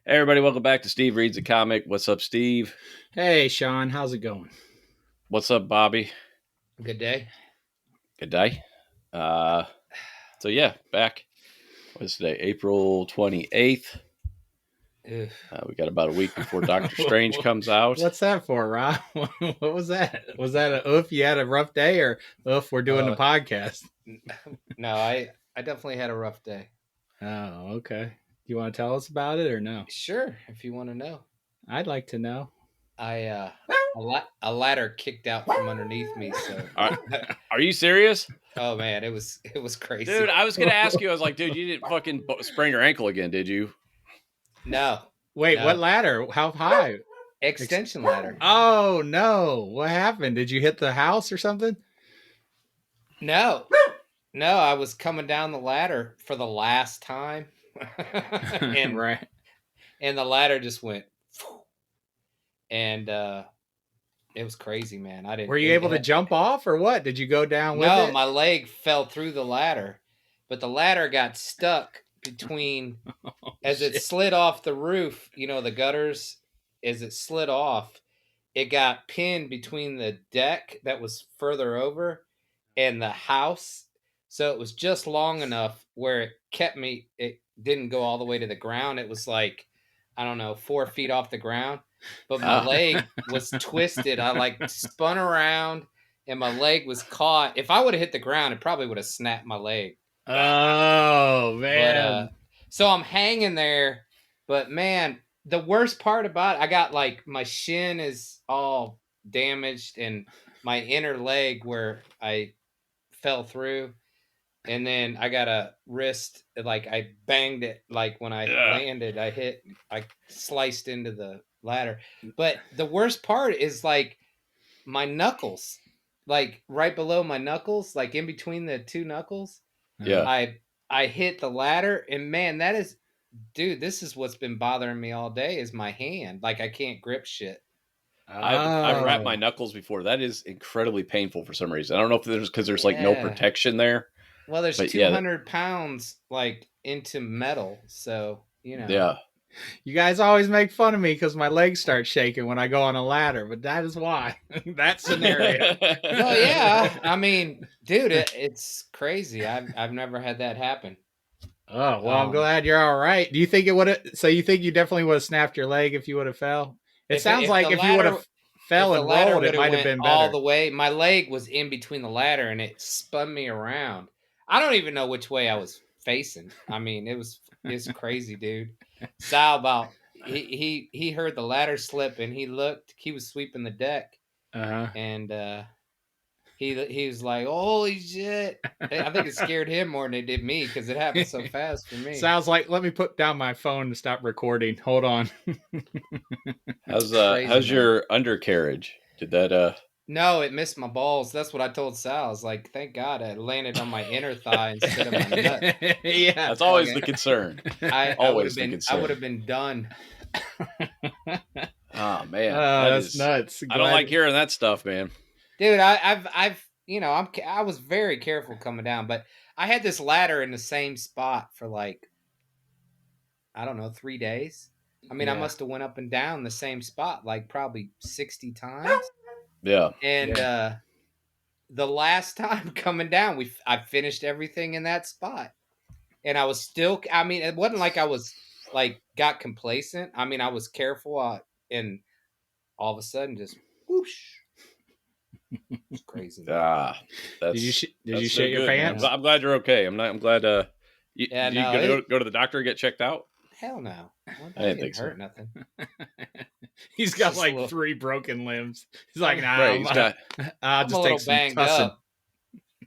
Hey everybody, welcome back to Steve Reads a Comic. What's up, Steve? Hey, Shawn, how's it going? What's up, Bobby? Good day. Good day. So yeah, back. What's today? April 28th. We got about a week before Doctor Strange comes out. What's that for, Rob? What was that? Was that a oof, you had a rough day, or oof, we're doing a podcast? No, I definitely had a rough day. Oh, okay. Do you want to tell us about it or no? Sure, if you want to know. I'd like to know. A ladder kicked out from underneath me. So, Are you serious? Oh man, it was crazy, dude. I was gonna ask you. I was like, dude, you didn't fucking sprain your ankle again, did you? No. Wait, no. What ladder? How high? Extension ladder. Oh no! What happened? Did you hit the house or something? No, I was coming down the ladder for the last time, and right. And the ladder just went, and it was crazy, man. I didn't. Were you able to jump off or what? Did you go down with it? No, my leg fell through the ladder, but the ladder got stuck between as it slid off the roof. You know, the gutters. As it slid off, it got pinned between the deck that was further over and the house. So it was just long enough where it kept me. It didn't go all the way to the ground. It was like, I don't know, 4 feet off the ground. But my leg was twisted. I like spun around and my leg was caught. If I would have hit the ground, it probably would have snapped my leg. Oh, man. But, so I'm hanging there. But, man, the worst part about it, I got like my shin is all damaged and my inner leg where I fell through. And then I got a wrist, like I banged it, like when I landed, I sliced into the ladder. But the worst part is like my knuckles, like right below my knuckles, like in between the two knuckles. Yeah. I hit the ladder, and man, this is what's been bothering me all day is my hand. Like I can't grip shit. I've wrapped my knuckles before. That is incredibly painful for some reason. I don't know if there's because there's like no protection there. Well, there's 200 pounds like into metal, so you know. Yeah. You guys always make fun of me because my legs start shaking when I go on a ladder, but that is why. That scenario. Well, yeah. I mean, dude, it's crazy. I've never had that happen. Oh, well, I'm glad you're all right. Do you think it would have? So you think you definitely would have snapped your leg if you would have fell? It sounds like if you would have fell and rolled, it might have been better. All the way. My leg was in between the ladder and it spun me around. I don't even know which way I was facing. I mean, it's crazy, dude. Sal he heard the ladder slip and he looked. He was sweeping the deck, and he was like, "Holy shit!" I think it scared him more than it did me because it happened so fast for me. Sounds like let me put down my phone to stop recording. Hold on. How's your undercarriage? Did that? No, it missed my balls. That's what I told Sal. I was like, thank God it landed on my inner thigh instead of my nut. Yeah, that's always the concern. I would have been done. Oh man, that's nuts. I don't like hearing that stuff, man. Dude, I was very careful coming down, but I had this ladder in the same spot for like, I don't know, 3 days. I mean, I must have went up and down the same spot like probably 60 times. Yeah. And the last time coming down, I finished everything in that spot. And I was still, I mean, it wasn't like I was like got complacent. I mean, I was careful and all of a sudden just whoosh. It's crazy. Did you shit your pants? I'm glad you're okay. I'm glad you gonna go to the doctor and get checked out? Hell no. I didn't think so. Nothing. He's got like 3 broken limbs. He's like, nah, right, I'll just take some banged up.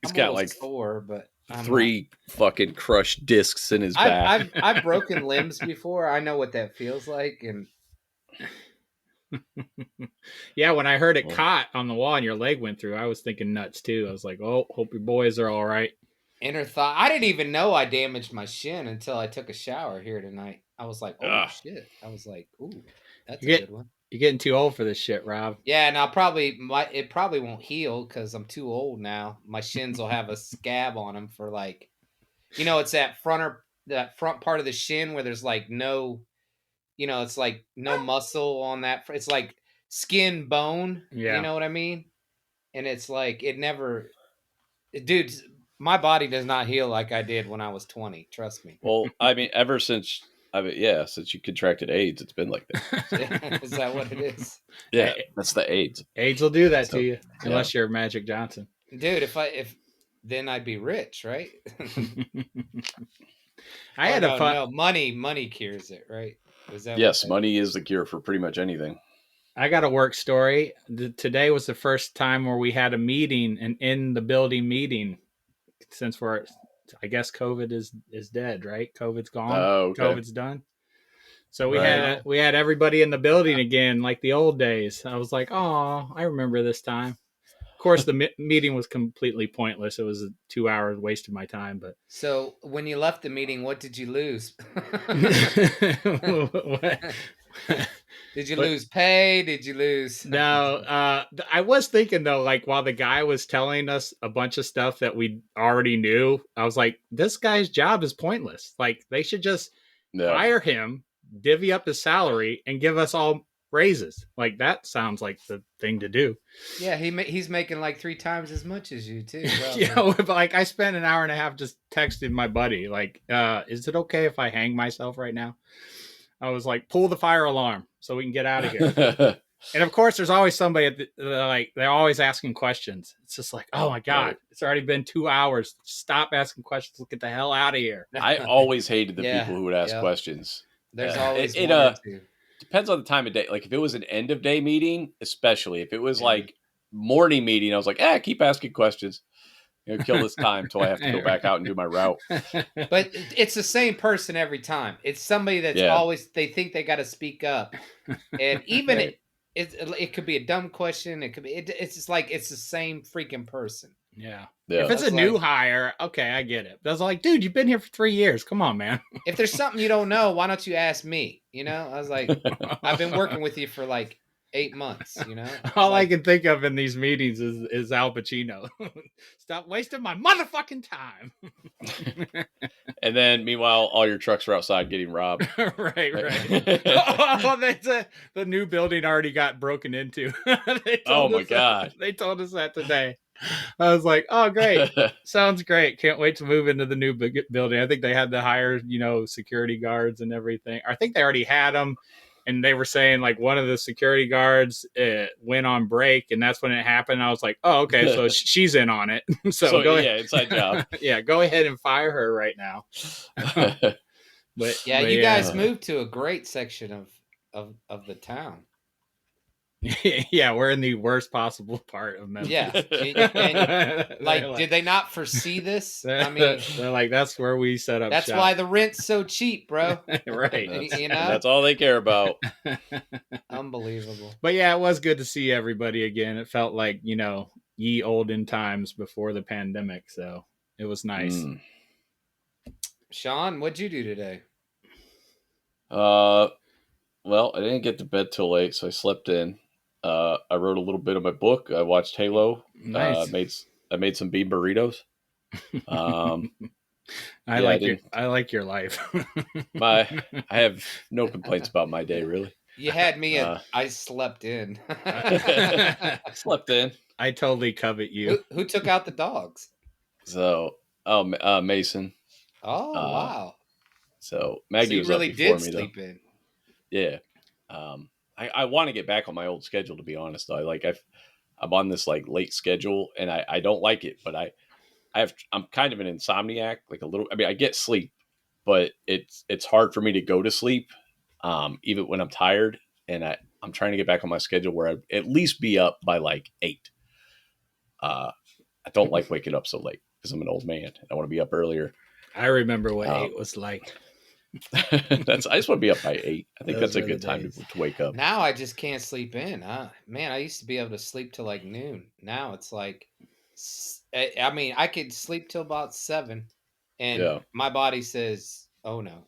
He's got like 4, but 3 fucking crushed discs in his back. I've broken limbs before. I know what that feels like, and yeah, when I heard it caught on the wall and your leg went through, I was thinking nuts too. I was like, oh, hope your boys are all right. Inner thigh. I didn't even know I damaged my shin until I took a shower here tonight. I was like, oh shit. I was like, ooh, that's a good one. You're getting too old for this shit, Rob. Yeah, and it probably won't heal because I'm too old now. My shins will have a scab on them for like, it's that front part of the shin where there's like no, it's like no muscle on that. It's like skin bone. Yeah. You know what I mean? And it's like it never, dude. My body does not heal like I did when I was 20. Trust me. Well, I mean, since you contracted AIDS, it's been like that. Is that what it is? Yeah, that's the AIDS. AIDS will do that to you, unless you're Magic Johnson. Dude, if then I'd be rich, right? Money cures it, right? Is that yes, money is the cure for pretty much anything. I got a work story. Today was the first time where we had a meeting, and in the building meeting, since I guess COVID is dead, right? COVID's gone. Oh, okay. COVID's done. So we had everybody in the building again, like the old days. I was like, oh, I remember this time. Of course, the meeting was completely pointless. It was 2 hours waste of my time. But so when you left the meeting, what did you lose? Did you lose pay? Did you lose? No, I was thinking though, like while the guy was telling us a bunch of stuff that we already knew, I was like, this guy's job is pointless. Like they should just fire him, divvy up his salary, and give us all raises. Like that sounds like the thing to do. Yeah, he's making like 3 times as much as you too. Well, yeah, but like I spent an hour and a half just texting my buddy, like, is it okay if I hang myself right now? I was like, pull the fire alarm so we can get out of here. And of course, there's always somebody they're always asking questions. It's just like, oh my God, It's already been 2 hours. Stop asking questions. Let's get the hell out of here. I always hated the people who would ask questions. There's always depends on the time of day. Like if it was an end of day meeting, especially if it was like morning meeting, I was like, keep asking questions. Kill this time until I have to go back out and do my route. But it's the same person every time. It's somebody that's always, they think they got to speak up. And even it could be a dumb question. It could be, it's just like, it's the same freaking person. Yeah. If it's a new hire, okay, I get it. But I was like, dude, you've been here for 3 years. Come on, man. If there's something you don't know, why don't you ask me? I was like, I've been working with you for like 8 months, All I can think of in these meetings is Al Pacino. Stop wasting my motherfucking time. And then meanwhile, all your trucks are outside getting robbed. right. The new building already got broken into. Oh my God. They told us that today. I was like, oh, great. Sounds great. Can't wait to move into the new building. I think they had to hire, security guards and everything. I think they already had them. And they were saying like one of the security guards went on break, and that's when it happened. I was like, "Oh, okay, so she's in on it." so go ahead. Inside job. Yeah, go ahead and fire her right now. But you guys moved to a great section of the town. Yeah, we're in the worst possible part of Memphis. Yeah, and, did they not foresee this? I mean, they're like, that's where we set up. That's shop. Why the rent's so cheap, bro. Right. That's all they care about. Unbelievable. But yeah, it was good to see everybody again. It felt like ye olden times before the pandemic. So it was nice. Shawn, what'd you do today? Well, I didn't get to bed till late, so I slept in. I wrote a little bit of my book. I watched Halo. Nice. I made some bean burritos. I like your life. I have no complaints about my day, really. You had me at I slept in. Slept in. I totally covet you. Who took out the dogs? So, Mason. Oh, wow. So Maggie was really up before did me, sleep though. in. Yeah. I want to get back on my old schedule, to be honest. Though. I'm on this like late schedule, and I don't like it. But I'm kind of an insomniac, like a little. I mean, I get sleep, but it's hard for me to go to sleep, even when I'm tired. And I'm trying to get back on my schedule where I at least be up by like 8. I don't like waking up so late because I'm an old man. I want to be up earlier. I remember what 8 was like. I just want to be up by 8. I think that's a good time to wake up. Now I just can't sleep in. Man, I used to be able to sleep till like noon. Now it's like, I mean, I could sleep till about 7, and my body says, "Oh no."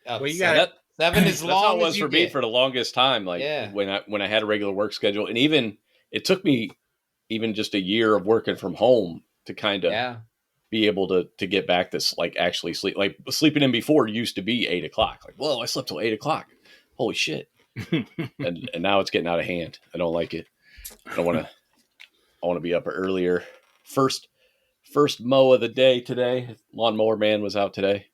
Well, you got 7 is long. That's how it was for me for the longest time. Like when I had a regular work schedule, and even it took me even just a year of working from home to kind of be able to get back this, like actually sleep. Like sleeping in before used to be 8 o'clock. Like, whoa, I slept till 8 o'clock. holy shit. and now it's getting out of hand. I don't like it. I want to be up earlier. First mow of the day today. Lawnmower man was out today.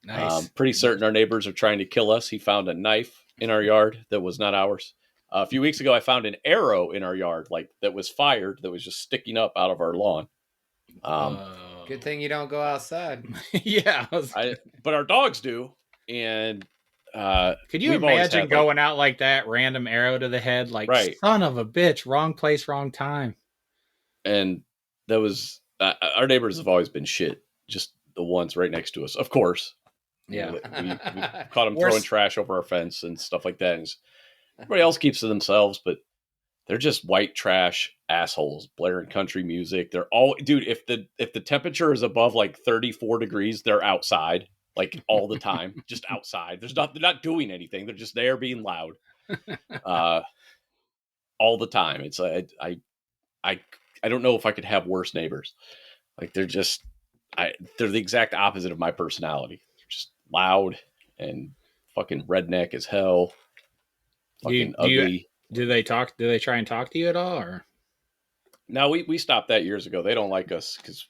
Nice. Pretty certain our neighbors are trying to kill us. He found a knife in our yard that was not ours. A few weeks ago, I found an arrow in our yard, like that was fired, that was just sticking up out of our lawn. Good thing you don't go outside. Yeah. But our dogs do. And could you imagine going out like that, random arrow to the head, like, right. Son of a bitch, wrong place, wrong time. And that was, our neighbors have always been shit. Just the ones right next to us, of course. Yeah. We caught them throwing trash over our fence and stuff like that. And everybody else keeps to themselves, but they're just white trash assholes blaring country music. They're all, dude, if the temperature is above like 34 degrees, they're outside like all the time, just outside. They're not doing anything. They're just there being loud all the time. It's I don't know if I could have worse neighbors. Like they're the exact opposite of my personality. They're just loud and fucking redneck as hell. Fucking ugly. Do they try and talk to you at all, or? No, we stopped that years ago. They don't like us because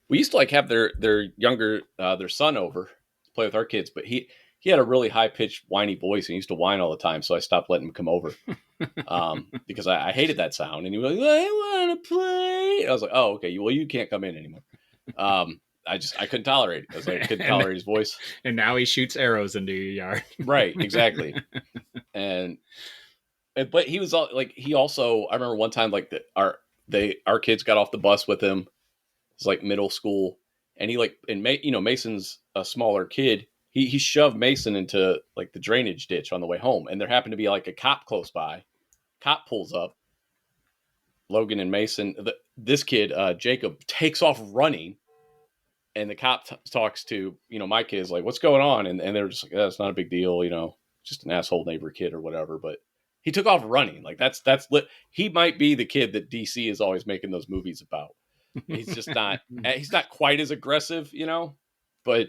we used to like have their younger their son over to play with our kids, but he had a really high pitched whiny voice and he used to whine all the time, so I stopped letting him come over because I hated that sound. And he was like, I want to play. And I was like, oh, okay, well you can't come in anymore. I couldn't tolerate it. I was like, I couldn't tolerate his voice. And now he shoots arrows into your yard. Right, exactly. But he was like, he also, I remember one time like our kids got off the bus with him. It's like middle school, and Mason's a smaller kid. He shoved Mason into like the drainage ditch on the way home, and there happened to be like a cop close by. Cop pulls up. Logan and Mason, this kid Jacob takes off running, and the cop talks to my kids like, "What's going on?" And they're just like, "That's not a big deal, just an asshole neighbor kid or whatever." But he took off running. Like that's lit. He might be the kid that DC is always making those movies about. He's just not. He's not quite as aggressive, but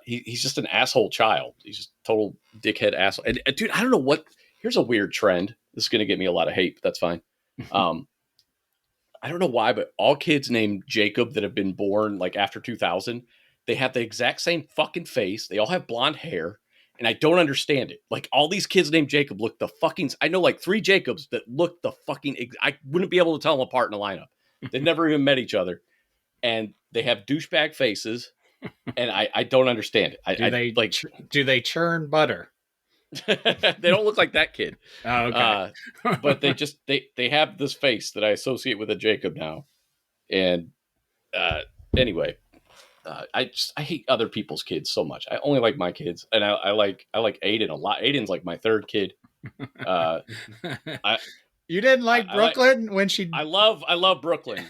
he's just an asshole child. He's just total dickhead asshole. And dude, I don't know what. Here's a weird trend. This is going to get me a lot of hate, but that's fine. I don't know why, but all kids named Jacob that have been born like after 2000, they have the exact same fucking face. They all have blonde hair. And I don't understand it. Like all these kids named Jacob look the fucking, I know like 3 Jacobs that look the fucking, I wouldn't be able to tell them apart in a lineup. They've never even met each other. And they have douchebag faces. And I don't understand it. Do they churn butter? They don't look like that kid. Oh, okay. But they have this face that I associate with a Jacob now. And anyway, I hate other people's kids so much. I only like my kids, and I like Aiden a lot. Aiden's like my third kid. You didn't like Brooklyn when she? I love Brooklyn.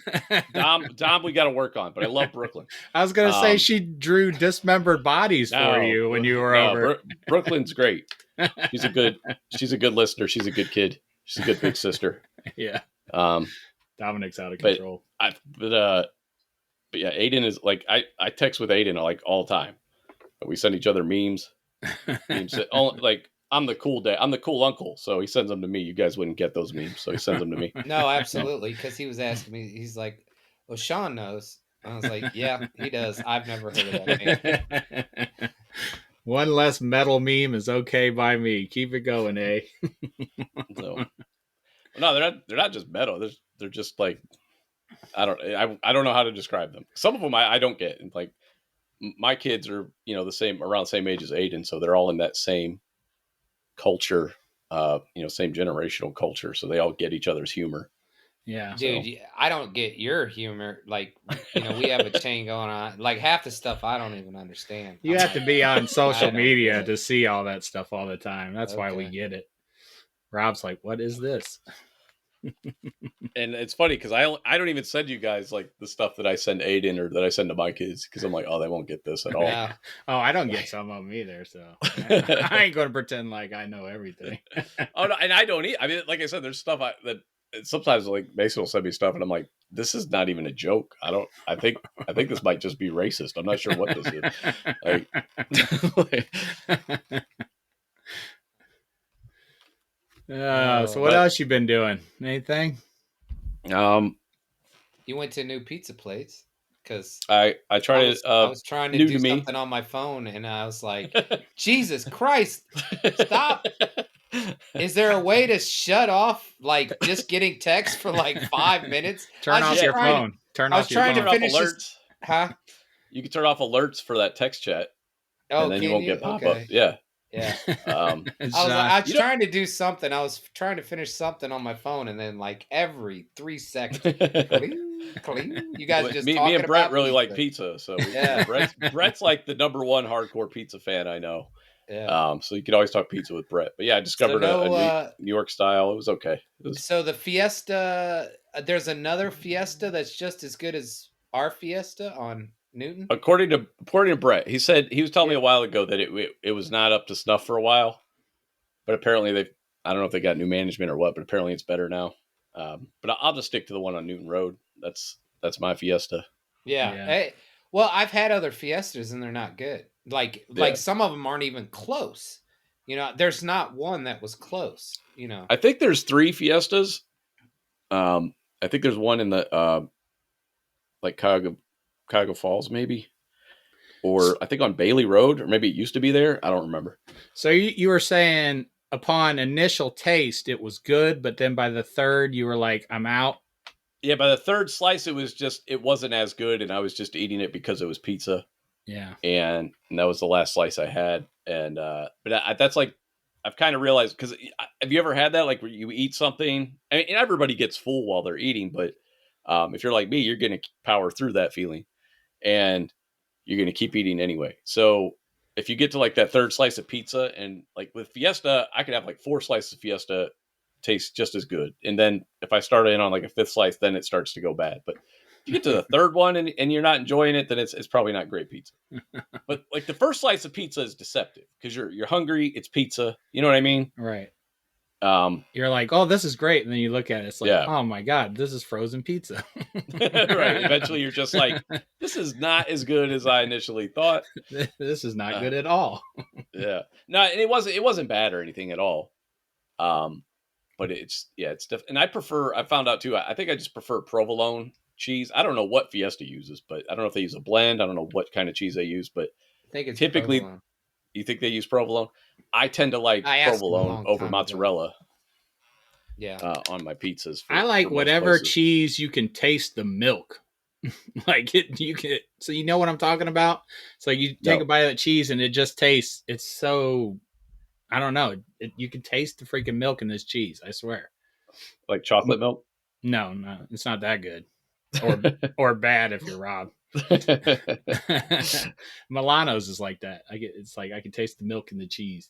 Dom, we got to work on, but I love Brooklyn. I was gonna say she drew dismembered bodies for you when you were over. Brooklyn's great. She's a good listener. She's a good kid. She's a good big sister. Yeah. Dominic's out of but control. But yeah, Aiden is like I text with Aiden like all the time. We send each other memes. Like I'm the cool dad. I'm the cool uncle. So he sends them to me. You guys wouldn't get those memes, so he sends them to me. No, absolutely. Because he was asking me. He's like, "Well, Shawn knows." I was like, "Yeah, he does. I've never heard of that meme." One less metal meme is okay by me. Keep it going, eh? So, no, they're not just metal. They're just like I don't know how to describe them. Some of them I don't get. Like my kids are around the same age as Aiden, so they're all in that same culture, same generational culture. So they all get each other's humor. Yeah, dude, I don't get your humor. Like, we have a chain going on. Like half the stuff I don't even understand. You have to be on social media to see all that stuff all the time. That's why we get it. Rob's like, "What is this?" And it's funny because I don't even send you guys like the stuff that I send Aiden or that I send to my kids because I'm like, oh, they won't get this at all. Yeah. Oh, I don't get some of them either, so I ain't going to pretend like I know everything. Oh no, and I don't eat. I mean, like I said, there's stuff that sometimes like Mason will send me stuff, and I'm like, this is not even a joke. I think this might just be racist. I'm not sure what this is. Like, so what else you been doing? Anything? You went to new pizza place because I tried I was trying to new do to me. something on my phone, and I was like, Jesus Christ, stop. Is there a way to shut off like just getting text for like 5 minutes? Turn off your phone. I was trying to finish alerts. Huh? You can turn off alerts for that text chat, and then you won't get pop up. Yeah. Yeah. I was trying to do something. I was trying to finish something on my phone, and then like every 3 seconds, cling, cling. You guys just me and Brett really like pizza, so Brett's like the number one hardcore pizza fan I know. Yeah. So you can always talk pizza with Brett. But yeah, I discovered a New York style. It was okay. So the Fiesta, there's another Fiesta that's just as good as our Fiesta on Newton. According to Brett, he said he was telling me a while ago that it was not up to snuff for a while, but apparently I don't know if they got new management or what, but apparently it's better now. But I'll just stick to the one on Newton Road. That's my Fiesta. Yeah. Hey, well, I've had other Fiestas and they're not good. Like some of them aren't even close. You know, there's not one that was close. You know, I think there's 3 Fiestas. I think there's one in the like Cuyahoga Falls, maybe, or I think on Bailey Road, or maybe it used to be there. I don't remember. So you were saying upon initial taste it was good, but then by the third you were like, I'm out. Yeah, by the third slice it wasn't as good, and I was just eating it because it was pizza. Yeah, and that was the last slice I had, and but that's like I've kind of realized, because have you ever had that, like where you eat something? I mean, everybody gets full while they're eating, but if you're like me, you're going to power through that feeling, and you're going to keep eating anyway. So if you get to like that third slice of pizza, and like with Fiesta, I could have like 4 slices of Fiesta, taste just as good, and then if I start in on like a 5th slice, then it starts to go bad. But if you get to the third one and you're not enjoying it, then it's probably not great pizza. But like the first slice of pizza is deceptive because you're hungry. It's pizza. You know what I mean? Right. You're like, oh, this is great. And then you look at it. It's like, oh my God, this is frozen pizza. Right. Eventually you're just like, this is not as good as I initially thought. This is not good at all. Yeah. No, and it wasn't bad or anything at all. But it's and I found out too, I think I just prefer provolone cheese. I don't know what Fiesta uses, but I don't know if they use a blend. I don't know what kind of cheese they use, but I think it's typically provolone. You think they use provolone? I tend to like provolone over mozzarella. Yeah. On my pizzas. I like whatever cheese you can taste the milk. Like you can, so you know what I'm talking about? So you take a bite of that cheese and it just tastes, it's so, I don't know. You can taste the freaking milk in this cheese. I swear. Like chocolate milk? No, it's not that good. Or bad if you're Rob. Milano's is like that. It's like I can taste the milk in the cheese.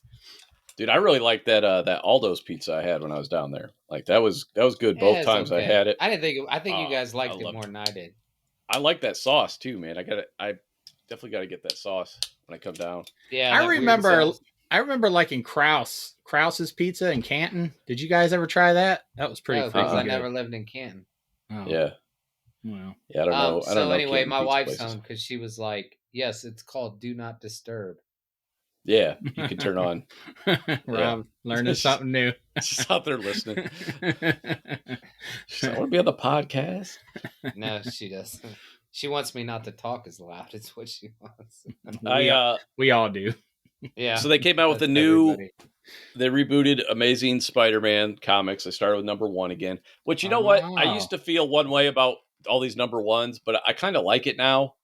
Dude, I really like that Aldo's pizza I had when I was down there. Like that was good both times I had it. I think you guys liked it more than I did. I like that sauce too, man. I definitely got to get that sauce when I come down. Yeah, I remember liking Krause's pizza in Canton. Did you guys ever try that? That was pretty freaking good. I never lived in Canton. Oh. Yeah. Well. Yeah, I don't know. So anyway, my wife's home because she was like, "Yes, it's called Do Not Disturb." Yeah, you can turn on. Rob learning something new. She's out there listening. She's like, I want to be on the podcast. No, she doesn't. She wants me not to talk as loud. It's what she wants. We all do. Yeah. So they came out with they rebooted Amazing Spider-Man comics. They started with #1 again, which you know what? I used to feel one way about all these #1s, but I kind of like it now.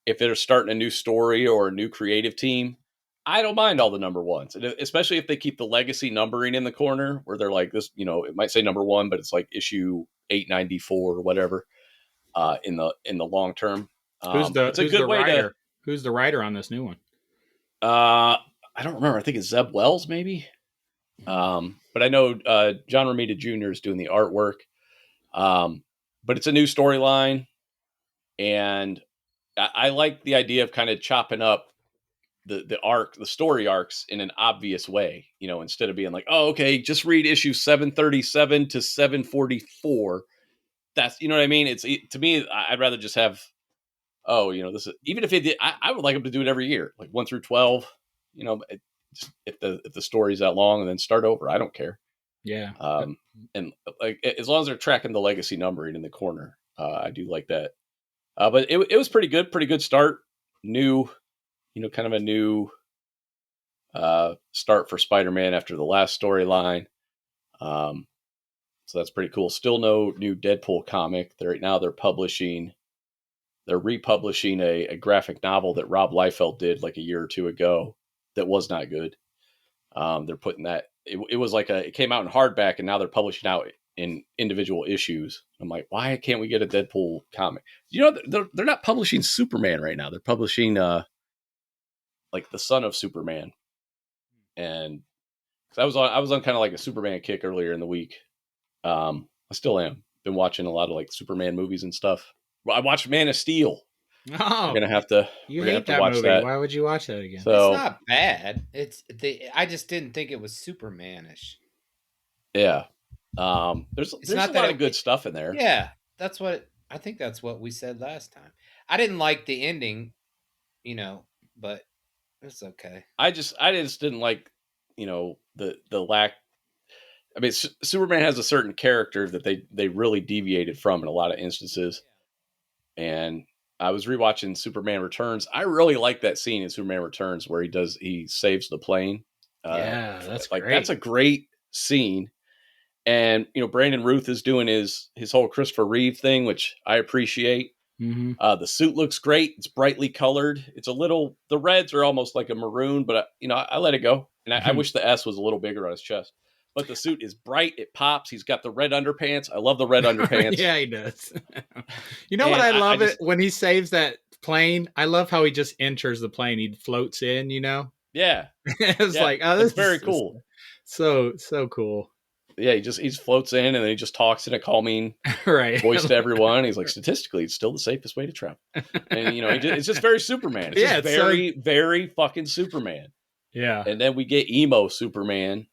If they're starting a new story or a new creative team, I don't mind all the #1s, and especially if they keep the legacy numbering in the corner where they're like this, you know, it might say #1, but it's like issue 894 or whatever in the long term. Who's the writer on this new one? I don't remember. I think it's Zeb Wells, maybe. But I know John Romita Jr. is doing the artwork. But it's a new storyline, and I like the idea of kind of chopping up the story arcs in an obvious way, instead of being like, oh, okay, just read issue 737 to 744. That's, you know what I mean? To me, I'd rather just have, this is, even if it did, I would like them to do it every year, like 1 through 12, if the story's that long, and then start over. I don't care. Yeah. And like, as long as they're tracking the legacy numbering in the corner, I do like that. But it was pretty good start. New, kind of a new start for Spider-Man after the last storyline. So that's pretty cool. Still no new Deadpool comic. They're republishing a graphic novel that Rob Liefeld did like a year or two ago that was not good. They're putting that, it was like it came out in hardback, and now they're publishing out in individual issues. I'm like, why can't we get a Deadpool comic? They're not publishing Superman right now. They're publishing like the son of Superman. And I was on kind of like a Superman kick earlier in the week. I still am. Been watching a lot of like Superman movies and stuff. Well, I watched Man of Steel. Oh, we're gonna have to watch movie. that. Why would you watch that again? So, it's not bad. I just didn't think it was Superman-ish. Yeah. There's a lot of good stuff in there. Yeah, I think that's what we said last time. I didn't like the ending, but it's okay. I just didn't like, the lack. I mean, Superman has a certain character that they really deviated from in a lot of instances. And I was rewatching Superman Returns. I really like that scene in Superman Returns where he saves the plane. Yeah, that's like great. That's a great scene. And Brandon Routh is doing his whole Christopher Reeve thing, which I appreciate. Mm-hmm. The suit looks great. It's brightly colored. The reds are almost like a maroon, but I let it go. And I wish the S was a little bigger on his chest. But the suit is bright. It pops. He's got the red underpants. I love the red underpants. Yeah, he does. What I love when he saves that plane. I love how he just enters the plane. He floats in, Yeah. It's like, oh, this is very cool. So cool. Yeah, he floats in, and then he just talks in a calming voice to everyone. He's like, statistically, it's still the safest way to travel. And it's just very Superman. It's just very, very fucking Superman. Yeah. And then we get emo Superman.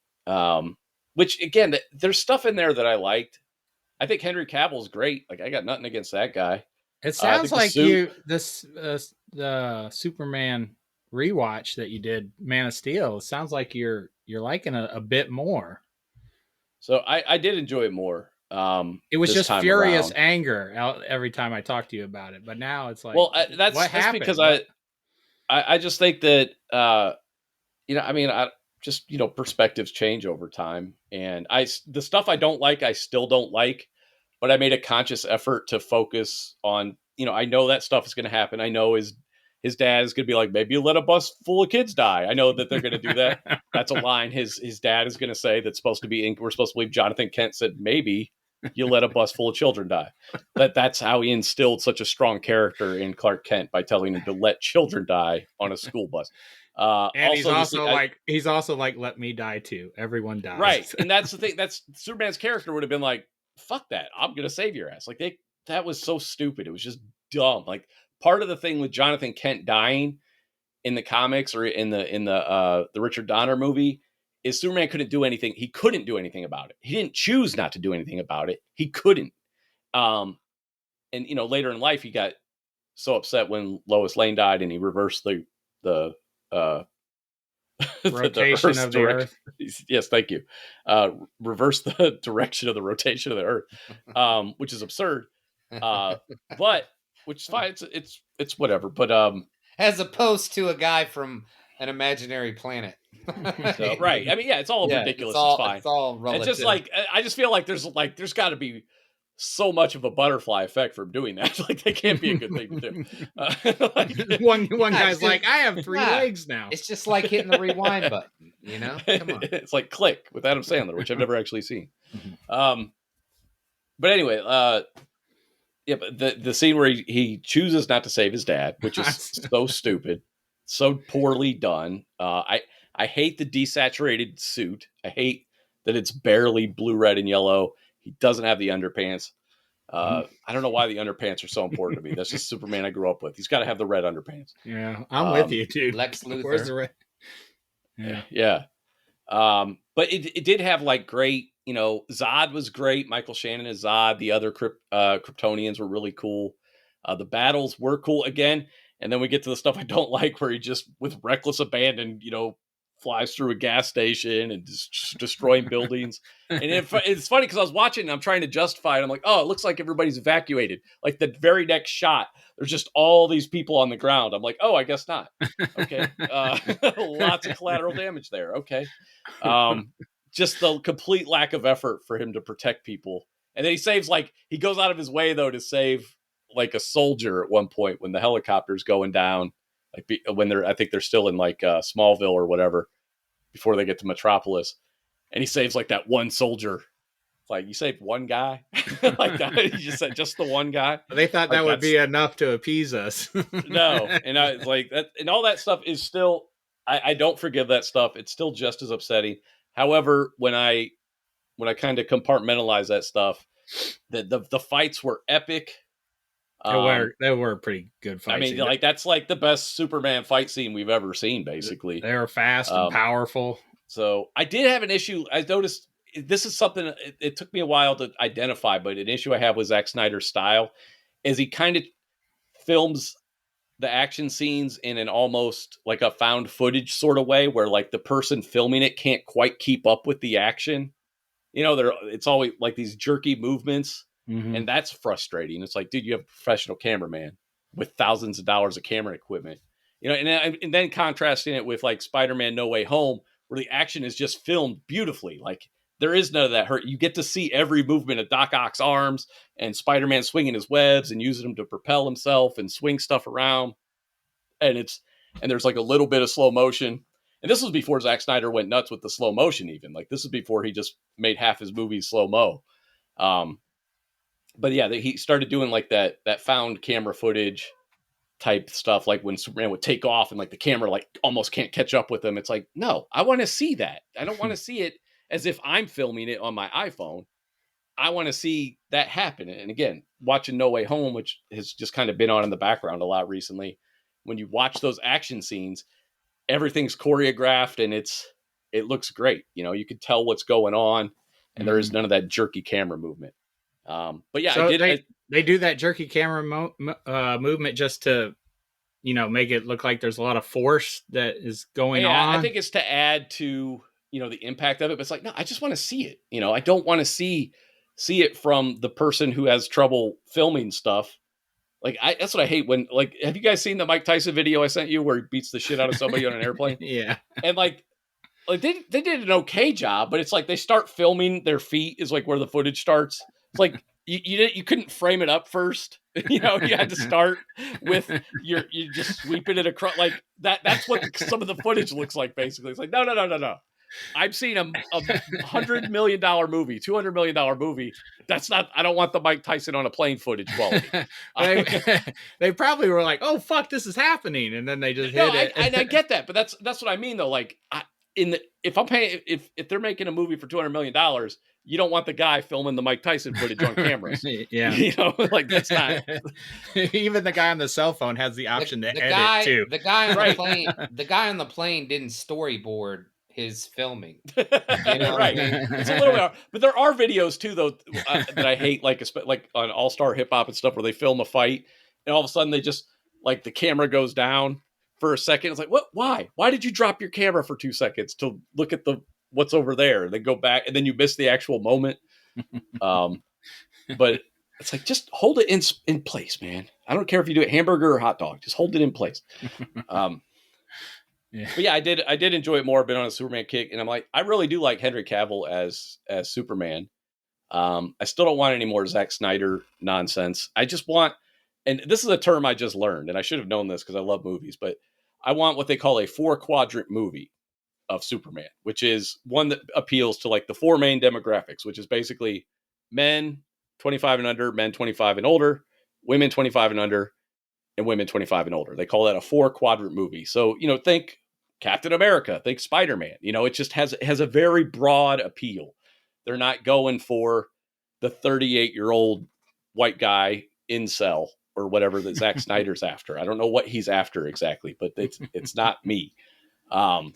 Which again, there's stuff in there that I liked. I think Henry Cavill's great. Like, I got nothing against that guy. It sounds like the Superman rewatch that you did, Man of Steel. It sounds like you're liking it a bit more. So I did enjoy it more. It was just furious anger every time I talked to you about it. But now it's like, well, that's because I just think that perspectives change over time, and the stuff I don't like, I still don't like, but I made a conscious effort to focus on, I know that stuff is going to happen. I know his dad is going to be like, maybe you let a bus full of kids die. I know that they're going to do that. That's a line his dad is going to say that's supposed to be, we're supposed to believe Jonathan Kent said, maybe you let a bus full of children die. That's how he instilled such a strong character in Clark Kent, by telling him to let children die on a school bus. And he's also like, let me die too. Everyone dies. Right. And that's the thing. That's Superman's character would have been like, fuck that. I'm going to save your ass. Like, that was so stupid. It was just dumb. Like, part of the thing with Jonathan Kent dying in the comics or in the Richard Donner movie is Superman couldn't do anything. He couldn't do anything about it. He didn't choose not to do anything about it. He couldn't. And later in life, he got so upset when Lois Lane died, and he reversed the rotation of the Earth. Yes, thank you. Reverse the direction of the rotation of the Earth, which is absurd. But which is fine. It's whatever. But as opposed to a guy from an imaginary planet. So, right. I mean, yeah, it's all ridiculous. It's fine. It's all relative. It's just like, I just feel like there's got to be so much of a butterfly effect from doing that. Like, that can't be a good thing to do. One guy's like, I have 3 legs now. It's just like hitting the rewind button, Come on. It's like Click with Adam Sandler, which I've never actually seen. But anyway, but the scene where he chooses not to save his dad, which is so stupid, so poorly done. I hate the desaturated suit. I hate that it's barely blue, red, and yellow. He doesn't have the underpants. I don't know why the underpants are so important to me. That's just Superman I grew up with. He's got to have the red underpants. Yeah, I'm with you, dude. Lex Where's the Luthor. red? Yeah. Yeah. But it did have like great, Zod was great. Michael Shannon as Zod. The other Kryptonians were really cool. The battles were cool again. And then we get to the stuff I don't like where he just, with reckless abandon, flies through a gas station and just destroying buildings. And it's funny because I was watching and I'm trying to justify it. I'm like, oh, it looks like everybody's evacuated. Like the very next shot, there's just all these people on the ground. I'm like, oh, I guess not. Okay. Lots of collateral damage there. Okay. Just the complete lack of effort for him to protect people. And then he goes out of his way though to save like a soldier at one point when the helicopter's going down. Like when I think they're still in like Smallville or whatever before they get to Metropolis, and he saves like that one soldier. It's like, you saved one guy, like that. You just said just the one guy. They thought that would be enough to appease us. No, and I like that, and all that stuff is still. I don't forgive that stuff. It's still just as upsetting. However, when I kind of compartmentalize that stuff, the fights were epic. They were pretty good fights. I mean, like that's like the best Superman fight scene we've ever seen, basically. They were fast and powerful. So I did have an issue. I noticed this is something, it took me a while to identify, but an issue I have with Zack Snyder's style is he kind of films the action scenes in an almost like a found footage sort of way where like the person filming it can't quite keep up with the action. It's always like these jerky movements. Mm-hmm. And that's frustrating. It's like, dude, you have a professional cameraman with thousands of dollars of camera equipment, and then contrasting it with like Spider-Man No Way Home, where the action is just filmed beautifully. Like there is none of that hurt. You get to see every movement of Doc Ock's arms and Spider-Man swinging his webs and using them to propel himself and swing stuff around. And there's like a little bit of slow motion. And this was before Zack Snyder went nuts with the slow motion even. Like this is before he just made half his movies slow-mo. But yeah, he started doing like that found camera footage type stuff, like when Superman would take off and like the camera like almost can't catch up with him. It's like, no, I want to see that. I don't want to see it as if I'm filming it on my iPhone. I want to see that happen. And again, watching No Way Home, which has just kind of been on in the background a lot recently, when you watch those action scenes, everything's choreographed and it looks great. You can tell what's going on, and there is none of that jerky camera movement. But yeah, so they do that jerky camera movement just to, make it look like there's a lot of force that is going on. I think it's to add to, the impact of it, but it's like, no, I just want to see it. I don't want to see it from the person who has trouble filming stuff. Like that's what I hate when, like, have you guys seen the Mike Tyson video I sent you where he beats the shit out of somebody on an airplane? Yeah. And like they did an okay job, but it's like they start filming their feet is like where the footage starts. It's like you couldn't frame it up first. You had to start with you just sweeping it across like that. That's what some of the footage looks like. Basically, it's like no. I've seen a $100 million movie, $200 million movie. That's not. I don't want the Mike Tyson on a plane footage quality. They probably were like, "Oh fuck, this is happening," and then they just hit it. And I get that, but that's what I mean though. Like, if I'm paying, if they're making a movie for $200 million, you don't want the guy filming the Mike Tyson footage on cameras. Yeah, like that's not. Even the guy on the cell phone has the option to edit too. The guy on the plane. The guy on the plane didn't storyboard his filming. Right. It's a little bit, but there are videos too though that I hate, like on All Star Hip Hop and stuff, where they film a fight and all of a sudden they just like the camera goes down for a second. It's like, what? Why did you drop your camera for 2 seconds to look at what's over there? And then go back and then you miss the actual moment. But it's like, just hold it in place, man. I don't care if you do it hamburger or hot dog. Just hold it in place. Yeah. But yeah, I did enjoy it more. I've been on a Superman kick, and I'm like, I really do like Henry Cavill as Superman. I still don't want any more Zack Snyder nonsense. I just want, and this is a term I just learned, and I should have known this because I love movies, but I want what they call a 4-quadrant movie of Superman, which is one that appeals to like the 4 main demographics, which is basically men 25 and under, men 25 and older, women 25 and under, and women 25 and older. They call that a 4-quadrant movie. So, think Captain America, think Spider-Man. It just has a very broad appeal. They're not going for the 38-year-old white guy incel or whatever that Zack Snyder's after. I don't know what he's after exactly, but it's not me. And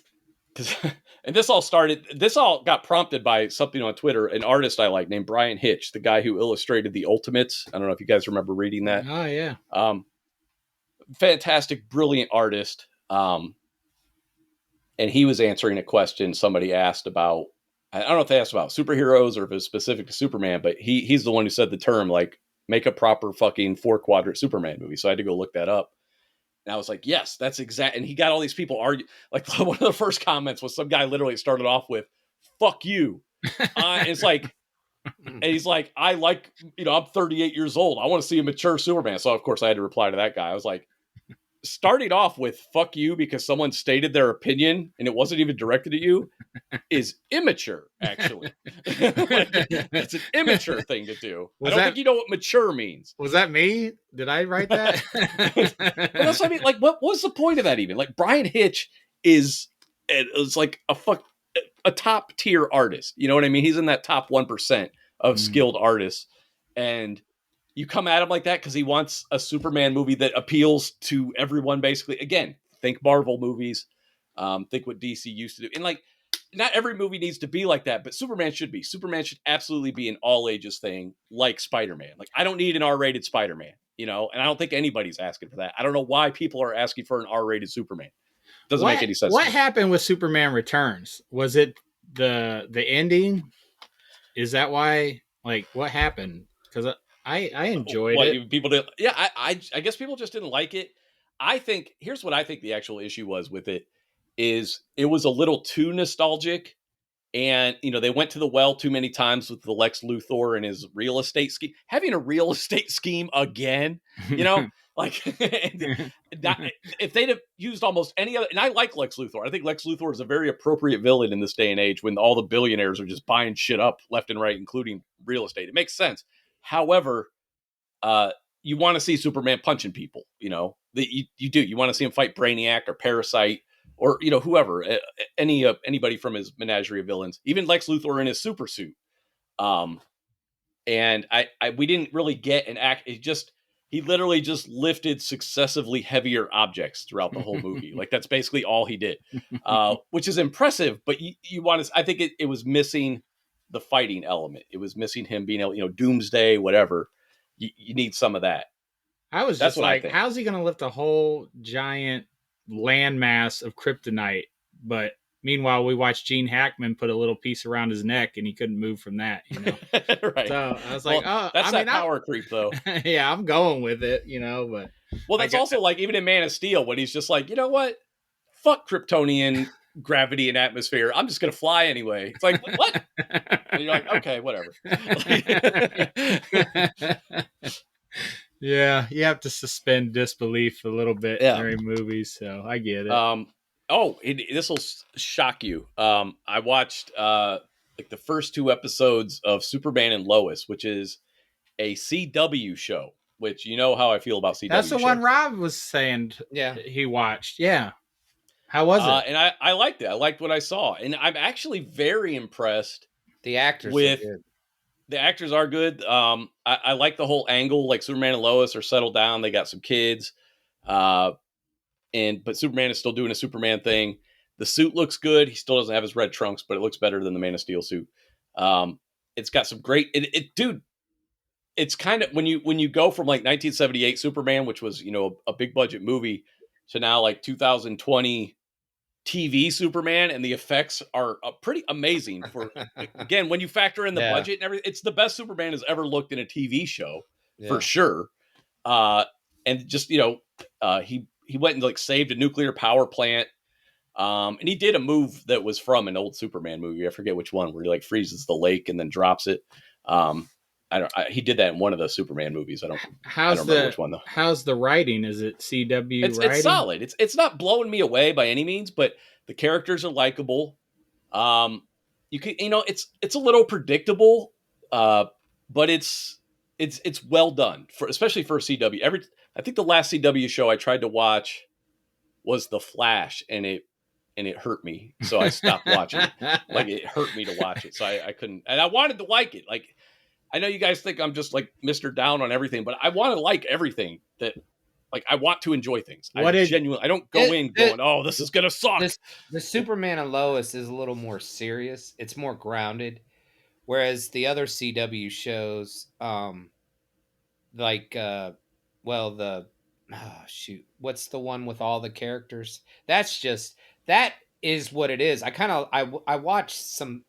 this all got prompted by something on Twitter. An artist I like named Brian Hitch, the guy who illustrated the Ultimates. I don't know if you guys remember reading that. Oh yeah. Fantastic, brilliant artist. And he was answering a question somebody asked about, I don't know if they asked about superheroes or if it was specific to Superman, but he's the one who said the term, like, make a proper fucking 4-quadrant Superman movie. So I had to go look that up. And I was like, yes, that's exact. And he got all these people argue. Like, one of the first comments was some guy literally started off with, fuck you. It's like, and he's like, I like, I'm 38 years old. I want to see a mature Superman. So of course I had to reply to that guy. I was like, starting off with fuck you because someone stated their opinion and it wasn't even directed at you is immature, actually. Like, it's an immature thing to do. I don't think you know what mature means. Was that me? Did I write that? But that's what I mean. Like, what was the point of that even? Like, Brian Hitch is like a top tier artist. You know what I mean? He's in that top 1% of skilled artists. And you come at him like that because he wants a Superman movie that appeals to everyone, basically. Again, think Marvel movies. Think what DC used to do. And, like, not every movie needs to be like that, but Superman should be. Superman should absolutely be an all-ages thing, like Spider-Man. Like, I don't need an R-rated Spider-Man, and I don't think anybody's asking for that. I don't know why people are asking for an R-rated Superman. Doesn't make any sense. What happened with Superman Returns? Was it the ending? Is that why? Like, what happened? Because I enjoyed it. People did. Yeah, I guess people just didn't like it. I think here's what I think the actual issue was with it is it was a little too nostalgic, and they went to the well too many times with the Lex Luthor and his real estate scheme. Having a real estate scheme again, like if they'd have used almost any other, and I like Lex Luthor. I think Lex Luthor is a very appropriate villain in this day and age when all the billionaires are just buying shit up left and right, including real estate. It makes sense. However, you want to see Superman punching people, you do. You want to see him fight Brainiac or Parasite or, whoever, anybody from his menagerie of villains, even Lex Luthor in his super suit. And we didn't really get an act. He literally just lifted successively heavier objects throughout the whole movie. Like, that's basically all he did, which is impressive. But you want to, I think it was missing the fighting element. It was missing him being able, Doomsday, whatever. You need some of that. That's just like, how's he going to lift a whole giant landmass of kryptonite? But meanwhile, we watched Gene Hackman put a little piece around his neck and he couldn't move from that, Right. So I was like, that's power creep, though. Yeah, I'm going with it, but. Well, that's also like even in Man of Steel when he's just like, you know what? Fuck Kryptonian gravity and atmosphere. I'm just going to fly anyway. It's like, what? And you're like, okay, whatever. Yeah, you have to suspend disbelief a little bit during movies, so I get it. This will shock you. I watched like the first 2 episodes of Superman and Lois, which is a CW show, which you know how I feel about CW. That's the one Rob was saying he watched. Yeah. How was it? And I liked it. I liked what I saw. And I'm actually very impressed. The actors are good. The actors are good. I like the whole angle. Like, Superman and Lois are settled down. They got some kids. But Superman is still doing a Superman thing. The suit looks good. He still doesn't have his red trunks, but it looks better than the Man of Steel suit. It's got some great. Dude. It's kind of when you go from like 1978 Superman, which was a big budget movie, to now like 2020 TV Superman, and the effects are pretty amazing. For again, when you factor in the budget and everything, it's the best Superman has ever looked in a TV show for sure. And just he went and like saved a nuclear power plant, and he did a move that was from an old Superman movie. I forget which one, where he like freezes the lake and then drops it. He did that in one of the Superman movies. I don't remember which one though. How's the writing? Is it CW writing? It's solid. It's not blowing me away by any means, but the characters are likable. You can, it's a little predictable, but it's well done especially for CW. I think the last CW show I tried to watch was The Flash, and it hurt me, so I stopped watching it. Like, it hurt me to watch it, so I couldn't. And I wanted to like it, like. I know you guys think I'm just like Mr. Down on everything, but I want to like everything that, like, I want to enjoy things. I don't go in going, oh, this is going to suck. The Superman and Lois is a little more serious. It's more grounded. Whereas the other CW shows, what's the one with all the characters? That is what it is. I watched some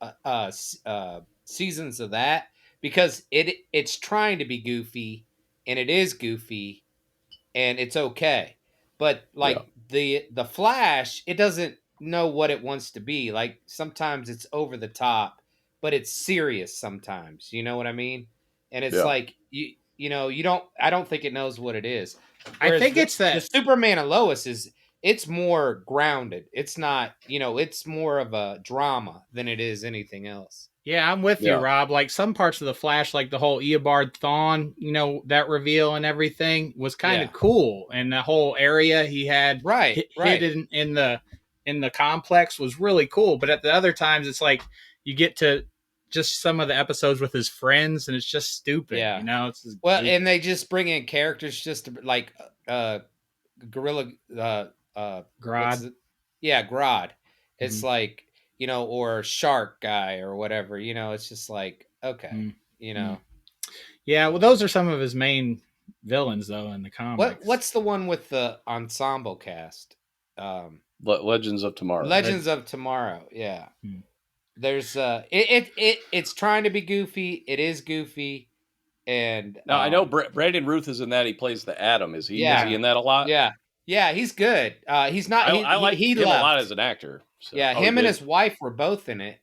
seasons of that because it's trying to be goofy, and it is goofy, and it's okay. But like the Flash, it doesn't know what it wants to be. Like sometimes it's over the top, but it's serious sometimes. You know what I mean? And it's like I don't think it knows what it is. Whereas I think it's the Superman and Lois it's more grounded. It's not, it's more of a drama than it is anything else. Yeah, I'm with you, Rob. Like some parts of the Flash, like the whole Eobard Thawne, that reveal and everything was kind of cool, and the whole area he had hidden in the complex was really cool. But at the other times, it's like you get to just some of the episodes with his friends, and it's just stupid. Yeah, and they just bring in characters just like Gorilla Grodd. Grodd. It's like. Or Shark Guy or whatever, it's just like, okay, Yeah, well, those are some of his main villains, though, in the comics. What's the one with the ensemble cast? Legends of Tomorrow. Legends of Tomorrow, yeah. There's it's trying to be goofy. It is goofy, and now I know Brandon Ruth is in that. He plays the Atom. Is he? Is he in that a lot? Yeah, he's good. He's not. I like him a lot as an actor. So. Yeah, him and his wife were both in it,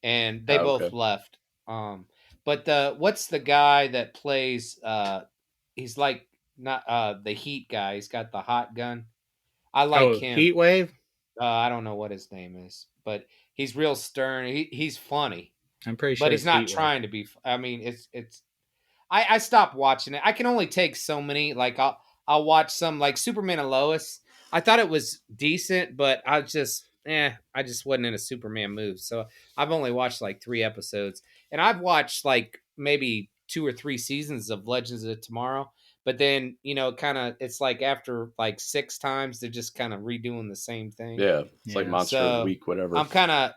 and they both left. But what's the guy that plays? He's like not the Heat guy. He's got the hot gun. I like him. Heat Wave. I don't know what his name is, but he's real stern. He's funny. I'm pretty sure, but he's not trying to be. I mean, it's. I stopped watching it. I can only take so many. Like I'll watch some like Superman and Lois. I thought it was decent, but I just wasn't in a Superman mood. So I've only watched like 3 episodes, and I've watched like maybe 2 or 3 seasons of Legends of Tomorrow. But then, it's like after like 6 times, they're just kind of redoing the same thing. Yeah. It's like Monster of the Week, whatever. I'm kind of,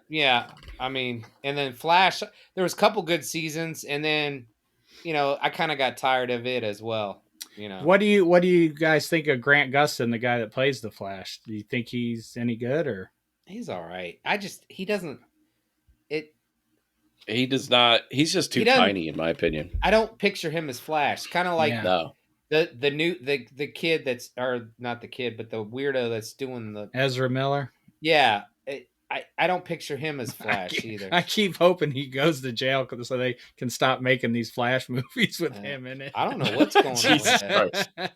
I mean, and then Flash, there was a couple good seasons, and then, I kind of got tired of it as well. What do you guys think of Grant Gustin, the guy that plays the Flash? Do you think he's any good, or he's all right? He does not. He's just too tiny, in my opinion. I don't picture him as Flash. Kind of like the kid that's, or not the kid, but the weirdo that's doing the Ezra Miller. Yeah. I don't picture him as Flash either. I keep hoping he goes to jail so they can stop making these Flash movies with him in it. I don't know what's going on with that.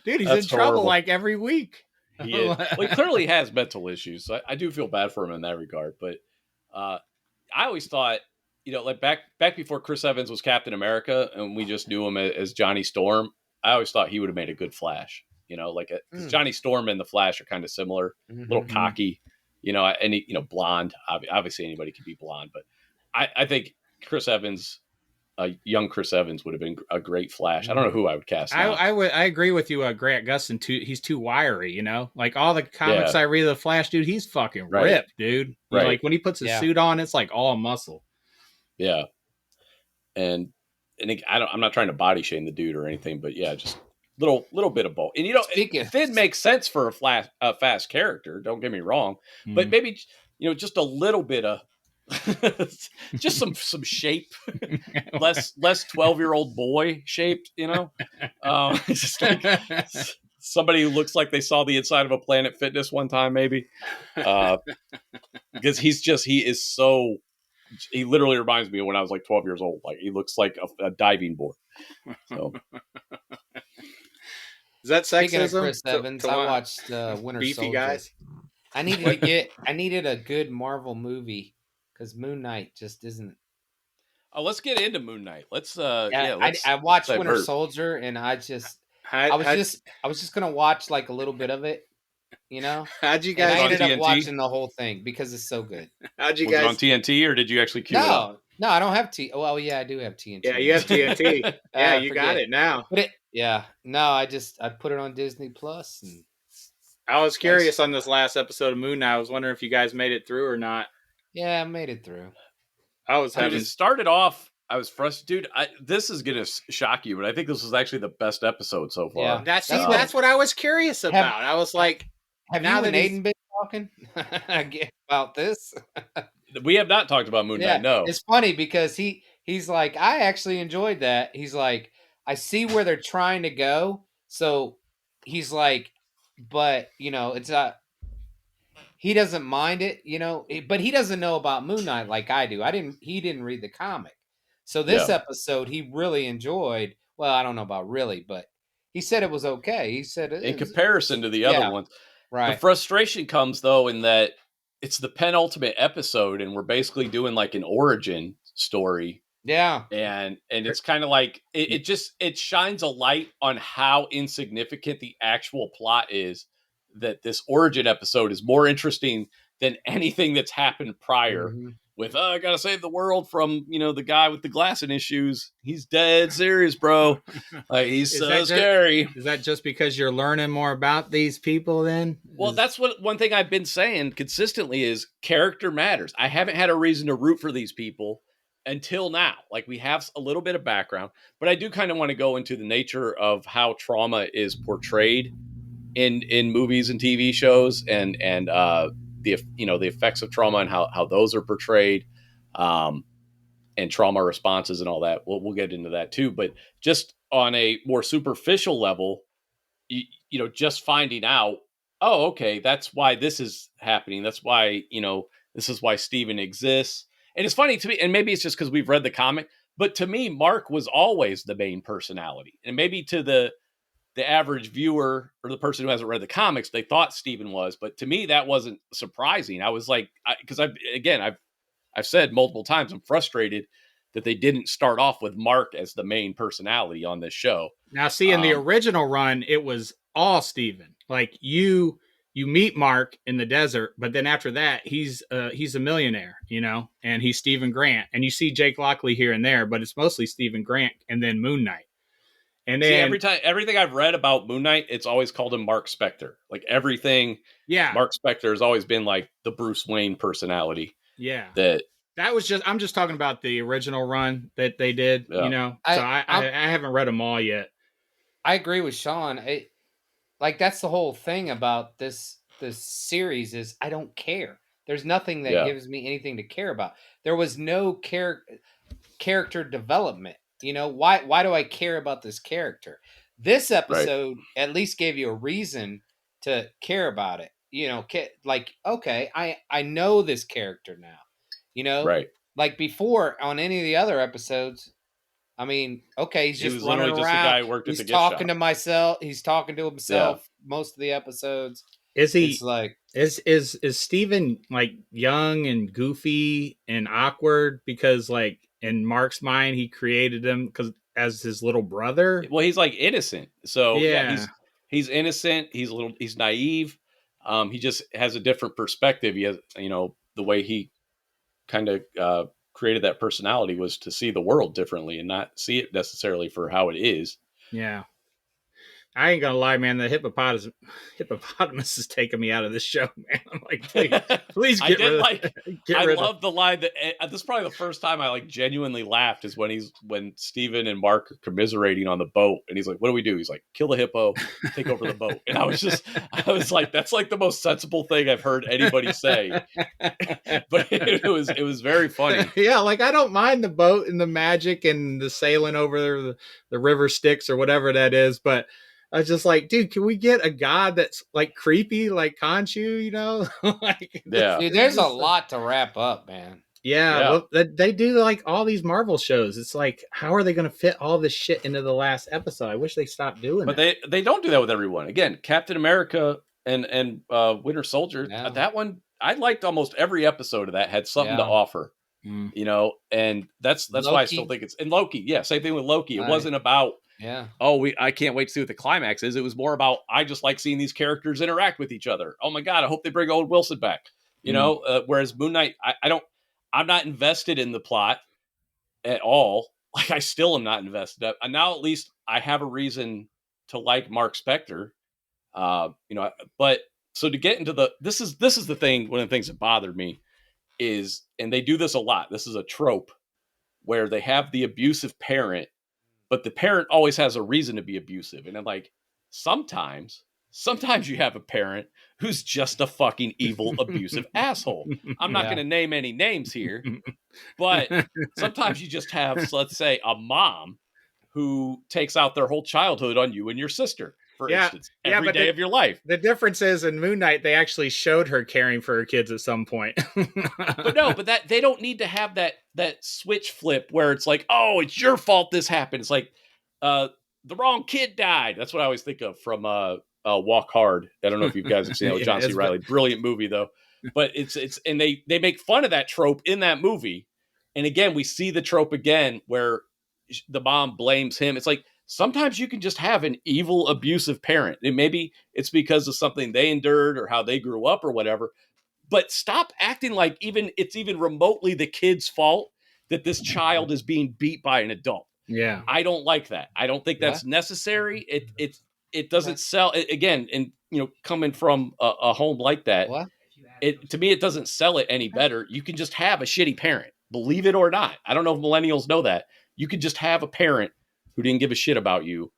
Dude, he's in trouble like every week. Well, he clearly has mental issues. So I do feel bad for him in that regard. But I always thought, like back before Chris Evans was Captain America and we just knew him as Johnny Storm, I always thought he would have made a good Flash. Johnny Storm and the Flash are kind of similar, a little cocky. And blonde. Obviously, anybody can be blonde, but I think Chris Evans, young Chris Evans, would have been a great Flash. I don't know who I would cast. I agree with you, Grant Gustin. He's too wiry. Like all the comics I read of the Flash, dude, he's fucking ripped, dude. Right. Like when he puts his suit on, it's like all muscle. Yeah, and I'm not trying to body shame the dude or anything, but yeah, just. Little bit of both, and Finn makes sense for a fast character. Don't get me wrong, but maybe just a little bit of just some shape, less 12-year-old boy shaped. Just like somebody who looks like they saw the inside of a Planet Fitness one time, maybe, because he literally reminds me of when I was like 12 years old. Like he looks like a diving board. So. Is that sexism? Speaking of Chris Evans, I watched Winter Soldier. Guys. I needed a good Marvel movie because Moon Knight just isn't. Oh, let's get into Moon Knight. I watched Winter Soldier, and I was just gonna watch like a little bit of it, How'd you guys? And I ended up watching the whole thing because it's so good. How'd you was guys it on TNT, or did you actually queue it up? No, I don't have T. Well, yeah, I do have TNT. Yeah, you have TNT. Yeah, I you got forget. it now. But no, I put it on Disney Plus, and I was Nice. curious on this last episode of Moon Knight. I was wondering if you guys made it through or not. yeah, I made it through. I was Dude, having. it started off. I was frustrated. Dude, this is gonna shock you, but I think this was actually the best episode so far. Yeah. That's what I was curious about. I was like, Have now you that and he's- Aiden been talking about this? We have not talked about Moon Knight. Yeah, No, it's funny because he's like, I actually enjoyed that. He's like, I see where they're trying to go. So he's like, but it's not. He doesn't mind it, but he doesn't know about Moon Knight like I do. He didn't read the comic. So this episode he really enjoyed. Well, I don't know about really, but he said it was okay. He said in comparison to the other ones, right. the frustration comes though in that it's the penultimate episode, and we're basically doing like an origin story. Yeah, and it's kind of like it shines a light on how insignificant the actual plot is. That this origin episode is more interesting than anything that's happened prior. Mm-hmm. With I gotta save the world from the guy with the glassing issues. He's dead serious, bro. Like he's so scary. Is that just because you're learning more about these people? Then, well, that's what one thing I've been saying consistently is character matters. I haven't had a reason to root for these people until now. Like we have a little bit of background, but I do kind of want to go into the nature of how trauma is portrayed in movies and TV shows, and the effects of trauma and how those are portrayed, and trauma responses and all that. We'll get into that too. But just on a more superficial level, just finding out, oh, okay, that's why this is happening. That's why this is why Steven exists. And it's funny to me, and maybe it's just because we've read the comic, but to me, Mark was always the main personality, and maybe to the average viewer or the person who hasn't read the comics, they thought Steven was, but to me that wasn't surprising. I was like, because I've said multiple times, I'm frustrated that they didn't start off with Mark as the main personality on this show. Now, see, in the original run, it was all Steven. Like you meet Mark in the desert, but then after that, he's a millionaire, and he's Stephen Grant, and you see Jake Lockley here and there, but it's mostly Stephen Grant and then Moon Knight. And then everything I've read about Moon Knight, it's always called him Mark Spector. Like everything, Mark Spector has always been like the Bruce Wayne personality. Yeah, that was just. I'm just talking about the original run that they did. Yeah. So I haven't read them all yet. I agree with Shawn. That's the whole thing about this series is I don't care. There's nothing that gives me anything to care about. There was no character development. Why do I care about this character? This episode at least gave you a reason to care about it. Okay, I know this character now. Right. Like before on any of the other episodes, I mean, okay, he's just running around. Just the guy who worked he's at the talking to myself. He's talking to himself most of the episodes. Is he? It's like is Steven like young and goofy and awkward because like in Mark's mind he created him because as his little brother? Well, he's like innocent. So he's innocent. He's naive. He just has a different perspective. He has, the way he kind of created that personality was to see the world differently and not see it necessarily for how it is. Yeah. I ain't gonna lie, man. The hippopotamus is taking me out of this show, man. I'm like, please get rid of it. I love the line that this is probably the first time I like genuinely laughed is when Steven and Mark are commiserating on the boat, and he's like, "What do we do?" He's like, "Kill the hippo, take over the boat." And I was like, that's like the most sensible thing I've heard anybody say. But it was very funny. Yeah, like I don't mind the boat and the magic and the sailing over the river Styx or whatever that is, but I was just like, dude, can we get a god that's like creepy, like Khonshu, Dude, there's a lot to wrap up, man. Yeah. Well, they do like all these Marvel shows. It's like, how are they going to fit all this shit into the last episode? I wish they stopped doing that. But they don't do that with everyone. Again, Captain America and Winter Soldier, that one, I liked almost every episode of that had something to offer. And that's why I still think it's in Loki. Yeah, same thing with Loki. It wasn't about I can't wait to see what the climax is. It was more about I just like seeing these characters interact with each other. Oh my god, I hope they bring Owen Wilson back. Whereas Moon Knight, I'm not invested in the plot. at all. Like, I still am not invested. And now at least I have a reason to like Mark Spector. But so to get into this is the thing. One of the things that bothered me is, and they do this a lot. This is a trope where they have the abusive parent, but the parent always has a reason to be abusive. And I'm like, sometimes you have a parent who's just a fucking evil, abusive asshole. I'm not going to name any names here, but sometimes you just have, let's say, a mom who takes out their whole childhood on you and your sister, for instance, every day of your life. The difference is in Moon Knight, they actually showed her caring for her kids at some point. but that they don't need to have that switch flip where it's like, oh, it's your fault this happened. It's like, the wrong kid died. That's what I always think of from Walk Hard. I don't know if you guys have seen it with John C. Reilly. Brilliant movie though. But it's and they make fun of that trope in that movie. And again, we see the trope again where the mom blames him. It's like, sometimes you can just have an evil, abusive parent. And maybe it's because of something they endured or how they grew up or whatever. But stop acting like it's even remotely the kid's fault that this child is being beat by an adult. Yeah. I don't like that. I don't think that's necessary. It doesn't sell. Again, and coming from a home like that, to me, it doesn't sell it any better. You can just have a shitty parent, believe it or not. I don't know if millennials know that. You can just have a parent who didn't give a shit about you,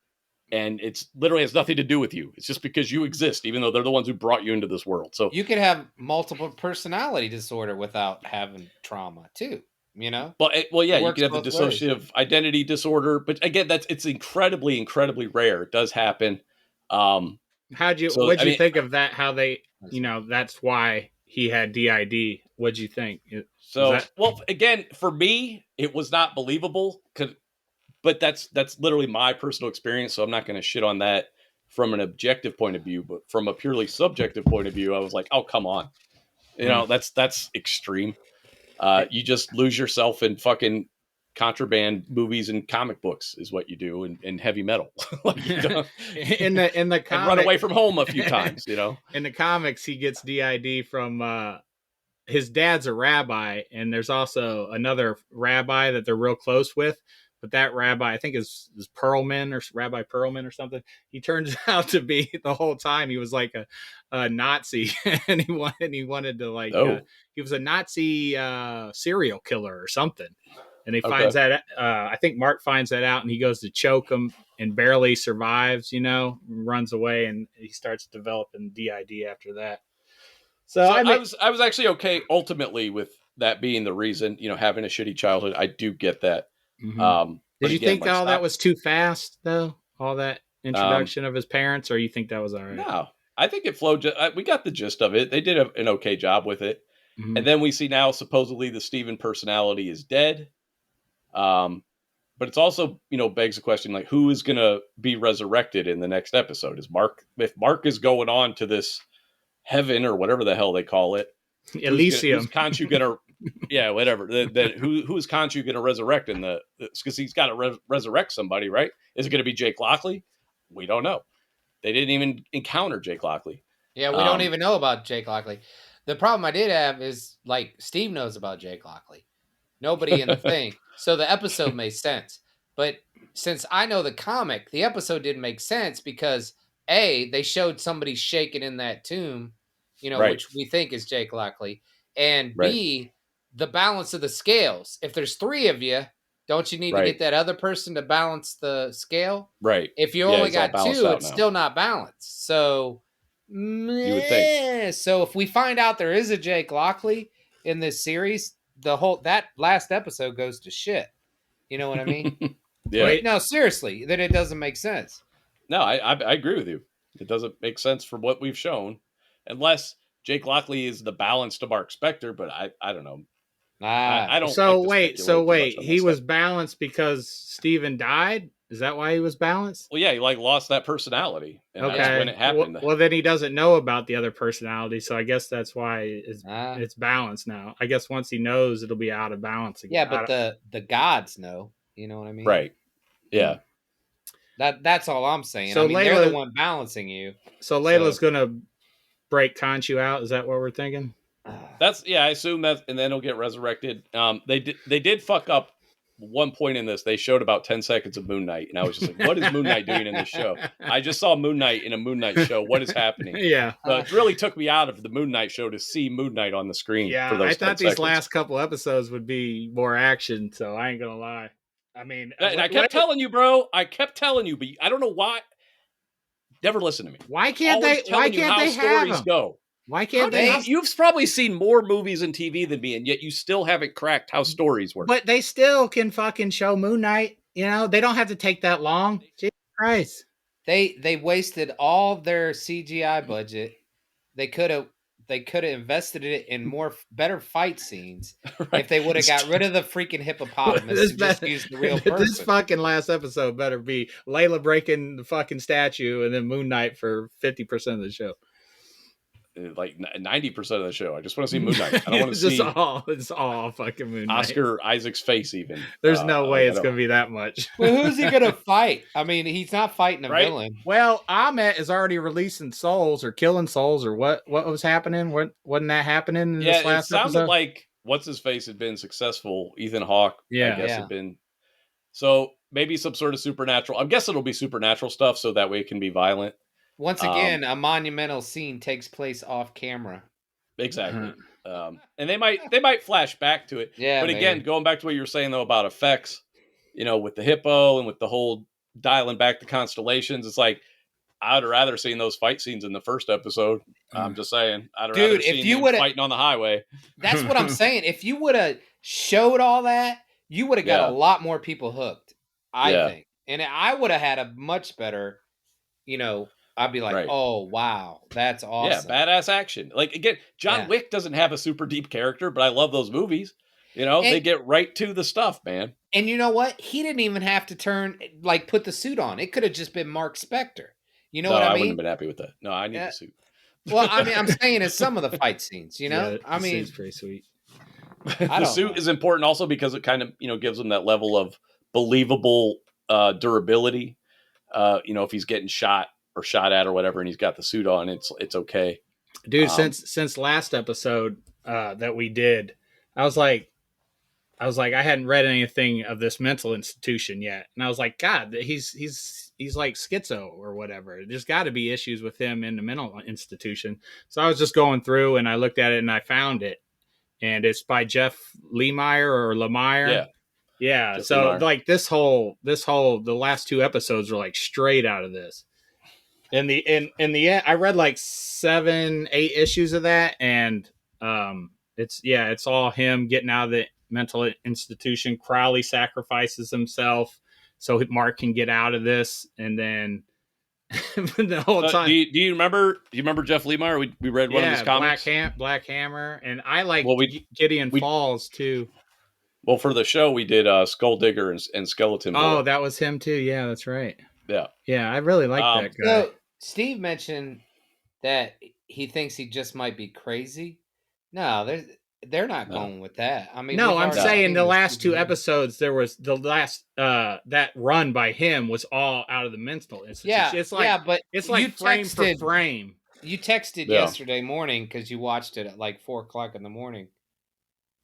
and it's literally has nothing to do with you. It's just because you exist, even though they're the ones who brought you into this world. So you could have multiple personality disorder without having trauma too. You can have the dissociative identity disorder, but again, it's incredibly, incredibly rare. It does happen. What'd you think of that? How they, that's why he had DID. What'd you think? Again, for me, it was not believable. But that's literally my personal experience, so I'm not going to shit on that from an objective point of view. But from a purely subjective point of view, I was like, oh, come on. That's extreme. You just lose yourself in fucking contraband movies and comic books is what you do in heavy metal. In the comic, run away from home a few times, In the comics, he gets DID from his dad's a rabbi, and there's also another rabbi that they're real close with. But that rabbi, I think is Perlman or Rabbi Perlman or something. He turns out to be the whole time he was like a Nazi, and he wanted to he was a Nazi serial killer or something. And he finds that I think Mark finds that out, and he goes to choke him and barely survives. Runs away, and he starts developing DID after that. So I was actually okay ultimately with that being the reason. Having a shitty childhood, I do get that. Mm-hmm. Did you think that was too fast, though? All that introduction of his parents, or you think that was all right? No, I think it flowed. We got the gist of it. They did an okay job with it. Mm-hmm. And then we see now supposedly the Steven personality is dead. But it's also, begs the question, like, who is going to be resurrected in the next episode? If Mark is going on to this heaven or whatever the hell they call it, Elysium. Who's Khonshu gonna? Yeah, whatever. Who is Khonshu gonna resurrect in because he's got to resurrect somebody, right? Is it going to be Jake Lockley? We don't know. They didn't even encounter Jake Lockley. Yeah, we don't even know about Jake Lockley. The problem I did have is like Steve knows about Jake Lockley. Nobody in the thing. So the episode made sense. But since I know the comic, the episode didn't make sense because A, they showed somebody shaking in that tomb. Which we think is Jake Lockley. And B, the balance of the scales. If there's three of you, don't you need to get that other person to balance the scale? Right. If you only got two, it's still not balanced. So, you would think. So if we find out there is a Jake Lockley in this series, that last episode goes to shit. You know what I mean? Yeah. No, seriously, then it doesn't make sense. No, I agree with you. It doesn't make sense from what we've shown. Unless Jake Lockley is the balance to Mark Spector, but I don't know. I don't. So wait. He was balanced because Steven died? Is that why he was balanced? Well, yeah, he lost that personality, and that's when it happened. Well, then he doesn't know about the other personality, so I guess that's why it's balanced now. I guess once he knows, it'll be out of balance again. Yeah, but the gods know. You know what I mean? Right. Yeah. That's all I'm saying. So they're the one balancing you. So Layla's gonna break Khonshu out. Is that what we're thinking? I assume that, and then he'll get resurrected. They did fuck up one point in this, they showed about 10 seconds of Moon Knight, and I was just like, what is Moon Knight doing in this show? I just saw Moon Knight in a Moon Knight show. What is happening? Yeah. So it really took me out of the Moon Knight show to see Moon Knight on the screen. Yeah, for those I thought 10 these seconds. last couple episodes would be more action, so I ain't gonna lie. I mean, And I kept telling you, bro. I kept telling you, but I don't know why. Never listen to me. Why can't Always they? Why telling you can't how they have stories them? go. Why can't they? You've probably seen more movies and TV than me, and yet you still haven't cracked how stories work. But they still can fucking show Moon Knight. You know, they don't have to take that long. Jesus Christ. They wasted all their CGI budget. They could have invested it in better fight scenes Right. if they would have got rid of the freaking hippopotamus and just used the real person. This fucking last episode better be Layla breaking the fucking statue and then Moon Knight for 50% of the show. Like 90% of the show. I just want to see Moon Knight. I don't want to see it's all fucking Moon Knight. Oscar Isaac's face even. There's no way it's going to be that much. Well, who's he going to fight? I mean, he's not fighting a villain. Well, Ahmet is already releasing souls or killing souls or what was happening? Wasn't that happening in this last episode? It sounded like what's-his-face had been successful. Ethan Hawke, I guess, had been. So maybe some sort of supernatural. I guess it'll be supernatural stuff so that way it can be violent. Once again, a monumental scene takes place off camera. Exactly. And they might flash back to it. Yeah. But again, going back to what you were saying though about effects, with the hippo and with the whole dialing back the constellations, it's like I'd rather seen those fight scenes in the first episode. I'm just saying. I'd rather seen them fighting on the highway. That's what I'm saying. If you would have showed all that, you would have got a lot more people hooked, I think. And I would have had a much better, I'd be like, oh, wow, that's awesome. Yeah, badass action. Like, again, John Wick doesn't have a super deep character, but I love those movies. They get right to the stuff, man. And you know what? He didn't even have to put the suit on. It could have just been Mark Spector. You know what I mean? I wouldn't have been happy with that. No, I need the suit. Well, I mean, I'm saying in some of the fight scenes, the suit's pretty sweet. The suit is important also because it kind of, gives him that level of believable durability. If he's getting shot or shot at or whatever, and he's got the suit on, it's okay. Dude, since last episode that we did, I was like, I hadn't read anything of this mental institution yet, and I was like, God, he's like schizo or whatever. There's got to be issues with him in the mental institution. So I was just going through and I looked at it and I found it, and it's by Jeff Lemire. Yeah. Jeff so Lemire. Like the last two episodes are like straight out of this. In the end, I read like 7-8 issues of that, and it's all him getting out of the mental institution. Crowley sacrifices himself so Mark can get out of this, and then the whole time. Do you remember Jeff Lemire? We read one of his comics, Black Hammer, and I like Gideon Falls too. Well, for the show we did Skull Digger and Skeleton Boy. Oh, that was him too. Yeah, that's right. Yeah, I really like that guy. So Steve mentioned that he thinks he just might be crazy. No, they're not going with that. I mean, no, I'm saying the last two episodes, there was the last that run by him was all out of the mental institution. Yeah, it's like, but it's like frame for frame. You texted yesterday morning because you watched it at like 4:00 in the morning.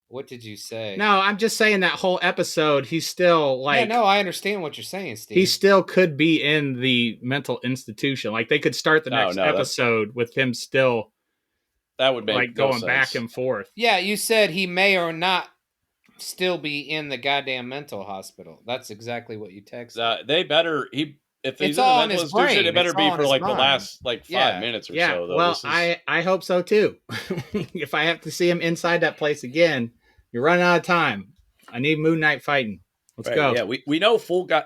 What did you say? No, I'm just saying that whole episode, he's still like... Yeah, no, I understand what you're saying, Steve. He still could be in the mental institution. Like, they could start the next episode with him still... That would make like going back and forth. Yeah, you said he may or not still be in the goddamn mental hospital. That's exactly what you texted. They better... If he's it's all in his brain. It better be for like the last 5 minutes or so. Though. Well, I hope so too. If I have to see him inside that place again, you're running out of time. I need Moon Knight fighting. Let's go. Yeah, we know full guy.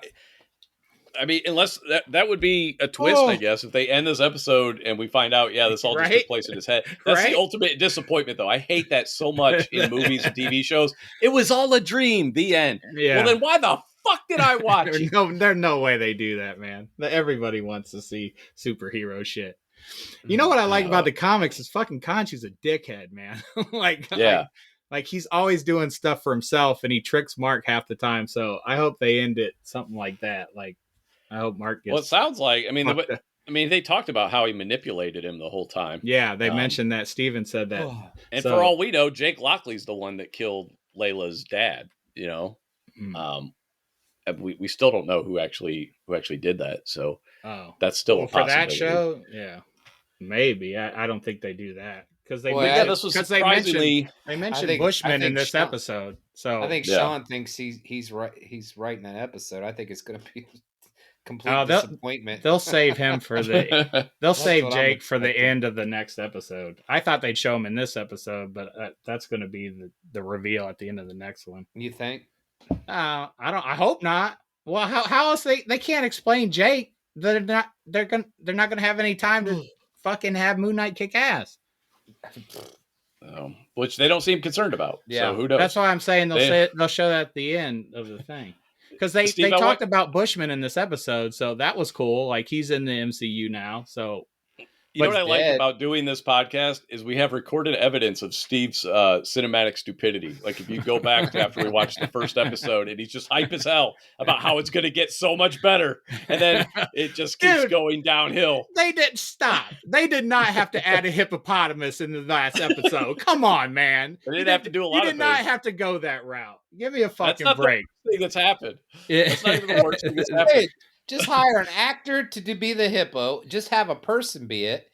I mean, unless that would be a twist, I guess, if they end this episode and we find out, this all just took place in his head. That's the ultimate disappointment, though. I hate that so much in movies and TV shows. It was all a dream. The end. Yeah. Well, then why the fuck did I watch it? There's no way they do that, man. Everybody wants to see superhero shit. You know what I like about the comics is fucking Khonshu's a dickhead, man. Like he's always doing stuff for himself and he tricks Mark half the time. So I hope they end it something like that. Like I hope Mark gets... Well, it sounds like, they talked about how he manipulated him the whole time. Yeah, they mentioned that. Steven said that. And for all we know, Jake Lockley's the one that killed Layla's dad, We still don't know who actually did that. So that's still a for possibility. that show. Yeah, maybe. I don't think they do that because they this was surprisingly. They mentioned Bushman in this episode. So I think Shawn thinks he's right. He's writing that episode. I think it's going to be complete disappointment. They'll save him for the. They'll save Jake for the end of the next episode. I thought they'd show him in this episode, but that's going to be the reveal at the end of the next one. You think? I don't. I hope not. Well, how else they can't explain Jake? They're not going to have any time to fucking have Moon Knight kick ass. Which they don't seem concerned about. Yeah, so who knows? That's why I'm saying they'll show that at the end of the thing. Because they talked about Bushman in this episode, so that was cool. Like he's in the MCU now. So you know what I like about doing this podcast is we have recorded evidence of Steve's cinematic stupidity. Like if you go back to after we watched the first episode and he's just hype as hell about how it's going to get so much better. And then it just keeps going downhill. They didn't stop. They did not have to add a hippopotamus in the last episode. Come on, man. They didn't have to do a lot of things. You did not have to go that route. Give me a fucking break. The thing that's happened. That's not even the worst thing that's happened. Hey, just hire an actor to be the hippo. Just have a person be it.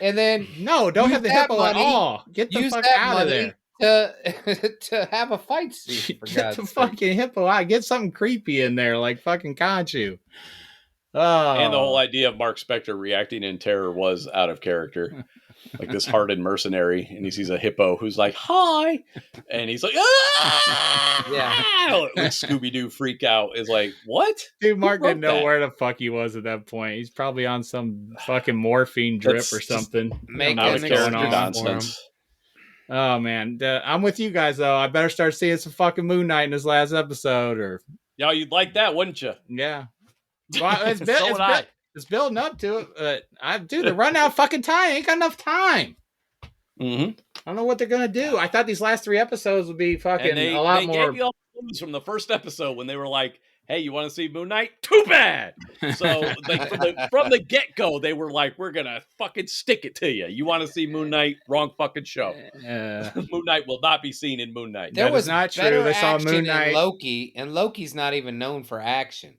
And then don't have the hippo at all. Get the fuck out of there. To have a fight scene. Get the fucking hippo out. Get something creepy in there, like fucking Conchu. Oh. And the whole idea of Mark Spector reacting in terror was out of character. Like this hardened mercenary, and he sees a hippo who's like, "Hi," and he's like, "Ah!" Yeah, like Scooby-Doo freak out is like, "What?" Dude, Mark didn't know where the fuck he was at that point. He's probably on some fucking morphine drip or something. Out of character nonsense. Oh man, I'm with you guys though. I better start seeing some fucking Moon Knight in this last episode, or you'd like that, wouldn't you? Yeah. Well, it's building up to it, but they're running out of fucking time. I ain't got enough time. Mm-hmm. I don't know what they're gonna do. I thought these last 3 episodes would be fucking a lot more. They gave you all the clues from the first episode when they were like, "Hey, you want to see Moon Knight? Too bad." So like from the get-go, they were like, "We're gonna fucking stick it to you. You want to see Moon Knight? Wrong fucking show. Moon Knight will not be seen in Moon Knight." There was not true. They saw Moon Knight in Loki, and Loki's not even known for action.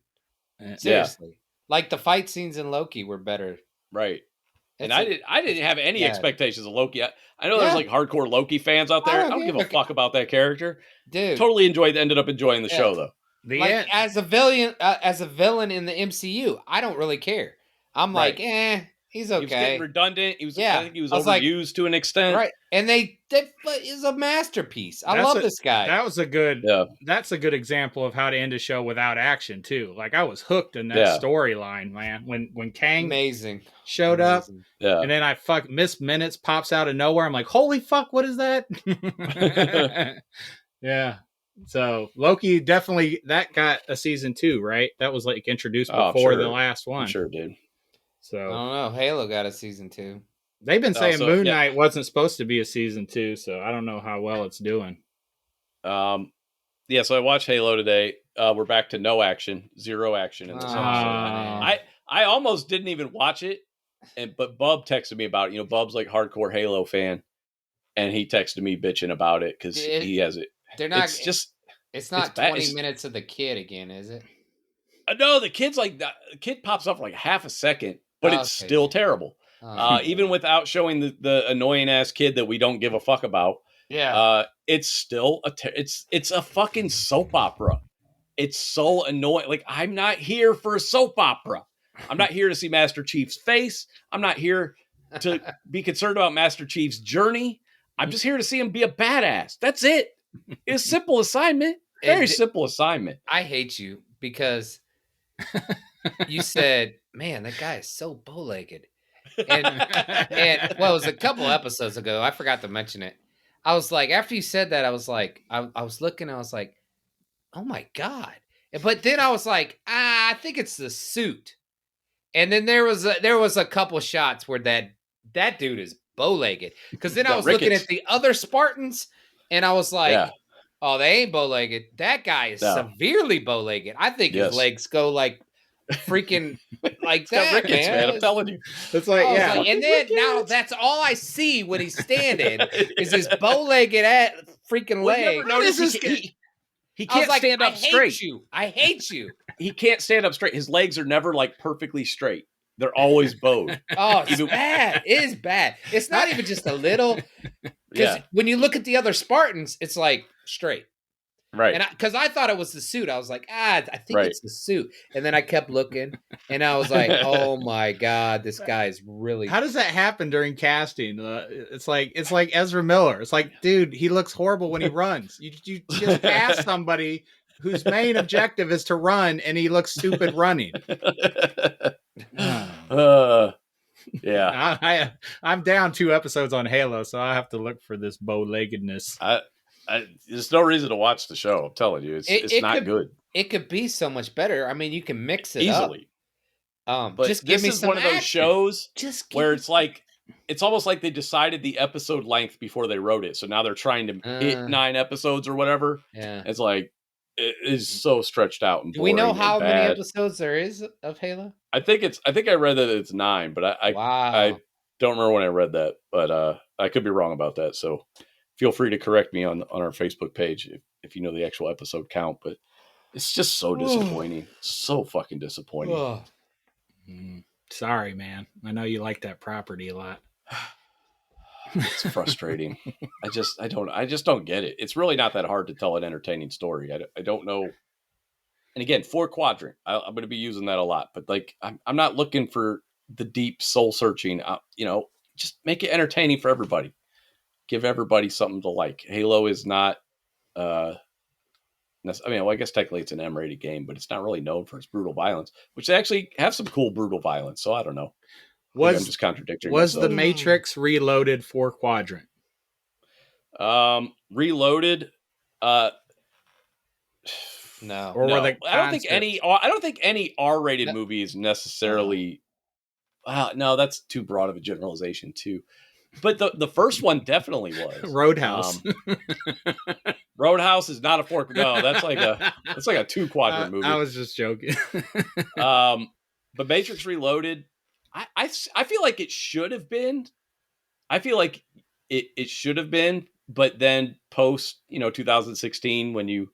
Seriously. Yeah. Like the fight scenes in Loki were better, right? And I didn't have any expectations of Loki. I know there's like hardcore Loki fans out there. I don't give a fuck about that character, dude. Totally ended up enjoying the show though. As a villain in the MCU, I don't really care. I'm like, he's okay. He was getting redundant. I think he was overused to an extent, right? And that is a masterpiece. I love this guy. That's a good example of how to end a show without action too. Like I was hooked in that storyline, man. When Kang showed up, and then I Miss Minutes pops out of nowhere. I'm like, holy fuck, what is that? Yeah. So Loki definitely that got a season 2, right? That was like introduced before the last one. Sure did. So I don't know. Halo got a season 2. They've been saying Moon Knight wasn't supposed to be a season 2, so I don't know how well it's doing. So I watched Halo today. We're back to no action, 0 action in this episode. I almost didn't even watch it, but Bub texted me about it. Bub's like hardcore Halo fan, and he texted me bitching about it because he has it. They're not. It's not 20 minutes of the kid again, is it? No, the kid pops up for like half a second, but it's still terrible. Even without showing the annoying ass kid that we don't give a fuck about. Yeah. It's still it's a fucking soap opera. It's so annoying. Like I'm not here for a soap opera. I'm not here to see Master Chief's face. I'm not here to be concerned about Master Chief's journey. I'm just here to see him be a badass. That's it. It's a simple assignment. Very simple assignment. I hate you because you said, "Man, that guy is so bow-legged." And well, it was a couple episodes ago. I forgot to mention it. I was like, after you said that, I was like, I was looking. I was like, "Oh my god!" But then I was like, I think it's the suit. And then there was a couple shots where that dude is bow-legged. Because then I was looking at the other Spartans. And I was like, oh, they ain't bow-legged. That guy is severely bow-legged. I think his legs go like freaking like that, rickets, man. I'm telling you. It's like, and then now that's all I see when he's standing is his bow-legged freaking leg. He I was can't like, stand up straight. I hate you. He can't stand up straight. His legs are never like perfectly straight. They're always bowed. Oh, it's bad. It is bad. It's not even just a little. Because when you look at the other Spartans, it's like straight. Right. And because I thought it was the suit. I was like, I think it's the suit. And then I kept looking and I was like, oh my God, this guy is really. How does that happen during casting? It's like Ezra Miller. It's like, dude, he looks horrible when he runs. You just cast somebody whose main objective is to run and he looks stupid running. Yeah. I'm down 2 episodes on Halo, so I have to look for this bow-leggedness. There's no reason to watch the show. I'm telling you, it's not good. It could be so much better. I mean, you can mix it easily. But just give me some one of those shows where it's like it's almost like they decided the episode length before they wrote it, so now they're trying to hit 9 episodes or whatever. Yeah, it's like it is so stretched out and boring. Do we know how many episodes there is of Halo? I think I read that it's 9, but I don't remember when I read that, but I could be wrong about that. So feel free to correct me on our Facebook page if you know the actual episode count. But it's just so disappointing, so fucking disappointing. Sorry, man. I know you like that property a lot. It's frustrating. I just don't get it. It's really not that hard to tell an entertaining story. I don't know. And again, 4 quadrant. I'm going to be using that a lot, but like, I'm not looking for the deep soul searching. Just make it entertaining for everybody. Give everybody something to like. Halo is not. I guess technically it's an M-rated game, but it's not really known for its brutal violence, which they actually have some cool brutal violence. So I don't know. I'm just contradicting myself. The Matrix Reloaded 4 quadrant? Reloaded. No. I don't think any R-rated movie is necessarily. No, that's too broad of a generalization too. But the first one definitely was Roadhouse. Roadhouse is not a 4. No, that's like a 2 quadrant movie. I was just joking. But Matrix Reloaded, I feel like it should have been. I feel like it should have been, but then post 2016, when you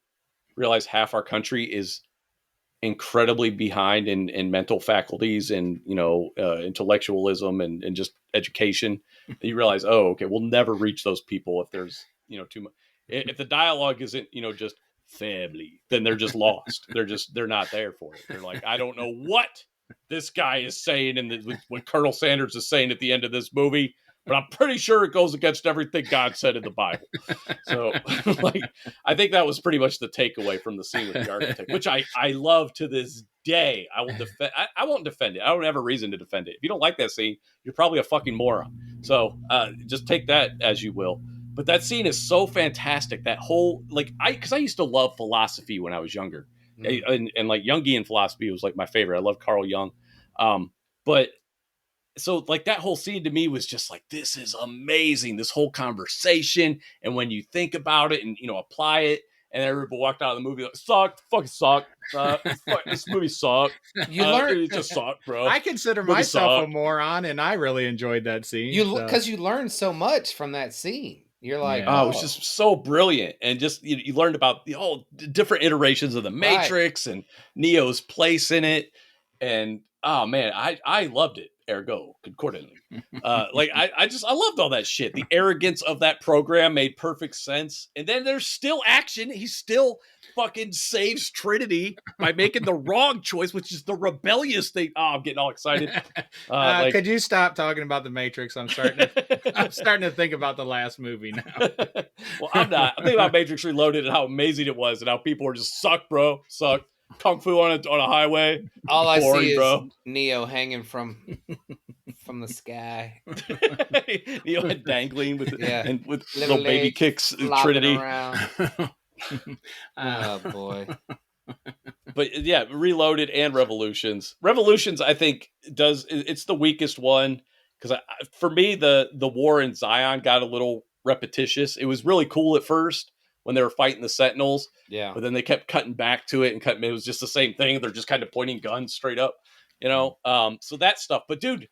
realize half our country is incredibly behind in mental faculties and intellectualism and just education, you realize, oh, okay, we'll never reach those people if there's too much. If the dialogue isn't just family, then they're just lost. They're not there for it. They're like, I don't know what this guy is saying and what Colonel Sanders is saying at the end of this movie, but I'm pretty sure it goes against everything God said in the Bible. So, I think that was pretty much the takeaway from the scene with the architect, which I love to this day. I will defend. I won't defend it. I don't have a reason to defend it. If you don't like that scene, you're probably a fucking moron. So, just take that as you will. But that scene is so fantastic. That whole because I used to love philosophy when I was younger, and like Jungian philosophy was like my favorite. I love Carl Jung, but. So that whole scene to me was just like, this is amazing. This whole conversation. And when you think about it and, apply it, and everybody walked out of the movie like, fucking sucked. This movie sucked. It just sucked, bro. I consider myself a moron, and I really enjoyed that scene. Because you learned so much from that scene. You're like, it was just so brilliant. And just, you learned about the whole different iterations of the Matrix and Neo's place in it. And, oh man, I loved it. Ergo concordantly. I loved all that shit. The arrogance of that program made perfect sense. And then there's still action. He still fucking saves Trinity by making the wrong choice, which is the rebellious thing. Oh, I'm getting all excited. Could you stop talking about the Matrix? I'm starting to think about the last movie now. Well, I'm not. I'm thinking about Matrix Reloaded and how amazing it was and how people were just suck, bro. Suck. Kung fu on a highway. All I see is Neo hanging from the sky. Neo dangling with little baby kicks. Trinity. Oh boy. But yeah, Reloaded and Revolutions. Revolutions, I think, it's the weakest one because for me the war in Zion got a little repetitious. It was really cool at first when they were fighting the Sentinels. Yeah. But then they kept cutting back to it and it was just the same thing. They're just kind of pointing guns straight up, so that stuff. But dude,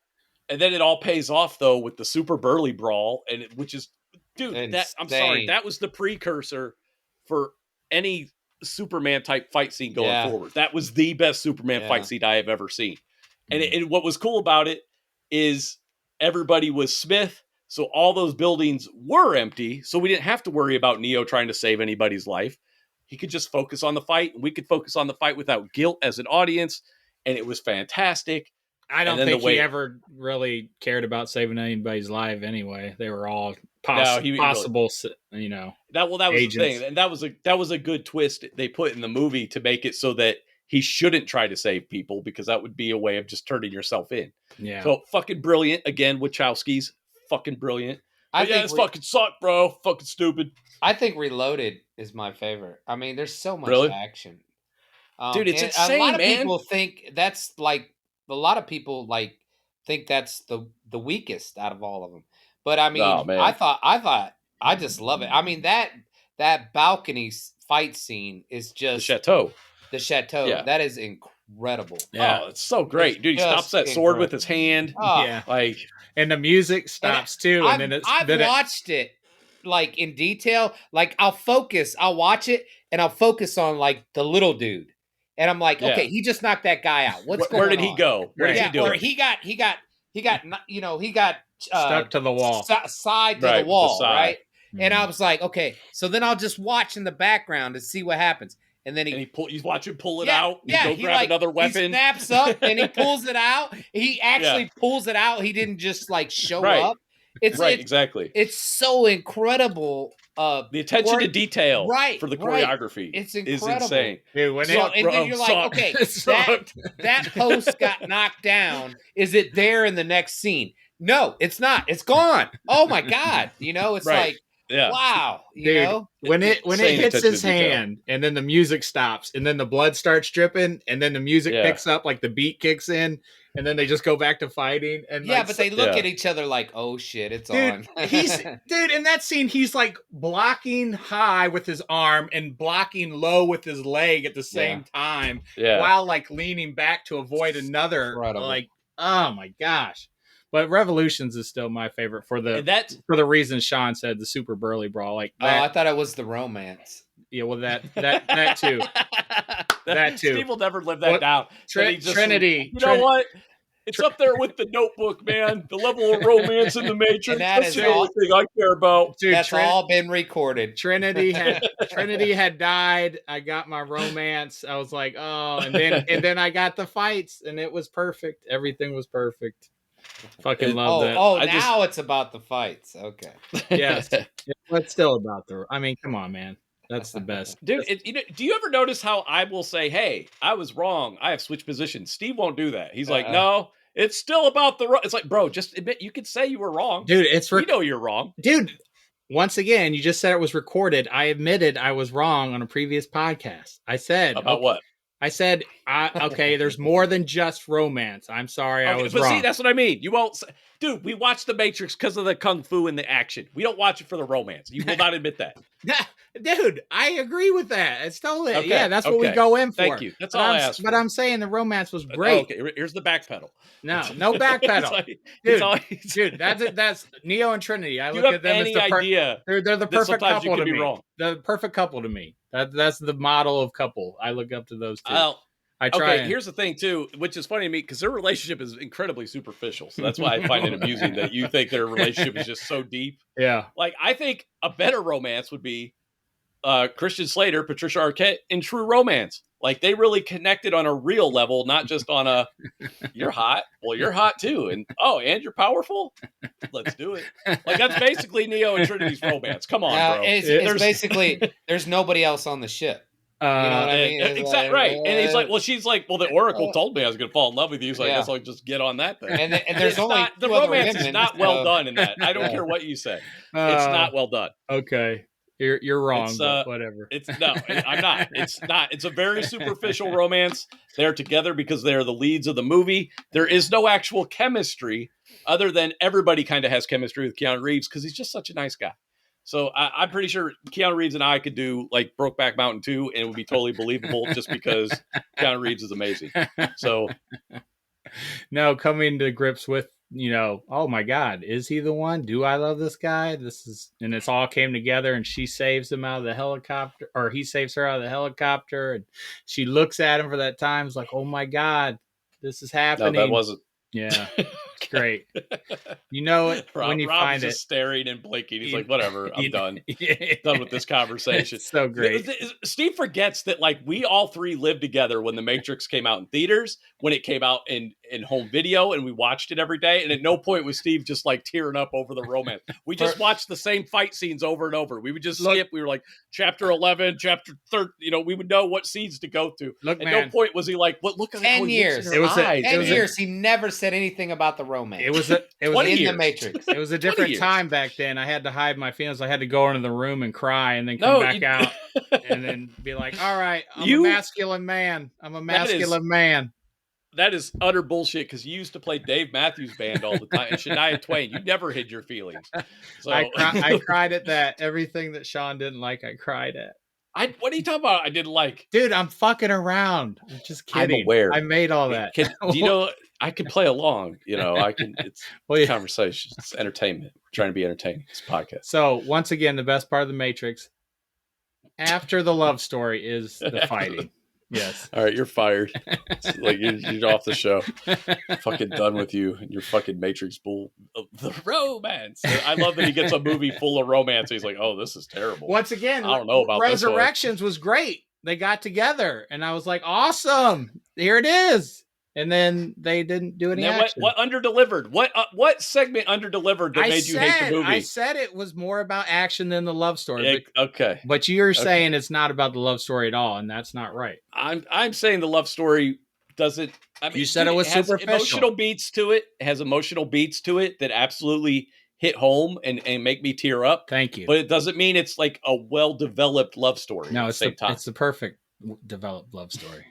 and then it all pays off though with the Super Burly Brawl, which is, dude, I'm sorry, that was the precursor for any Superman type fight scene going Yeah. forward. That was the best Superman Yeah. fight scene I have ever seen. And what was cool about it is everybody was Smith, so all those buildings were empty, so we didn't have to worry about Neo trying to save anybody's life. He could just focus on the fight, and we could focus on the fight without guilt as an audience, and it was fantastic. I don't think he ever really cared about saving anybody's life anyway. They were all possible, you know. That was agents. The thing, and that was a good twist they put in the movie to make it so that he shouldn't try to save people, because that would be a way of just turning yourself in. Yeah. So fucking brilliant. Again, Wachowski's fucking brilliant. It's fucking sucked, bro. Fucking stupid. I think Reloaded is my favorite. I mean, there's so much action. Dude, it's insane, a lot of man. people think that's like, a lot of people like think that's the weakest out of all of them. But I mean, I just love it. I mean, that balcony fight scene is just the chateau. Yeah. That is incredible. Yeah. Oh, it's so great. Dude, he stops that sword with his hand. Oh. Yeah. Like, and the music stops too. And then I've watched it like in detail. Like I'll watch it and I'll focus on like the little dude. And I'm like, okay, he just knocked that guy out. What's going on? Where did he go? What is he doing? Or he got stuck to the wall, side to the wall, right? Mm-hmm. And I was like, okay, so then I'll just watch in the background to see what happens. And then you watch him pull it out. Yeah, he grab another weapon. He snaps up and he pulls it out. He actually pulls it out. He didn't just like show up. Exactly. It's so incredible. The attention to detail for the choreography it's incredible. is insane. Dude, and then you're like, okay, that post got knocked down. Is it there in the next scene? No, it's not. It's gone. Oh my God. You know, it's like, wow. You know? When it hits his hand and then the music stops and then the blood starts dripping and then the music picks up, like the beat kicks in, and then they just go back to fighting. And but they look at each other like, oh shit, it's on. Dude, in that scene, he's like blocking high with his arm and blocking low with his leg at the same time, while like leaning back to avoid another. Incredible. Like, oh my gosh. But Revolutions is still my favorite for the reason Shawn said, the super burly brawl. Like that. I thought it was the romance. Yeah, well, that too. That too. Steve will never live that down. Trinity. You know what? It's up there with the Notebook, man. The level of romance in the Matrix. That's the only thing I care about. Dude, that's all been recorded. Trinity had died. I got my romance. I was like, oh, and then I got the fights, and it was perfect. Everything was perfect. Fucking love that. Oh, now it's about the fights. Okay. Yes. It's still about I mean, come on, man. That's the best. Dude, do you ever notice how I will say, hey, I was wrong. I have switched positions. Steve won't do that. He's like, no, it's still about the... It's like, bro, just admit you could say you were wrong. Dude, we know you're wrong. Dude, once again, you just said it was recorded. I admitted I was wrong on a previous podcast. I said... About what? I said, okay, there's more than just romance. I'm sorry, I was wrong. See, that's what I mean. You won't... Dude, we watch The Matrix because of the kung fu and the action. We don't watch it for the romance. You will not admit that. Dude, I agree with that. It's totally... Okay, yeah, that's what we go in for. Thank you. That's all I asked for. But I'm saying the romance was great. Okay, here's the back pedal. No backpedal. Dude, that's Neo and Trinity. I look at them as idea. They're the perfect couple to me. The perfect couple to me. That's the model of couple. I look up to those two. I try. Okay, here's the thing too, which is funny to me because their relationship is incredibly superficial. So that's why I find it amusing that you think their relationship is just so deep. Yeah. Like I think a better romance would be Christian Slater, Patricia Arquette in True Romance. Like they really connected on a real level, not just on a you're hot. Well, you're hot too. And you're powerful. Let's do it. Like that's basically Neo and Trinity's romance. Come on, bro. It's basically there's nobody else on the ship. You know what I mean? Exactly right. And he's like, well, she's like, well, the Oracle told me I was going to fall in love with you, so I guess I'll just get on that thing. And there's only the romance is not well done in that. I don't care what you say. It's not well done. Okay. You're wrong, but whatever. I'm not. It's not. It's a very superficial romance. They're together because they're the leads of the movie. There is no actual chemistry other than everybody kind of has chemistry with Keanu Reeves because he's just such a nice guy. So I'm pretty sure Keanu Reeves and I could do like Brokeback Mountain 2 and it would be totally believable just because Keanu Reeves is amazing. So no, coming to grips with oh my God, is he the one? Do I love this guy? And it's all came together, and she saves him out of the helicopter, or he saves her out of the helicopter, and she looks at him for that time. It's like, oh my God, this is No, that happening. wasn't. Yeah, it's great. You know it when you Rob find is it. just staring and blinking. He's like, whatever, I'm done. Yeah. Done with this conversation. It's so great. Steve forgets that like we all three lived together when The Matrix came out in theaters, when it came out in home video, and we watched it every day. And at no point was Steve just like tearing up over the romance. We just watched the same fight scenes over and over. We would just skip. We were like chapter 11, chapter 13. We would know what scenes to go to. At no point was he like, "What? Look at 10 years. It was 10 years. He never said anything about the romance. It was in The Matrix. It was a different time back then. I had to hide my feelings. I had to go into the room and cry, and then come back out, and then be like, "All right, I'm a masculine man. I'm a masculine man." That is utter bullshit, because you used to play Dave Matthews Band all the time, and Shania Twain. You never hid your feelings. So I cried at that. Everything that Shawn didn't like, I cried at. What are you talking about? I didn't like. Dude, I'm fucking around. I'm just kidding. I'm aware. I made all that. Do you know? I can play along. I can. It's conversation. It's entertainment. We're trying to be entertaining. It's a podcast. So once again, the best part of the Matrix, after the love story, is the fighting. Yes. All right, you're fired. Like you're off the show. Fucking done with you and your fucking Matrix bull. The romance. I love that he gets a movie full of romance. He's like, oh, this is terrible. Once again, I don't know about Resurrections was great. They got together, and I was like, awesome. Here it is. And then they didn't do any action. What underdelivered? What segment underdelivered that made you hate the movie? I said it was more about action than the love story. Okay. But you're saying it's not about the love story at all, and that's not right. I'm saying the love story doesn't. I mean, you said it was superficial. Emotional beats to it. It has emotional beats to it that absolutely hit home and make me tear up. Thank you. But it doesn't mean it's like a well-developed love story. No, it's the perfect developed love story.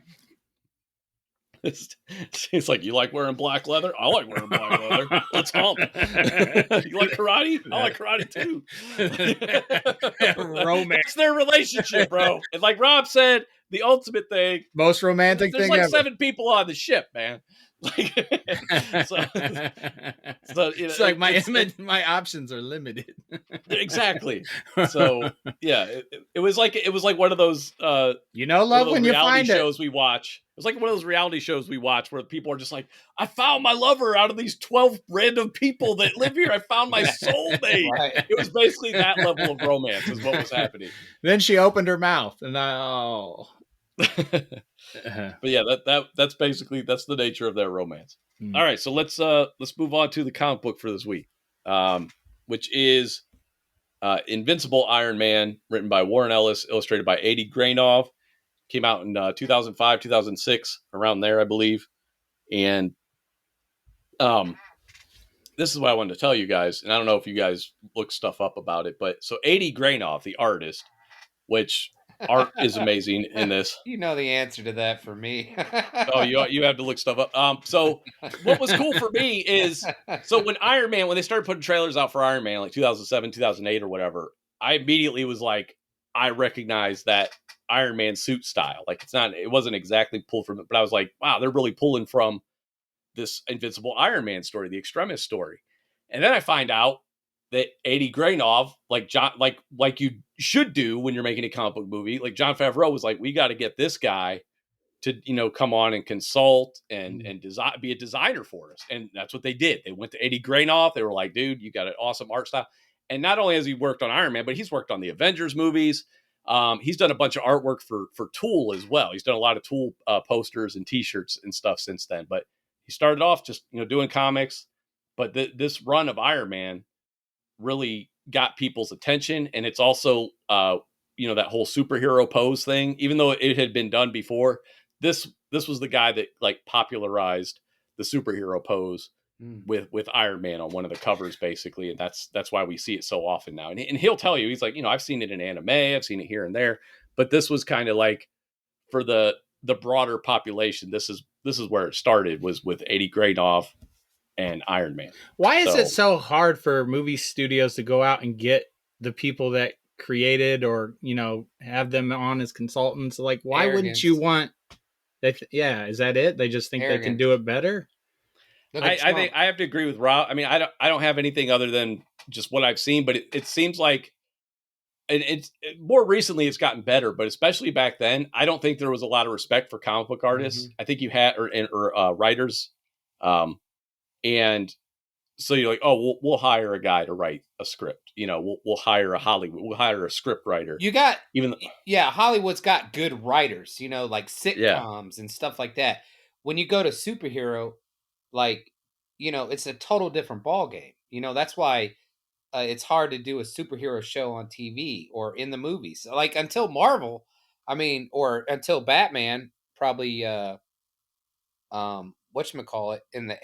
It's like, you like wearing black leather? I like wearing black leather. Let's hump. You like karate? I like karate too. Romance. It's their relationship, bro. And like Rob said, the ultimate thing. Most romantic thing ever. There's like 7 people on the ship, man. It's like my options are limited. Exactly. So yeah, it was like one of those love when you find shows we watch. It was like one of those reality shows we watch where people are just like, I found my lover out of these 12 random people that live here. I found my soulmate. Right. It was basically that level of romance is what was happening. Then she opened her mouth, and But yeah, that's basically the nature of their romance. All right, so let's move on to the comic book for this week, which is Invincible Iron Man, written by Warren Ellis, illustrated by Adi Grainov. Came out in 2005, 2006, around there, I believe. And this is what I wanted to tell you guys, and I don't know if you guys look stuff up about it, but so Adi Grainov, the artist, which art is amazing in this. You know the answer to that for me. Oh, you have to look stuff up. So what was cool for me is, so when they started putting trailers out for Iron Man, like 2007, 2008 or whatever, I immediately was like, I recognize that Iron Man suit style. Like it wasn't exactly pulled from it, but I was like, wow, they're really pulling from this Invincible Iron Man story, the Extremis story. And then I find out that Adi Grainov, like John, like you should do when you're making a comic book movie, like Jon Favreau was like, we got to get this guy to come on and consult and design, be a designer for us. And that's what they did. They went to Adi Grainov. They were like, dude, you got an awesome art style. And not only has he worked on Iron Man, but he's worked on the Avengers movies. He's done a bunch of artwork for Tool as well. He's done a lot of Tool posters and T-shirts and stuff since then. But he started off just doing comics. But this run of Iron Man really got people's attention, and it's also that whole superhero pose thing. Even though it had been done before, this was the guy that like popularized the superhero pose with Iron Man on one of the covers, basically, and that's why we see it so often now. And he'll tell you, he's like, I've seen it in anime, I've seen it here and there, but this was kind of like for the broader population. This is where it started, was with Adi Grainov and Iron Man. Why is it so hard for movie studios to go out and get the people that created or have them on as consultants? Like, why wouldn't you want that? Yeah, is that it? They just think they can do it better. Look at I Trump. think I have to agree with Rob. I mean, I don't have anything other than just what I've seen, but it seems like, and more recently it's gotten better, but especially back then, I don't think there was a lot of respect for comic book artists. I think you had or writers, and so you're like, oh, we'll hire a guy to write a script. You know, we'll hire a Hollywood, we'll hire a script writer. You got Even Hollywood's got good writers, you know, like Yeah. sitcoms and stuff like that. When you go to superhero, like, you know, it's a total different ball game. You know, that's why it's hard to do a superhero show on TV or in the movies. Like until Marvel, I mean, or until Batman, probably whatchamacallit, in the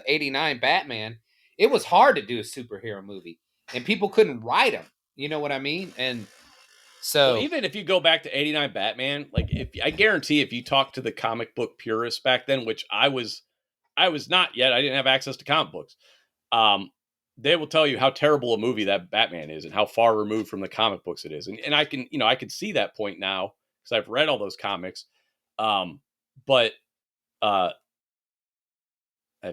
89 Batman, it was hard to do a superhero movie and people couldn't write them. You know what I mean? And so Well, even if you go back to 89 Batman, like I guarantee if you talk to the comic book purists back then, which I was not yet, I didn't have access to comic books. They will tell you how terrible a movie that Batman is and how far removed from the comic books it is. And I can, I can see that point now because I've read all those comics. But I've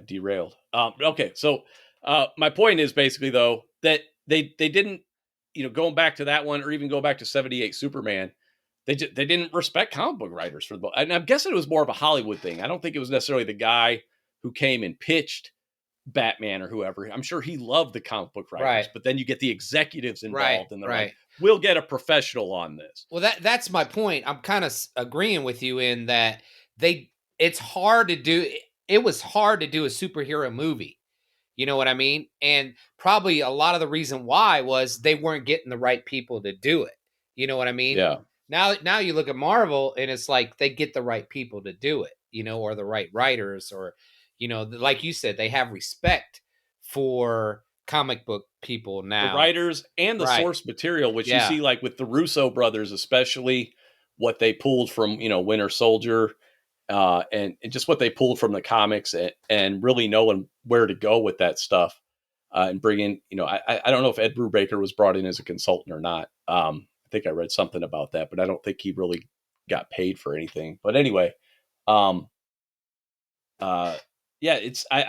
derailed. Okay. So, my point is basically though, that they didn't, going back to that one or even go back to 78 Superman, they didn't respect comic book writers for the book. And I'm guessing it was more of a Hollywood thing. I don't think it was necessarily the guy who came and pitched Batman or whoever. I'm sure he loved the comic book writers, Right. but then you get the executives involved and they're Right. like, we'll get a professional on this. Well, that's my point. I'm kind of agreeing with you in that it's hard to do. It was hard to do a superhero movie. You know what I mean? And probably a lot of the reason why was they weren't getting the right people to do it. You know what I mean? Yeah. Now you look at Marvel and it's like they get the right people to do it, or the right writers, or, like you said, they have respect for comic book people now. The writers and the source material, which you see like with the Russo brothers, especially what they pulled from, Winter Soldier, and just what they pulled from the comics and really knowing where to go with that stuff, and bring in, I don't know if Ed Brubaker was brought in as a consultant or not. I think I read something about that, but I don't think he really got paid for anything. But anyway, I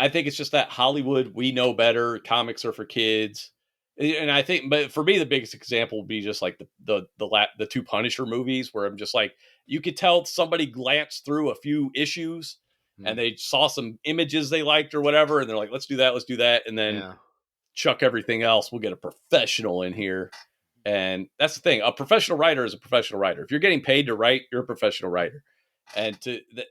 think it's just that Hollywood, we know better. Comics are for kids. And I think, but for me, the biggest example would be just like the two Punisher movies, where I'm just like, you could tell somebody glanced through a few issues and they saw some images they liked or whatever. And they're like, let's do that. And then chuck everything else. We'll get a professional in here. And that's the thing. A professional writer is a professional writer. If you're getting paid to write, you're a professional writer. And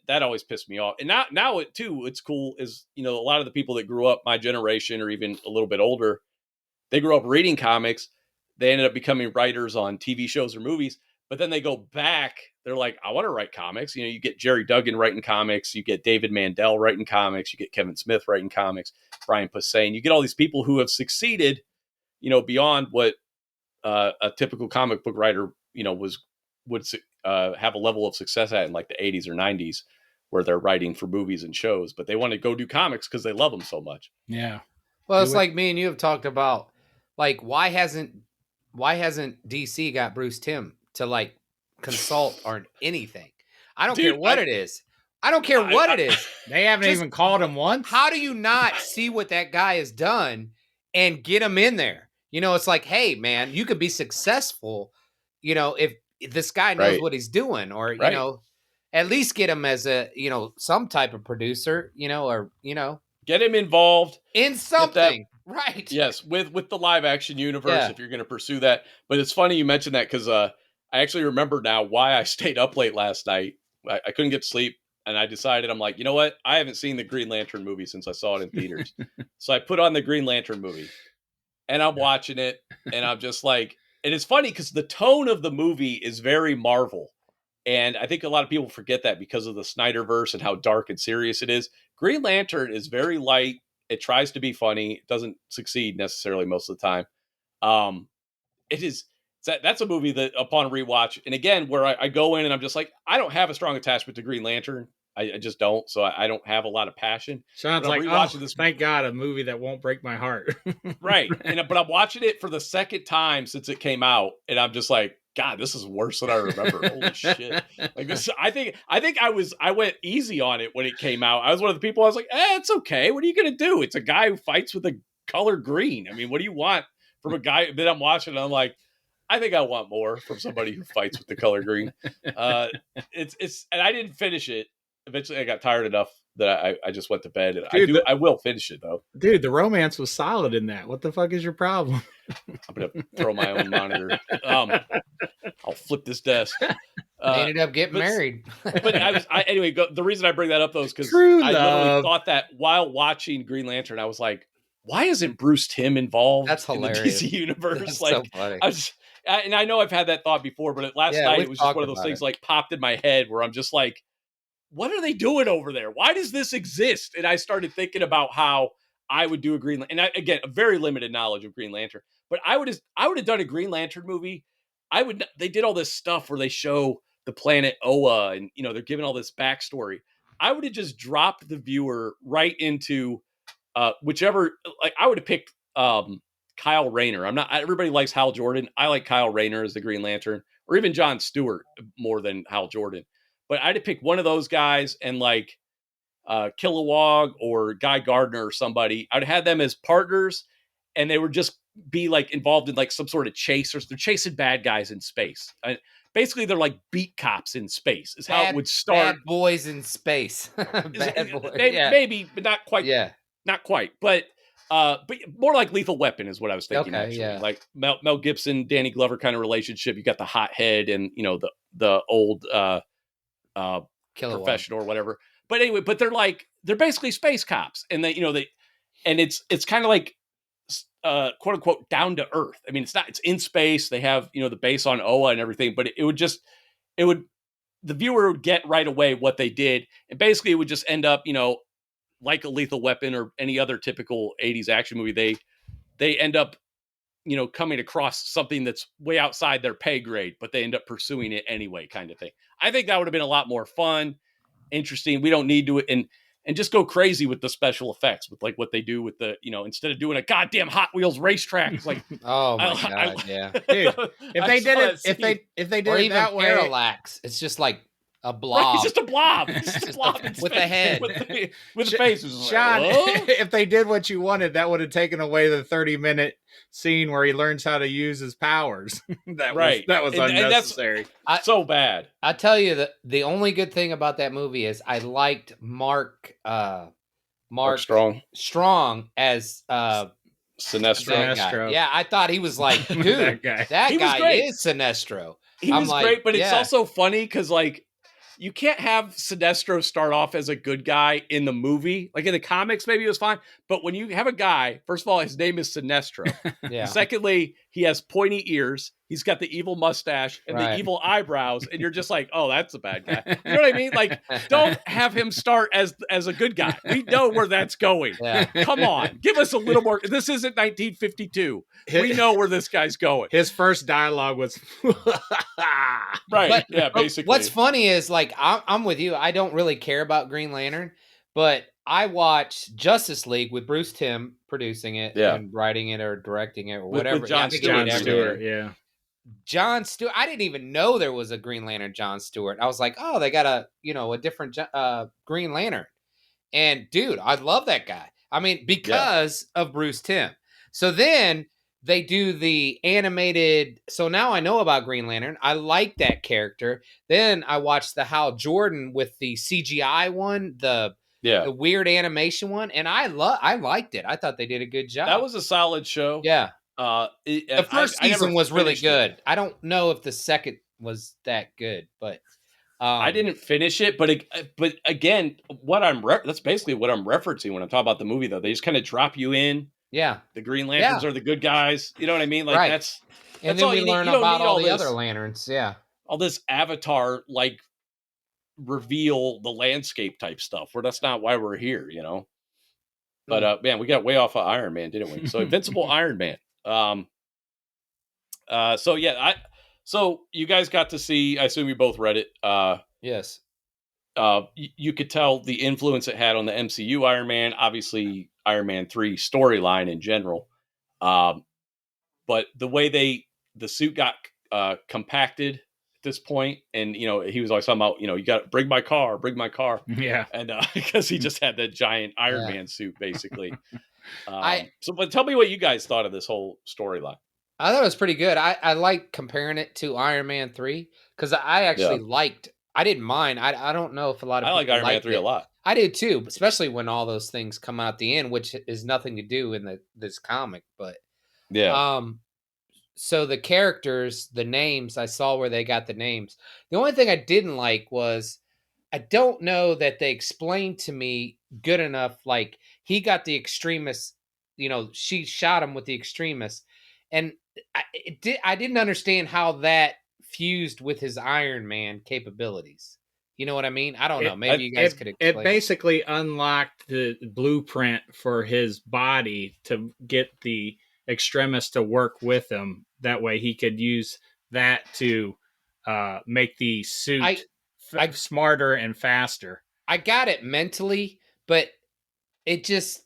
that always pissed me off. And now it's cool is, a lot of the people that grew up my generation or even a little bit older, they grew up reading comics. They ended up becoming writers on TV shows or movies, but then they go back. They're like, I want to write comics. You get Jerry Duggan writing comics. You get David Mandel writing comics. You get Kevin Smith writing comics, Brian Posehn. You get all these people who have succeeded, beyond what a typical comic book writer, would have a level of success at in like the 80s or 90s, where they're writing for movies and shows, but they want to go do comics because they love them so much. Yeah. Well, it's like me and you have talked about, like, why hasn't DC got Bruce Timm to like consult on anything? I don't care what it is. I don't care what it is. They haven't even called him once. How do you not see what that guy has done and get him in there? It's like, hey, man, you could be successful, if this guy knows what he's doing, or, at least get him as a, some type of producer, or, get him involved in something. Right. Yes. With the live action universe, if you're going to pursue that. But it's funny you mentioned that because I actually remember now why I stayed up late last night. I couldn't get to sleep. And I decided, I'm like, you know what? I haven't seen the Green Lantern movie since I saw it in theaters. So I put on the Green Lantern movie and I'm watching it. And I'm just like, and it's funny because the tone of the movie is very Marvel. And I think a lot of people forget that because of the Snyderverse and how dark and serious it is. Green Lantern is very light. It tries to be funny. It doesn't succeed necessarily most of the time. That's a movie that upon rewatch, and again, where I go in and I'm just like, I don't have a strong attachment to Green Lantern. I just don't. So I don't have a lot of passion. Sounds like, thank God, a movie that won't break my heart. Right. But I'm watching it for the second time since it came out. And I'm just like, God, this is worse than I remember. Holy shit! Like this, I think I went easy on it when it came out. I was one of the people. I was like, it's okay. What are you gonna do? It's a guy who fights with a color green. I mean, what do you want from a guy that I'm watching? And I'm like, I think I want more from somebody who fights with the color green. It's and I didn't finish it. Eventually, I got tired enough that I just went to bed. And Dude, I will finish it though. Dude, the romance was solid in that. What the fuck is your problem? I'm gonna throw my own monitor. I'll flip this desk. They ended up getting married. But anyway, the reason I bring that up though is because I literally thought that while watching Green Lantern, I was like, why isn't Bruce Timm involved? That's hilarious. In the DC universe. That's like, so funny. And I know I've had that thought before, but last night it was just one of those things like popped in my head where I'm just like, what are they doing over there? Why does this exist? And I started thinking about how I would do a Green Lantern. And again, a very limited knowledge of Green Lantern, but I would have done a Green Lantern movie. They did all this stuff where they show the planet Oa and, they're giving all this backstory. I would have just dropped the viewer right into whichever, like I would have picked Kyle Rayner. Everybody likes Hal Jordan. I like Kyle Rayner as the Green Lantern, or even Jon Stewart more than Hal Jordan. But I'd have picked one of those guys and like Kilowog or Guy Gardner or somebody. I'd have had them as partners, and they would just be like involved in like some sort of chase, or they're chasing bad guys in space. Basically, they're like beat cops in space. Is how it would start. Bad boys in space. Bad boys. Maybe, but not quite. Yeah, not quite. But more like Lethal Weapon is what I was thinking. Okay, actually, yeah. Like Mel Gibson, Danny Glover kind of relationship. You got the hothead and the old professional or whatever. But anyway, they're basically space cops, and it's kind of like quote unquote down to earth. I mean, it's in space. They have the base on Oa and everything, but the viewer would get right away what they did, and basically it would just end up like a Lethal Weapon or any other typical 80s action movie. They end up coming across something that's way outside their pay grade, but they end up pursuing it anyway, kind of thing. I think that would have been a lot more fun, interesting. We don't need to and just go crazy with the special effects, with like what they do with the instead of doing a goddamn Hot Wheels racetrack. It's like, oh my god, yeah, dude. If they did or it even that way, Parallax, it's just like a blob. Right, it's just a blob. It's just a blob with a head, with the face. Shawn, if they did what you wanted, that would have taken away the 30-minute scene where he learns how to use his powers. that was unnecessary. So bad. I tell you that the only good thing about that movie is I liked Mark Strong as Sinestro. Yeah, I thought he was like, dude, that guy is Sinestro. He was great, but it's also funny because like you can't have Sinestro start off as a good guy in the movie. Like in the comics, maybe it was fine. But when you have a guy, first of all, his name is Sinestro. Yeah. Secondly, he has pointy ears. He's got the evil mustache and the evil eyebrows. And you're just like, oh, that's a bad guy. You know what I mean? Like, don't have him start as a good guy. We know where that's going. Yeah. Come on. Give us a little more. This isn't 1952. We know where this guy's going. His first dialogue was right. Basically. What's funny is like, I'm with you. I don't really care about Green Lantern, but I watched Justice League with Bruce Timm producing it and writing it or directing it or whatever. With Jon Stewart. Yeah. Jon Stewart. I didn't even know there was a Green Lantern Jon Stewart. I was like, oh, they got a different Green Lantern. And dude, I love that guy. I mean, because of Bruce Timm. So then they do the animated. So now I know about Green Lantern. I like that character. Then I watched the Hal Jordan with the CGI one, the weird animation one, and I liked it. I thought they did a good job. That was a solid show. Yeah. The first season was really good. I don't know if the second was that good, but I didn't finish it. But again, that's basically what I'm referencing when I'm talking about the movie. Though they just kind of drop you in. Yeah, the Green Lanterns are the good guys. You know what I mean? Like that's and then we learn about all the other lanterns. Yeah, all this Avatar like reveal the landscape type stuff. Where that's not why we're here. But man, we got way off of Iron Man, didn't we? So Invincible Iron Man. So you guys got to see, I assume you both read it. Yes. You could tell the influence it had on the MCU Iron Man, obviously Iron Man 3 storyline in general. But the way the suit got compacted at this point, and he was always talking about you got to bring my car, Yeah. and because he just had that giant Iron Yeah. Man suit basically. I But tell me what you guys thought of this whole storyline. thought it was pretty good. I like comparing it to Iron Man 3 because I actually liked. I didn't mind. I don't know if a lot of I like people Iron Man liked 3 a it. lot. I did too, especially when all those things come out at the end, which is nothing to do in this comic. But Yeah. so the characters, the names, I saw where they got the names. The only thing I didn't like was I don't know that they explained to me good enough. Like he got the Extremis, she shot him with the Extremis, and I didn't understand how that fused with his Iron Man capabilities. You know what I mean? I don't know. Maybe you guys could explain. It basically unlocked the blueprint for his body to get the Extremis to work with him. That way he could use that to make the suit smarter and faster. I got it mentally, but it just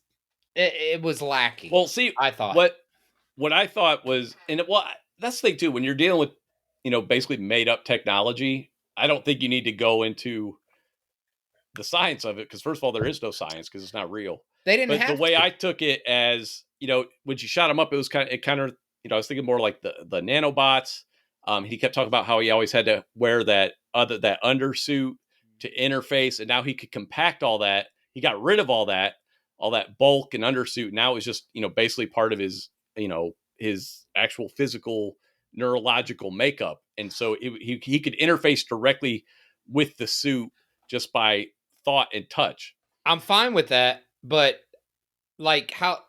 it was lacking. Well, see, I thought what I thought was, that's the thing too. When you're dealing with basically made up technology, I don't think you need to go into the science of it because first of all, there is no science because it's not real. They didn't. But the way I took it as when she shot him up, it was kind of I was thinking more like the nanobots. He kept talking about how he always had to wear that undersuit to interface, and now he could compact all that. He got rid of all that bulk and undersuit. Now it's just basically part of his his actual physical neurological makeup, and so he could interface directly with the suit just by thought and touch. I'm fine with that, but like how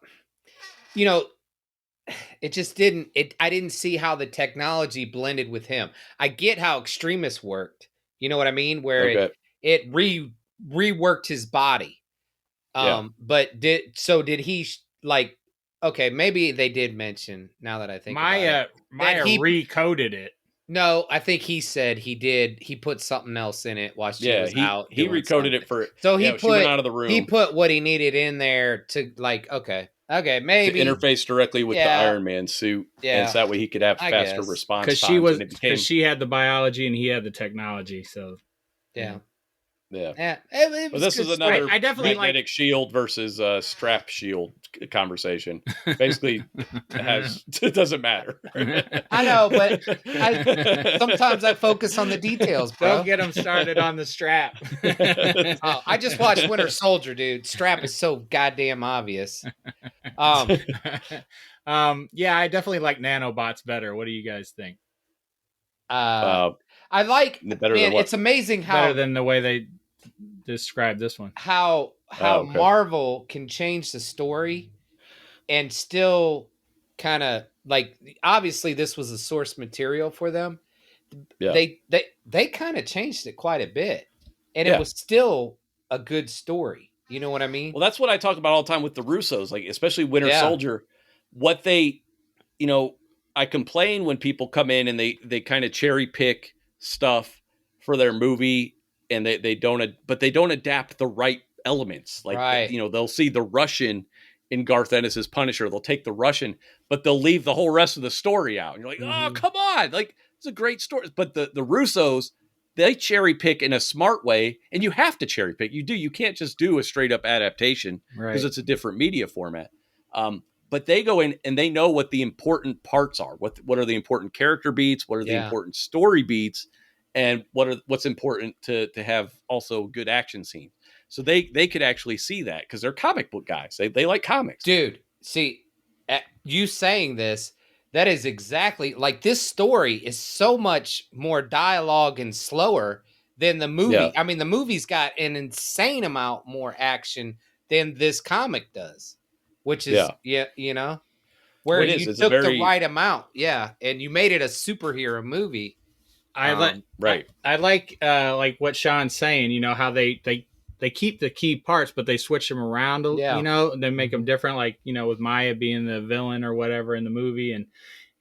it just didn't. I didn't see how the technology blended with him. I get how Extremis worked. You know what I mean? Where it reworked his body. But did he like? Okay, maybe they did mention. Now that I think Maya recoded it. No, I think he said he did. He put something else in it while she was out. He recoded it for. So he she went out of the room. He put what he needed in there to okay, maybe to interface directly with the Iron Man suit. Yeah, and so that way he could have faster response because she had the biology and he had the technology. So yeah. It was this is another I definitely magnetic shield versus strap shield conversation. Basically, it doesn't matter. I know, but sometimes I focus on the details, bro. Don't get them started on the strap. I just watched Winter Soldier, dude. Strap is so goddamn obvious. Yeah, I definitely like nanobots better. What do you guys think? I like better than what? It's amazing how better than the way they describe this one. How Marvel can change the story and still kind of like obviously this was a source material for them. Yeah. They kind of changed it quite a bit, and it was still a good story. You know what I mean? Well, that's what I talk about all the time with the Russos, like especially Winter Soldier. What they, I complain when people come in and they kind of cherry pick stuff for their movie. And they don't adapt the right elements. Like, they'll see the Russian in Garth Ennis's Punisher. They'll take the Russian, but they'll leave the whole rest of the story out. And you're like, oh, come on. Like, it's a great story. But the Russos, they cherry pick in a smart way. And you have to cherry pick. You can't just do a straight up adaptation because it's a different media format. But they go in and they know what the important parts are. What are the important character beats? What are the important story beats? And what's important to have also good action scenes. So they could actually see that because they're comic book guys. They like comics. Dude, see, you saying this, that is exactly like this story is so much more dialogue and slower than the movie. Yeah. I mean, the movie's got an insane amount more action than this comic does, which is, where you took the right amount. Yeah. And you made it a superhero movie. I like what Shawn's saying, how they keep the key parts, but they switch them around, they make them different. Like, with Maya being the villain or whatever in the movie. And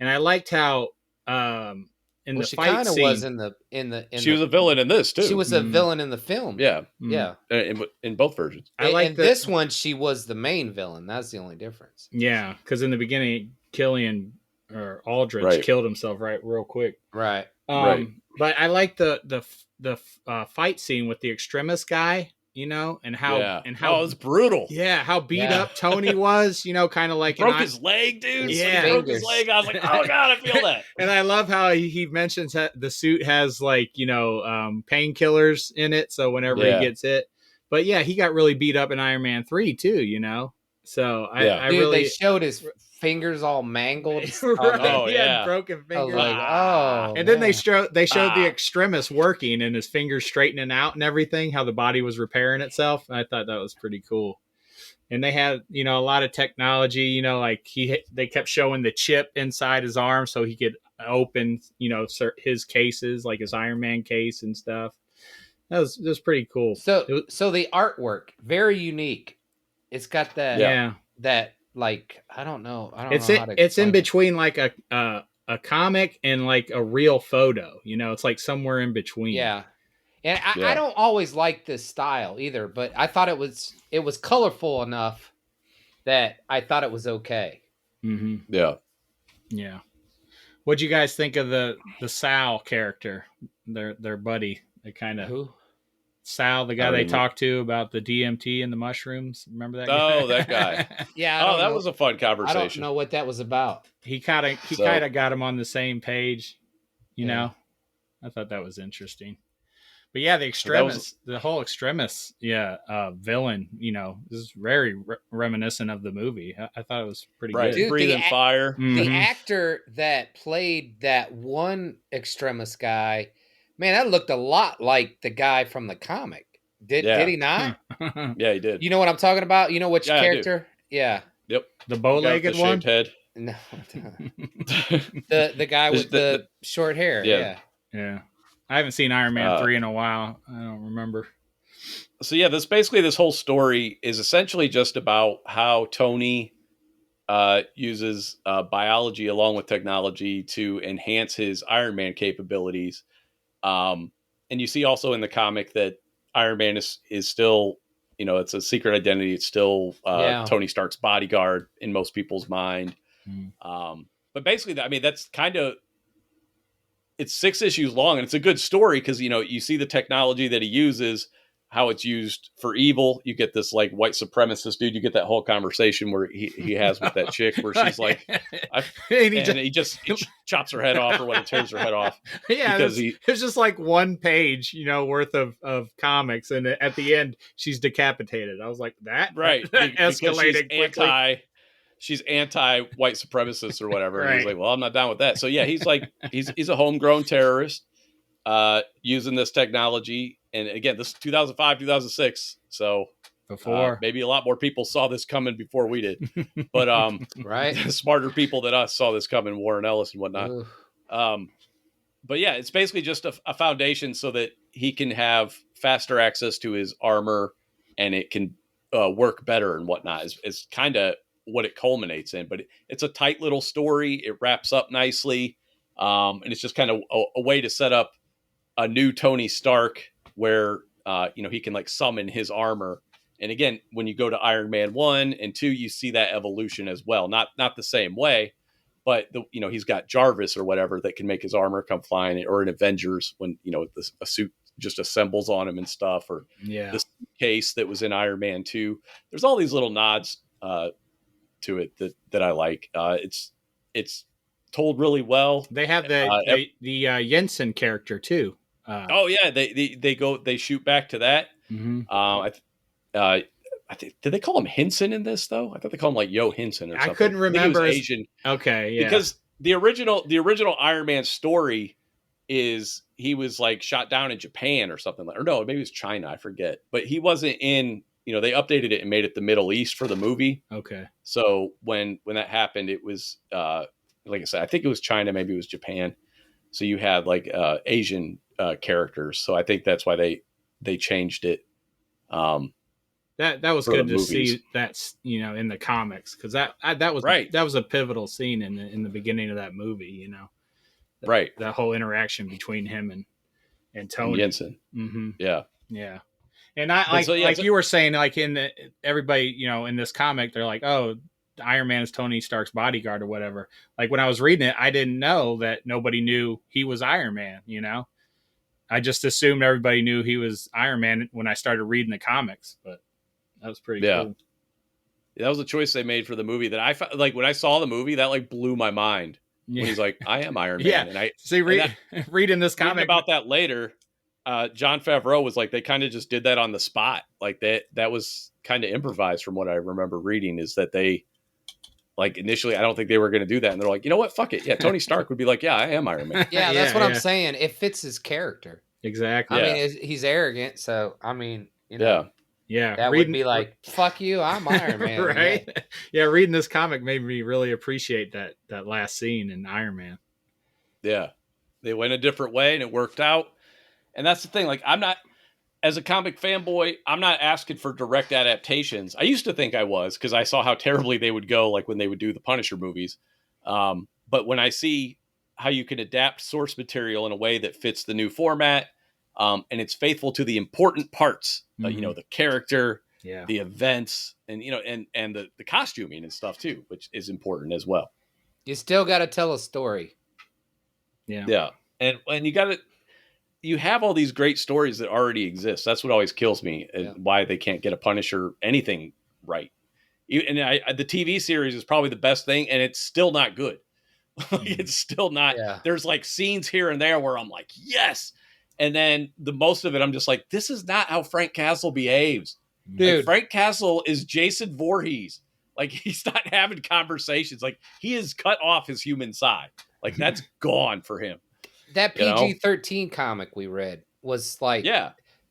I liked how, in the fight scene, was she was a villain in this too. She was a villain in the film. Yeah. Yeah. In both versions. In this one, she was the main villain. That's the only difference. Yeah. Cause in the beginning, Killian or Aldrich Right. killed himself real quick. Right. Right. But I like the fight scene with the Extremis guy, you know, and how oh, it's brutal. Yeah, how beat Yeah. up Tony was, you know, kind of like Broke his leg, dude. His When he broke his fingers. leg, I was like, oh god, I feel that. And I love how he mentions that the suit has like, you know, painkillers in it, so whenever he gets hit. But yeah, he got really beat up in Iron Man 3 too, you know. So I Dude, really they showed his fingers all mangled. right, Oh, he had yeah. broken I was fingers. like, oh. And then they man. showed the Extremis working and his fingers straightening out and everything, how the body was repairing itself. And I thought that was pretty cool. And they had, you know, a lot of technology, you know, like they kept showing the chip inside his arm so he could open, you know, his cases, like his Iron Man case and stuff. That was pretty cool. So the artwork, very unique. It's got that that like I don't know how to it's in explain between like a comic and like a real photo, you know, it's like somewhere in between. Yeah. And I don't always like this style either, but I thought it was colorful enough that I thought it was okay. Mm-hmm. Yeah. What'd you guys think of the Sal character, their buddy? They kind of Who? Sal, the guy they talked to about the DMT and the mushrooms. Remember that guy? Oh, that guy. Yeah. That was a fun conversation. I don't know what that was about. He kind of got him on the same page, you know. I thought that was interesting. But yeah, the Extremis, the whole Extremis, villain, you know, this is very reminiscent of the movie. I thought it was pretty good. Dude, breathing fire. The actor that played that one Extremis guy, man, that looked a lot like the guy from the comic. Did he not? Yeah, he did. You know what I'm talking about? You know which character? Yeah. Yep. The bow-legged one? Head. No. the guy with the short hair. Yeah. I haven't seen Iron Man 3 in a while. I don't remember. So yeah, this whole story is essentially just about how Tony uses biology along with technology to enhance his Iron Man capabilities. And you see also in the comic that Iron Man is still, you know, it's a secret identity. It's still Tony Stark's bodyguard in most people's mind. But basically, I mean, that's kind of, it's 6 issues long, and it's a good story because, you know, you see the technology that he uses, how it's used for evil. You get this like white supremacist dude. You get that whole conversation where he has with that chick where she's like, he just chops her head off or what, tears her head off. Yeah, because it's just like one page, you know, worth of comics, and at the end she's decapitated. I was like, that escalated quickly. She's anti-white supremacist or whatever. And he's like, well, I'm not down with that. So yeah, he's like, he's a homegrown terrorist using this technology. And again, this is 2005, 2006. So before maybe a lot more people saw this coming before we did, but smarter people than us saw this coming, Warren Ellis and whatnot. But yeah, it's basically just a foundation so that he can have faster access to his armor and it can work better and whatnot. It's kind of what it culminates in, but it's a tight little story. It wraps up nicely. And it's just kind of a way to set up a new Tony Stark where, you know, he can like summon his armor. And again, when you go to Iron Man 1 and 2, you see that evolution as well. Not the same way, but you know, he's got Jarvis or whatever that can make his armor come flying, or in Avengers when, you know, a suit just assembles on him and stuff, or this case that was in Iron Man 2. There's all these little nods, to it that I like. It's told really well. They have the Jensen character too. They shoot back to that. I think, did they call him Henson in this though? I thought they called him like Yo Henson or something. I couldn't remember. Asian. Okay, yeah. Because the original Iron Man story is he was like shot down in Japan or something, or no, maybe it was China. I forget. But he wasn't in. You know, they updated it and made it the Middle East for the movie. Okay. So when that happened, it was like I said, I think it was China, maybe it was Japan. So you had like Asian characters. So I think that's why they changed it. That was good to see. That's, you know, in the comics, because that was a pivotal scene in the beginning of that movie. You know, that whole interaction between him and Tony Jensen. Mm-hmm. Yeah. And I like you were saying, like everybody, you know, in this comic, they're like, oh, Iron Man is Tony Stark's bodyguard or whatever. Like when I was reading it, I didn't know that nobody knew he was Iron Man. I just assumed everybody knew he was Iron Man when I started reading the comics. But that was pretty cool. That was a choice they made for the movie that I found, like when I saw the movie, that like blew my mind. When he's like, I am Iron Man. Yeah. And I see, reading this comic about that later. Jon Favreau was like, they kind of just did that on the spot. Like that was kind of improvised from what I remember reading, is that they like initially, I don't think they were going to do that. And they're like, you know what? Fuck it. Yeah. Tony Stark would be like, yeah, I am Iron Man. Yeah. That's what I'm saying. It fits his character. Exactly. I mean, he's arrogant. So, I mean, Yeah. That would be like, fuck you, I'm Iron Man. Right? Yeah, reading this comic made me really appreciate that last scene in Iron Man. Yeah. They went a different way and it worked out. And that's the thing. Like, I'm not, as a comic fanboy, I'm not asking for direct adaptations. I used to think I was, because I saw how terribly they would go, like when they would do the Punisher movies. But when I see how you can adapt source material in a way that fits the new format, and it's faithful to the important parts, the character, the events, and and the costuming and stuff too, which is important as well. You still got to tell a story. Yeah, and you have all these great stories that already exist. That's what always kills me, and why they can't get a Punisher anything right. And the TV series is probably the best thing, and it's still not good. It's still not. Yeah. There's like scenes here and there where I'm like, yes. And then the most of it, I'm just like, this is not how Frank Castle behaves. Dude. Like, Frank Castle is Jason Voorhees. Like, he's not having conversations. Like, he has cut off his human side. Like, that's gone for him. That PG-13 comic we read was like,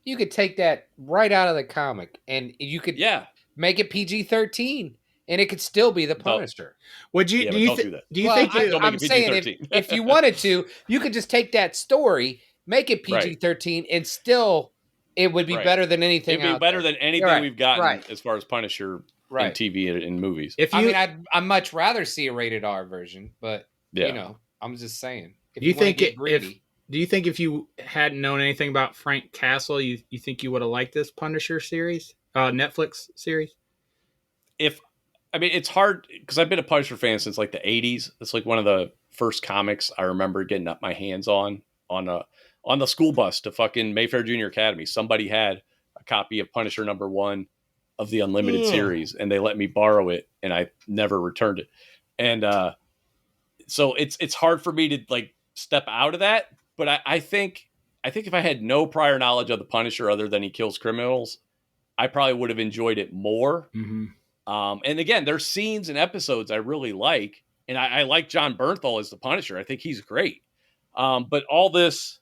you could take that right out of the comic and you could make it PG-13 and it could still be the Punisher. Would you? Do you think? I'm saying if you wanted to, you could just take that story, make it PG-13, and still it would be better than anything. It'd be better than anything we've gotten as far as Punisher in TV and in movies. I'd much rather see a rated R version, but I'm just saying. Do you think if you hadn't known anything about Frank Castle, you think you would have liked this Punisher series, Netflix series? It's hard because I've been a Punisher fan since like the 80s. It's like one of the first comics I remember getting up my hands on the school bus to fucking Mayfair Junior Academy. Somebody had a copy of Punisher #1 of the Unlimited series, and they let me borrow it, and I never returned it. And so it's hard for me to like step out of that. But I think if I had no prior knowledge of the Punisher other than he kills criminals, I probably would have enjoyed it more. Mm-hmm. And again, there's scenes and episodes I really like, and I like John Bernthal as the Punisher. I think he's great. But all this,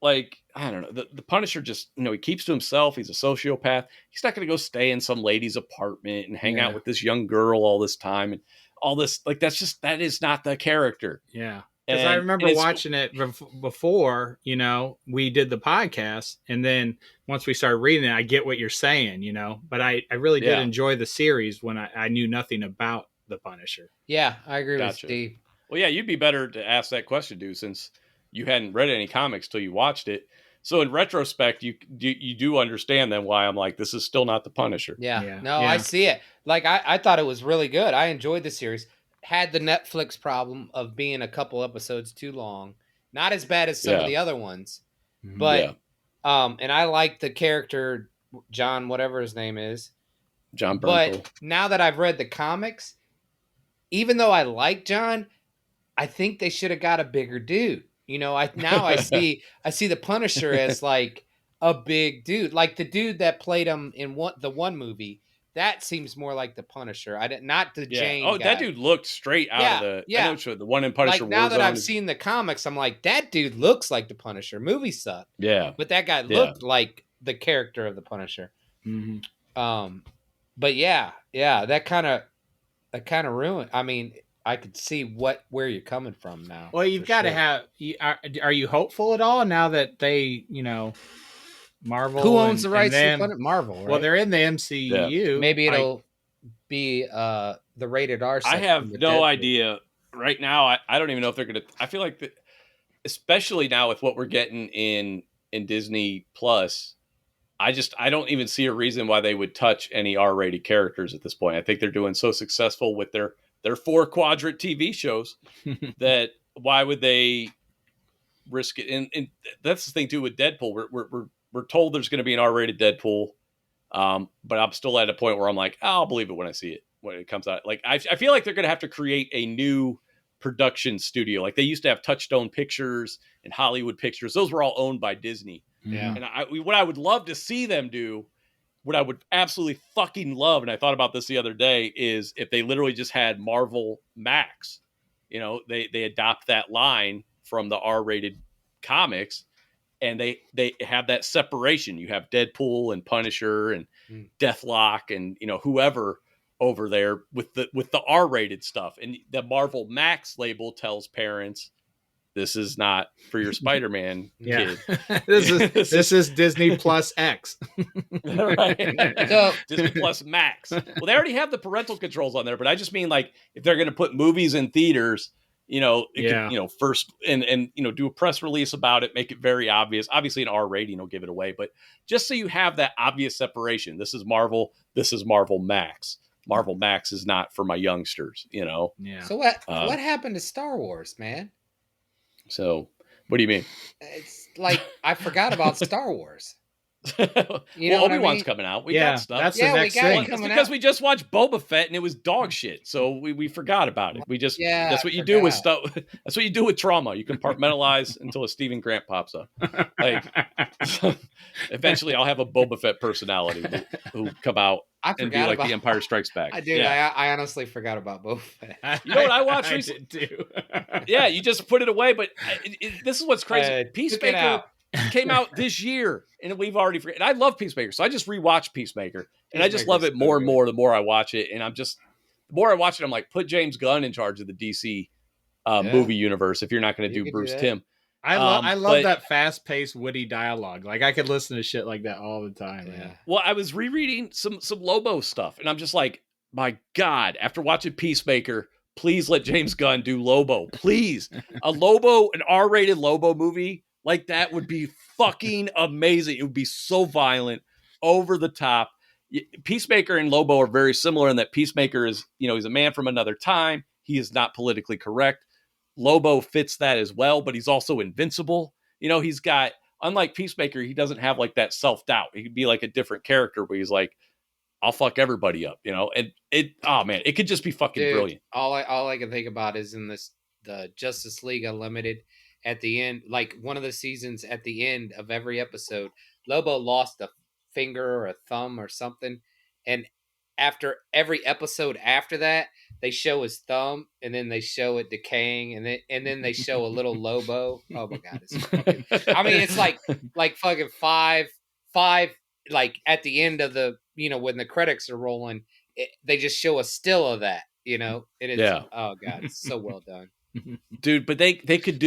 like, I don't know, the Punisher just, he keeps to himself. He's a sociopath. He's not going to go stay in some lady's apartment and hang out with this young girl all this time and all this. Like, that is not the character. Yeah. Because I remember watching it before, we did the podcast. And then once we started reading it, I get what you're saying, but I really did enjoy the series when I knew nothing about the Punisher. Yeah, I agree with Steve. Well, yeah, you'd be better to ask that question, dude, since you hadn't read any comics till you watched it. So in retrospect, you do understand then why I'm like, this is still not the Punisher. Yeah. I see it. Like, I thought it was really good. I enjoyed the series. Had the Netflix problem of being a couple episodes too long. Not as bad as some of the other ones. But, and I like the character, John, whatever his name is. John Bernthal. But now that I've read the comics, even though I like John, I think they should have got a bigger dude. I see the Punisher as like a big dude, like the dude that played him in the one movie. That seems more like the Punisher. Not the Jane. Oh, guy. That dude looked straight out of the. Yeah, the one in Punisher. Like now that I've seen the comics, I'm like, that dude looks like the Punisher. Movie sucked. Yeah, but that guy looked like the character of the Punisher. Mm-hmm. But that kind of ruined. I mean, I could see where you're coming from now. Well, you've got to have. Are you hopeful at all now that they, Marvel? Who owns the rights to Marvel? Right? Well, they're in the MCU. Yeah. Maybe it'll be the rated R. I have no idea right now. I don't even know if they're gonna. I feel like especially now with what we're getting in Disney Plus, I don't even see a reason why they would touch any R-rated characters at this point. I think they're doing so successful with their 4-quadrant TV shows that why would they risk it? And that's the thing too with Deadpool. We're told there's going to be an R-rated Deadpool, but I'm still at a point where I'm like, I'll believe it when I see it when it comes out. Like I feel like they're going to have to create a new production studio. Like they used to have Touchstone Pictures and Hollywood Pictures. Those were all owned by Disney. Yeah. And what I would love to see them do, what I would absolutely fucking love, and I thought about this the other day, is if they literally just had Marvel Max. You know, they adopt that line from the R-rated comics, and they have that separation. You have Deadpool and Punisher and Deathlock and whoever over there with the R-rated stuff, and the Marvel Max label tells parents, this is not for your Spider-Man kid. this is Disney Plus X. Right. So, Disney Plus Max. Well, they already have the parental controls on there, but I just mean like if they're going to put movies in theaters, could, first and do a press release about it, make it very obvious. Obviously, an R rating will give it away, but just so you have that obvious separation. This is Marvel. This is Marvel Max. Marvel Max is not for my youngsters. Yeah. So what happened to Star Wars, man? So, what do you mean? It's like I forgot about Star Wars. Obi-Wan's coming out. We got stuff. That's the next thing. It's because we just watched Boba Fett and it was dog shit. So we forgot about it. We just that's what you do with stuff. That's what you do with trauma. You compartmentalize until a Stephen Grant pops up. Like eventually, I'll have a Boba Fett personality who come out and be like The Empire Strikes Back. I did. Yeah. I honestly forgot about Boba Fett. You know what I watched recently? Too. Yeah, you just put it away. But this is what's crazy. Peacemaker came out this year, and we've already forgotten. And I love Peacemaker, so I just rewatched Peacemaker, and I just love it more and more the more I watch it. And the more I watch it, I'm like, put James Gunn in charge of the DC movie universe if you're not going to do Bruce Timm. I love that fast-paced, witty dialogue. Like I could listen to shit like that all the time. Yeah. Man. Well, I was rereading some Lobo stuff, and I'm just like, my God! After watching Peacemaker, please let James Gunn do Lobo. Please, an R-rated Lobo movie. Like that would be fucking amazing. It would be so violent, over the top. Peacemaker and Lobo are very similar in that Peacemaker is, he's a man from another time. He is not politically correct. Lobo fits that as well, but he's also invincible. He's got, unlike Peacemaker, he doesn't have like that self-doubt. He could be like a different character where he's like, I'll fuck everybody up, and it could just be fucking brilliant. All I can think about is in the Justice League Unlimited. At the end, like one of the seasons, at the end of every episode, Lobo lost a finger or a thumb or something. And after every episode after that, they show his thumb and then they show it decaying and then they show a little Lobo. Oh my God. It's like fucking five, like at the end of the, when the credits are rolling, they just show a still of that, and it's, oh God, it's so well done. Dude, but they could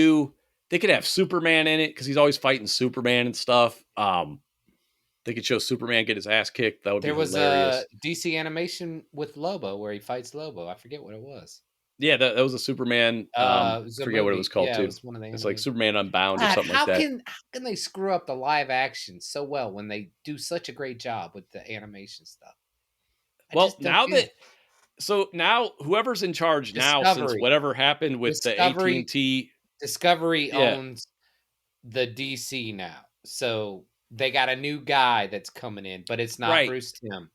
have Superman in it because he's always fighting Superman and stuff. They could show Superman get his ass kicked. That would be hilarious. There was a DC animation with Lobo where he fights Lobo. I forget what it was. Yeah, that was a Superman. I forget what it was called too. It was one of the it's like Superman Unbound or something like that. How can they screw up the live action so well when they do such a great job with the animation stuff? Now whoever's in charge now, since whatever happened with the AT&T. Discovery owns the DC now, so they got a new guy that's coming in, but it's not Bruce Timm.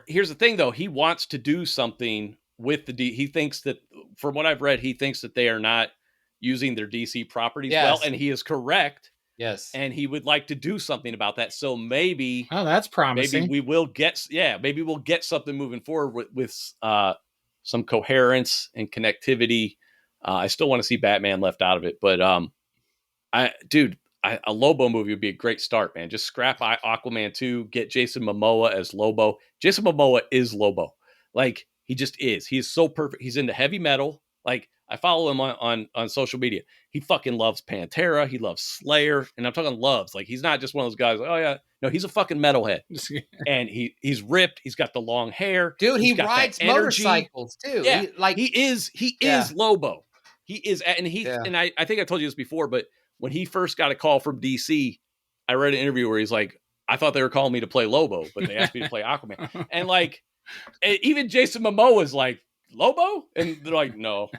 Here's the thing, though. He wants to do something with he thinks that, from what I've read, he thinks that they are not using their DC properties well, and he is correct. Yes, and he would like to do something about that. So maybe, that's promising. Maybe we'll get something moving forward with some coherence and connectivity. I still want to see Batman left out of it, but a Lobo movie would be a great start, man. Just scrap Aquaman 2, get Jason Momoa as Lobo. Jason Momoa is Lobo. Like, he just is. He is so perfect. He's into heavy metal. Like, I follow him on social media. He fucking loves Pantera. He loves Slayer. And I'm talking loves. Like, he's not just one of those guys, like, oh, yeah. No, he's a fucking metalhead. And he's ripped. He's got the long hair. Dude, he rides motorcycles, too. Yeah, he is Lobo. He is, and and I think I told you this before, but when he first got a call from DC, I read an interview where he's like, I thought they were calling me to play Lobo, but they asked me to play Aquaman. And like, even Jason Momoa was like, Lobo? And they're like, no,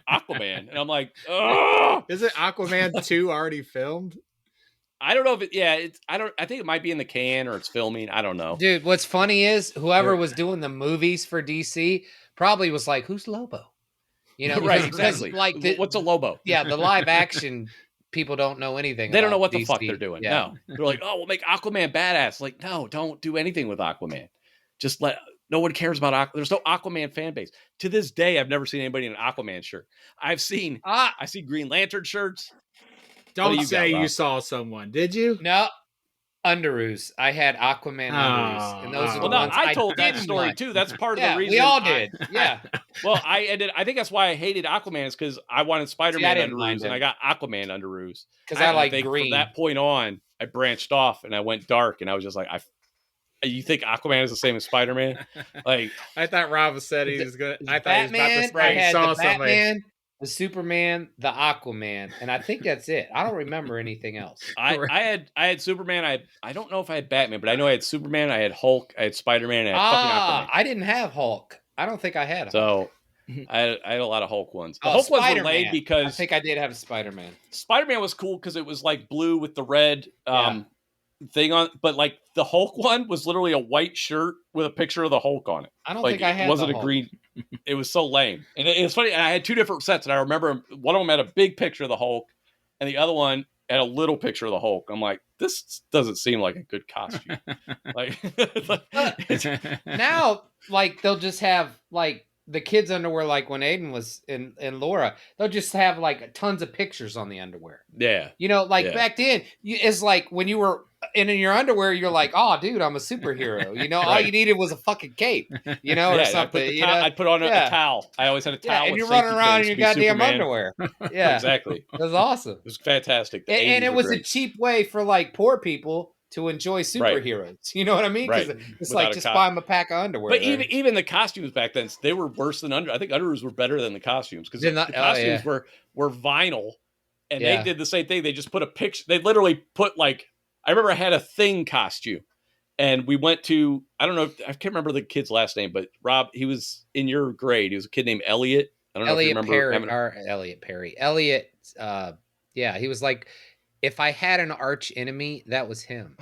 Aquaman. And I'm like, oh, Isn't Aquaman 2 already filmed? I don't know if I think it might be in the can or it's filming. I don't know. Dude, what's funny is whoever was doing the movies for DC probably was like, who's Lobo? You know, right, exactly. Like what's a Lobo? Yeah, the live action people don't know anything. They don't know what DC. the fuck they're doing. Yeah. No. They're like, oh, we'll make Aquaman badass. Like, no, don't do anything with Aquaman. Just no one cares about Aquaman. There's no Aquaman fan base. To this day, I've never seen anybody in an Aquaman shirt. I see Green Lantern shirts. Don't say you saw someone. Did you? No. Underoos. I had Aquaman underoos. And those are the ones I told that story like. too. That's part of the reason. We all did. Yeah. Well, I think that's why I hated Aquaman is because I wanted Spider-Man underoos and I got Aquaman underoos. Because I like From green. that point on, I branched off and I went dark and I was just like, you think Aquaman is the same as Spider-Man? Like, I thought Rob said he was good. I thought Batman, he was about to I had saw the somebody. Batman, the Superman, the Aquaman, and I think that's it. I don't remember anything else. I had Superman. I don't know if I had Batman, but I know I had Superman. I had Hulk. I had Spider-Man. And I had fucking Aquaman. I didn't have Hulk. I don't think I had Hulk. So I had a lot of Hulk ones. The Hulk ones were lame because I think I did have a Spider-Man. Spider-Man was cool because it was like blue with the red thing on, but like the Hulk one was literally a white shirt with a picture of the Hulk on it. I don't think I had. It wasn't a green. It was so lame, and it's funny. I had two different sets, and I remember one of them had a big picture of the Hulk, and the other one had a little picture of the Hulk. I'm like, this doesn't seem like a good costume. Now, like they'll just have like the kids' underwear, like when Aiden was in Laura, they'll just have like tons of pictures on the underwear. Yeah, you know, like back then, it's like when you were. And in your underwear, you're like, "Oh, dude, I'm a superhero." You know, all you needed was a fucking cape, you know, or something. I'd put on a towel. I always had a towel. And you're running around in your goddamn Superman. Underwear. Yeah, exactly. It was awesome. It was fantastic. And it was a cheap way for like poor people to enjoy superheroes. Right. You know what I mean? Because it's like just buy them a pack of underwear. But even the costumes back then, they were worse than I think underoos were better than the costumes because the costumes were vinyl, and they did the same thing. They just put a picture. They literally put like. I remember I had a Thing costume and we went to, I don't know, I can't remember the kid's last name, but Rob, he was in your grade. He was a kid named Elliot. I don't know if you remember. Elliot Perry. Elliot, he was like, if I had an arch enemy, that was him.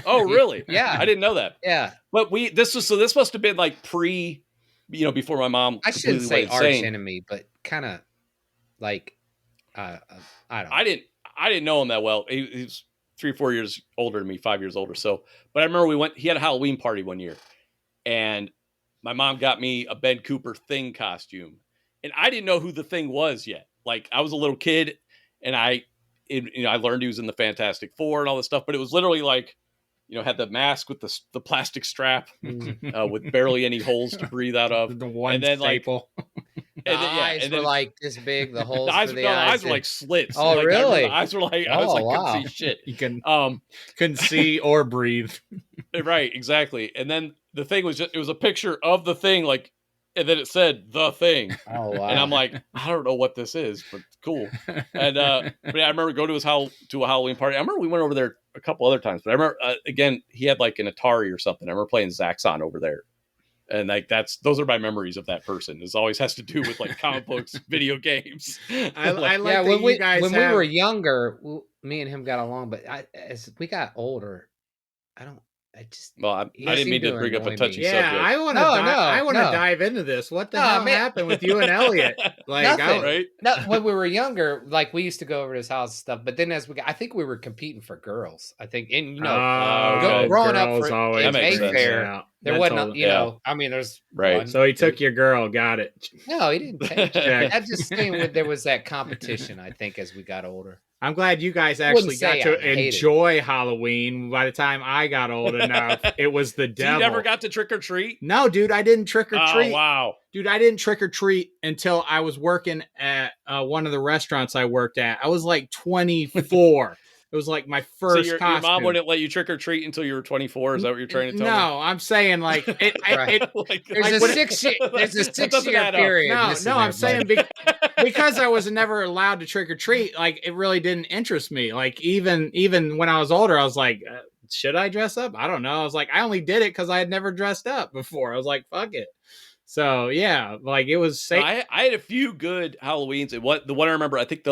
Oh, really? Yeah. I didn't know that. Yeah. But this must have been like before my mom. I shouldn't say arch enemy, but kind of like, I don't know. I didn't know him that well. He's 3 or 4 years older than me, 5 years older. So, but I remember he had a Halloween party one year and my mom got me a Ben Cooper Thing costume and I didn't know who the Thing was yet. Like I was a little kid and I learned he was in the Fantastic Four and all this stuff, but it was literally like, had the mask with the plastic strap with barely any holes to breathe out of. The one staple. The eyes were like this big. The holes. The eyes were like slits. Oh, really? The eyes were like I was like couldn't see shit. You couldn't see or breathe. Right, exactly. And then the Thing was it was a picture of the Thing, like, and then it said the Thing. Oh wow! And I'm like, I don't know what this is, but cool. And but I remember going to a Halloween party. I remember we went over there a couple other times, but I remember again he had like an Atari or something. I remember playing Zaxxon over there. And like those are my memories of that person. It always has to do with like comic books, video games. When we were younger, me and him got along, but as we got older, I didn't mean to bring up a touchy subject. Yeah, I want to dive into this. What the hell happened with you and Elliot? Like, nothing. When we were younger, like we used to go over to his house and stuff. But then I think we were competing for girls. I think, and growing up in Mayfair, there wasn't, I mean, there's right. So he took your girl, got it. No, he didn't take it. I just think there was that competition. I think as we got older. I'm glad you guys actually got to enjoy Halloween. By the time I got old enough, it was the devil. You never got to trick or treat? No, dude, I didn't trick or treat. Oh, wow. Dude, I didn't trick or treat until I was working at one of the restaurants I worked at. I was like 24. It was like my first your mom wouldn't let you trick or treat until you were 24. Is that what you're trying to tell me? No, I'm saying like there's a 6 year period. No, I'm saying because I was never allowed to trick or treat, like it really didn't interest me. Like even when I was older, I was like, should I dress up? I don't know. I was like, I only did it because I had never dressed up before. I was like, fuck it. So yeah, like it was. I had a few good Halloweens. And the one I remember, I think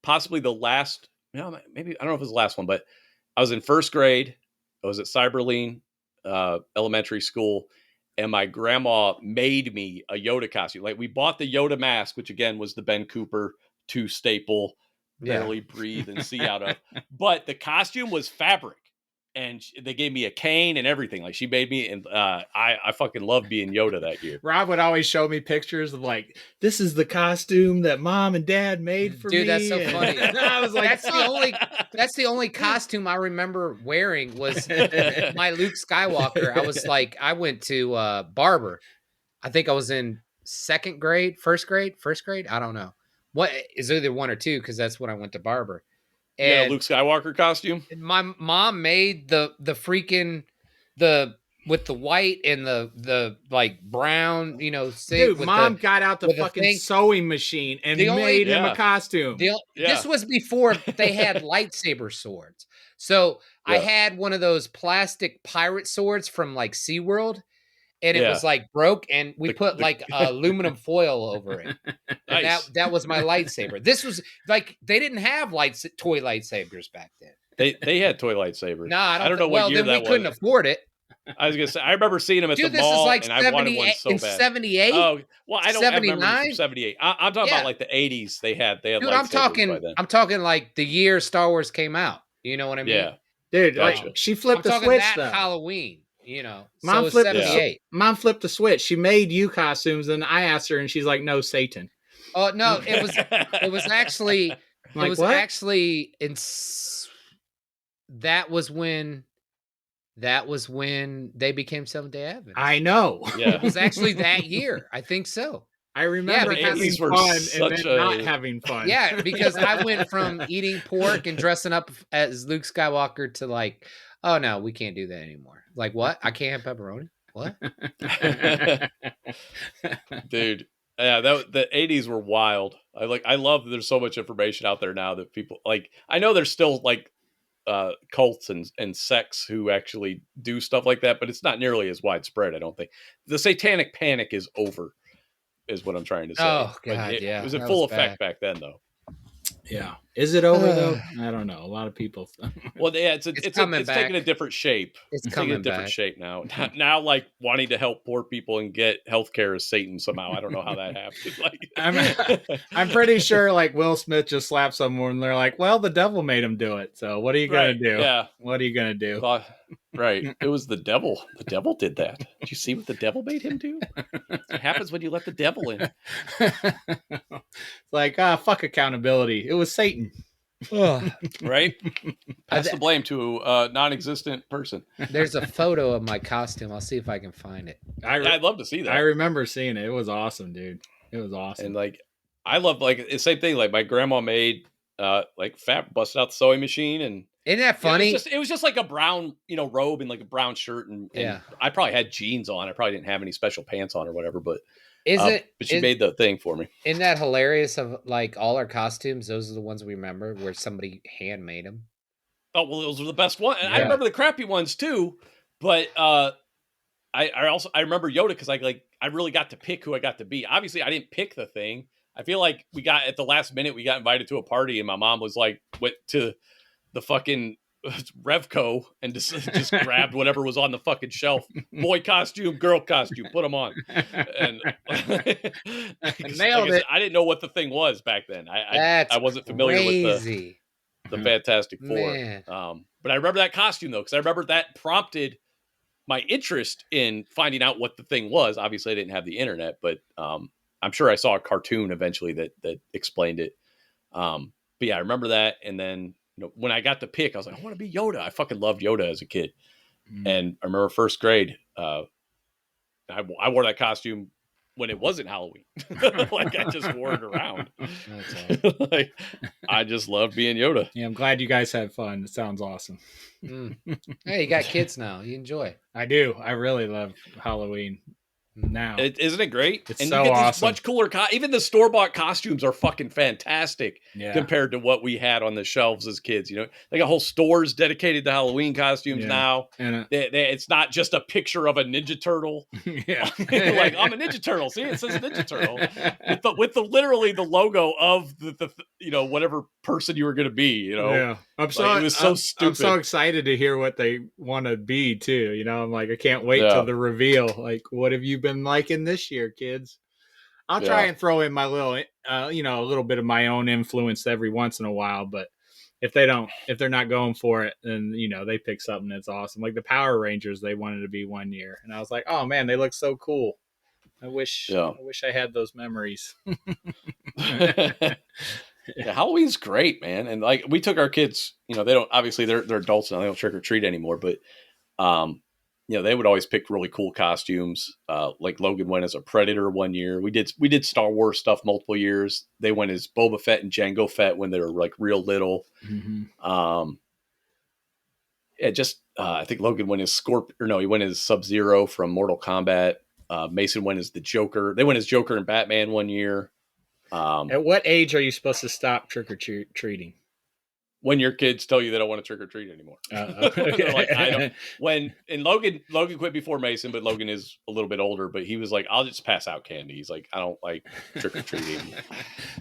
possibly the last. Maybe I don't know if it was the last one, but I was in first grade. I was at Cyberline Elementary School, and my grandma made me a Yoda costume. Like we bought the Yoda mask, which again was the Ben Cooper 2 staple, barely breathe and see out of. But the costume was fabric, and they gave me a cane and everything. Like she made me, and I fucking loved being Yoda that year. Rob would always show me pictures of like, this is the costume that Mom and Dad made for me. Dude, that's so funny. I was like, that's the only costume I remember wearing was my Luke Skywalker. I was like, I went to barber. I think I was in first grade. I don't know. What is either 1 or 2 because that's when I went to barber. And yeah, Luke Skywalker costume. My mom made the freaking with the white and the like brown, dude, Mom got out the fucking sewing machine and made him a costume. This was before they had lightsaber swords. So I had one of those plastic pirate swords from like SeaWorld. And it was like broke, and we put like aluminum foil over it. And Nice. that was my lightsaber. This was like they didn't have toy lightsabers back then. They had toy lightsabers. No, I don't know what year then that we couldn't afford it. I was gonna say I remember seeing them at Dude, the this mall, is like and I wanted one so bad. 78. Oh, well, I don't have memories 79? from 78. I'm talking about like the 80s. They had Dude, lightsabers by then. I'm talking like the year Star Wars came out. You know what I mean? Yeah, dude. Gotcha. Like she flipped I'm the talking switch that though. Halloween. Mom so flipped 78. Mom flipped the switch. She made you costumes, and I asked her, and she's like, "No, Satan." Oh no, it was actually Like, it was what? actually that was when they became Seventh-day Adventists. I know. Yeah, It was actually that year. I think so. I remember because having these were fun and such then not a- having fun. Yeah, because I went from eating pork and dressing up as Luke Skywalker to like, oh no, we can't do that anymore. Like what? I can't have pepperoni? What? dude. Yeah, the 80s were wild. I love that there's so much information out there now that people like. I know there's still like cults and sects who actually do stuff like that, but it's not nearly as widespread. I don't think the satanic panic is over, is what I'm trying to say. Oh But god, it was that in full was effect bad. back then, though. Yeah. Is it over though? I don't know. A lot of people. Well, yeah, it's coming back. taking a different shape. It's Taking a coming different back. shape now. Now, like wanting to help poor people and get healthcare as Satan somehow. I don't know how that happened. Like, I'm pretty sure like Will Smith just slapped someone and they're like, well, the devil made him do it. So what are you going Right, to do? yeah. What are you going to do? Right. It was the devil. The devil did that. Did you see what the devil made him do? It happens when you let the devil in. Like, fuck accountability. It was Satan. Right? Pass the blame to a non-existent person. There's a photo of my costume. I'll see if I can find it. I'd love to see that. I remember seeing it. It was awesome, dude. It was awesome. And like, I love like the same thing. Like my grandma made like busted out the sewing machine, and Isn't that funny? it was just like a brown robe and like a brown shirt, and Yeah. I probably had jeans on. I probably didn't have any special pants on or whatever, but But she made the thing for me. Isn't that hilarious? Of like all our costumes, those are the ones we remember where somebody handmade them. Oh well, those were the best ones. And I Yeah. remember the crappy ones too, but I remember Yoda because I really got to pick who I got to be. Obviously, I didn't pick the thing. I feel like we got at the last minute, we got invited to a party, and my mom was like, went to the fucking Revco and just grabbed whatever was on the fucking shelf. Boy costume, girl costume, put them on. And Nailed it. I didn't know what the thing was back then. I wasn't familiar with the Fantastic Four. Man. But I remember that costume though, because I remember that prompted my interest in finding out what the thing was. Obviously, I didn't have the internet, but I'm sure I saw a cartoon eventually that explained it. But yeah, I remember that. And then when I got to pick, I was like, I want to be Yoda. I fucking loved Yoda as a kid. And I remember first grade, I wore that costume when it wasn't Halloween. Like I just wore it around. That's awesome. Like, I just loved being Yoda. Yeah, I'm glad you guys had fun. It sounds awesome. Hey, you got kids now. You enjoy. I do. I really love Halloween. now. Isn't it great? It's and so you get this awesome. much cooler. Even the store-bought costumes are fucking fantastic compared to what we had on the shelves as kids. You know, they got whole stores dedicated to Halloween costumes now. And It's not just a picture of a Ninja Turtle. yeah, Like, I'm a Ninja Turtle. See, it says Ninja Turtle with the literally the logo of the whatever person you were going to be. You know, yeah. it was so stupid. I'm so excited to hear what they want to be too. You know, I'm like, I can't wait till the reveal. Like, what have you been liking this year, kids? I'll try and throw in my little, a little bit of my own influence every once in a while. But if they're not going for it, then they pick something that's awesome. Like the Power Rangers, they wanted to be one year, and I was like, oh man, they look so cool. I wish I had those memories. Halloween's great, man. And like we took our kids, they don't obviously they're adults now, they don't trick or treat anymore, but they would always pick really cool costumes. Like Logan went as a Predator one year. We did Star Wars stuff multiple years. They went as Boba Fett and Jango Fett when they were like real little. Mm-hmm. I think Logan went as he went as Sub-Zero from Mortal Kombat. Mason went as the Joker. They went as Joker and Batman one year. At what age are you supposed to stop trick or treating? When your kids tell you they don't want to trick or treat anymore. Okay. Like, I don't. Logan quit before Mason, but Logan is a little bit older. But he was like, I'll just pass out candy. He's like, I don't like trick or treating.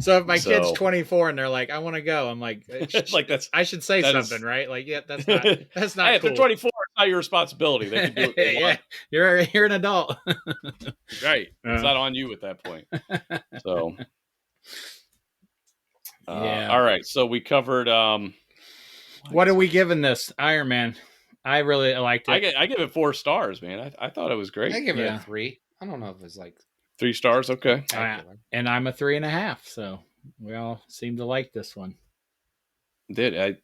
So if my kid's 24 and they're like, I want to go, I'm like, I should say something, right? Like, yeah, that's not hey, cool. If they're 24, it's not your responsibility. They can do it. Yeah, you're an adult. Right. It's not on you at that point. So. All right, so we covered. What are we giving this Iron Man? I really liked it. I give it 4 stars, man. I thought it was great. I give it a 3. I don't know if it's like 3 stars. Okay, and I'm a 3.5. So we all seem to like this one. I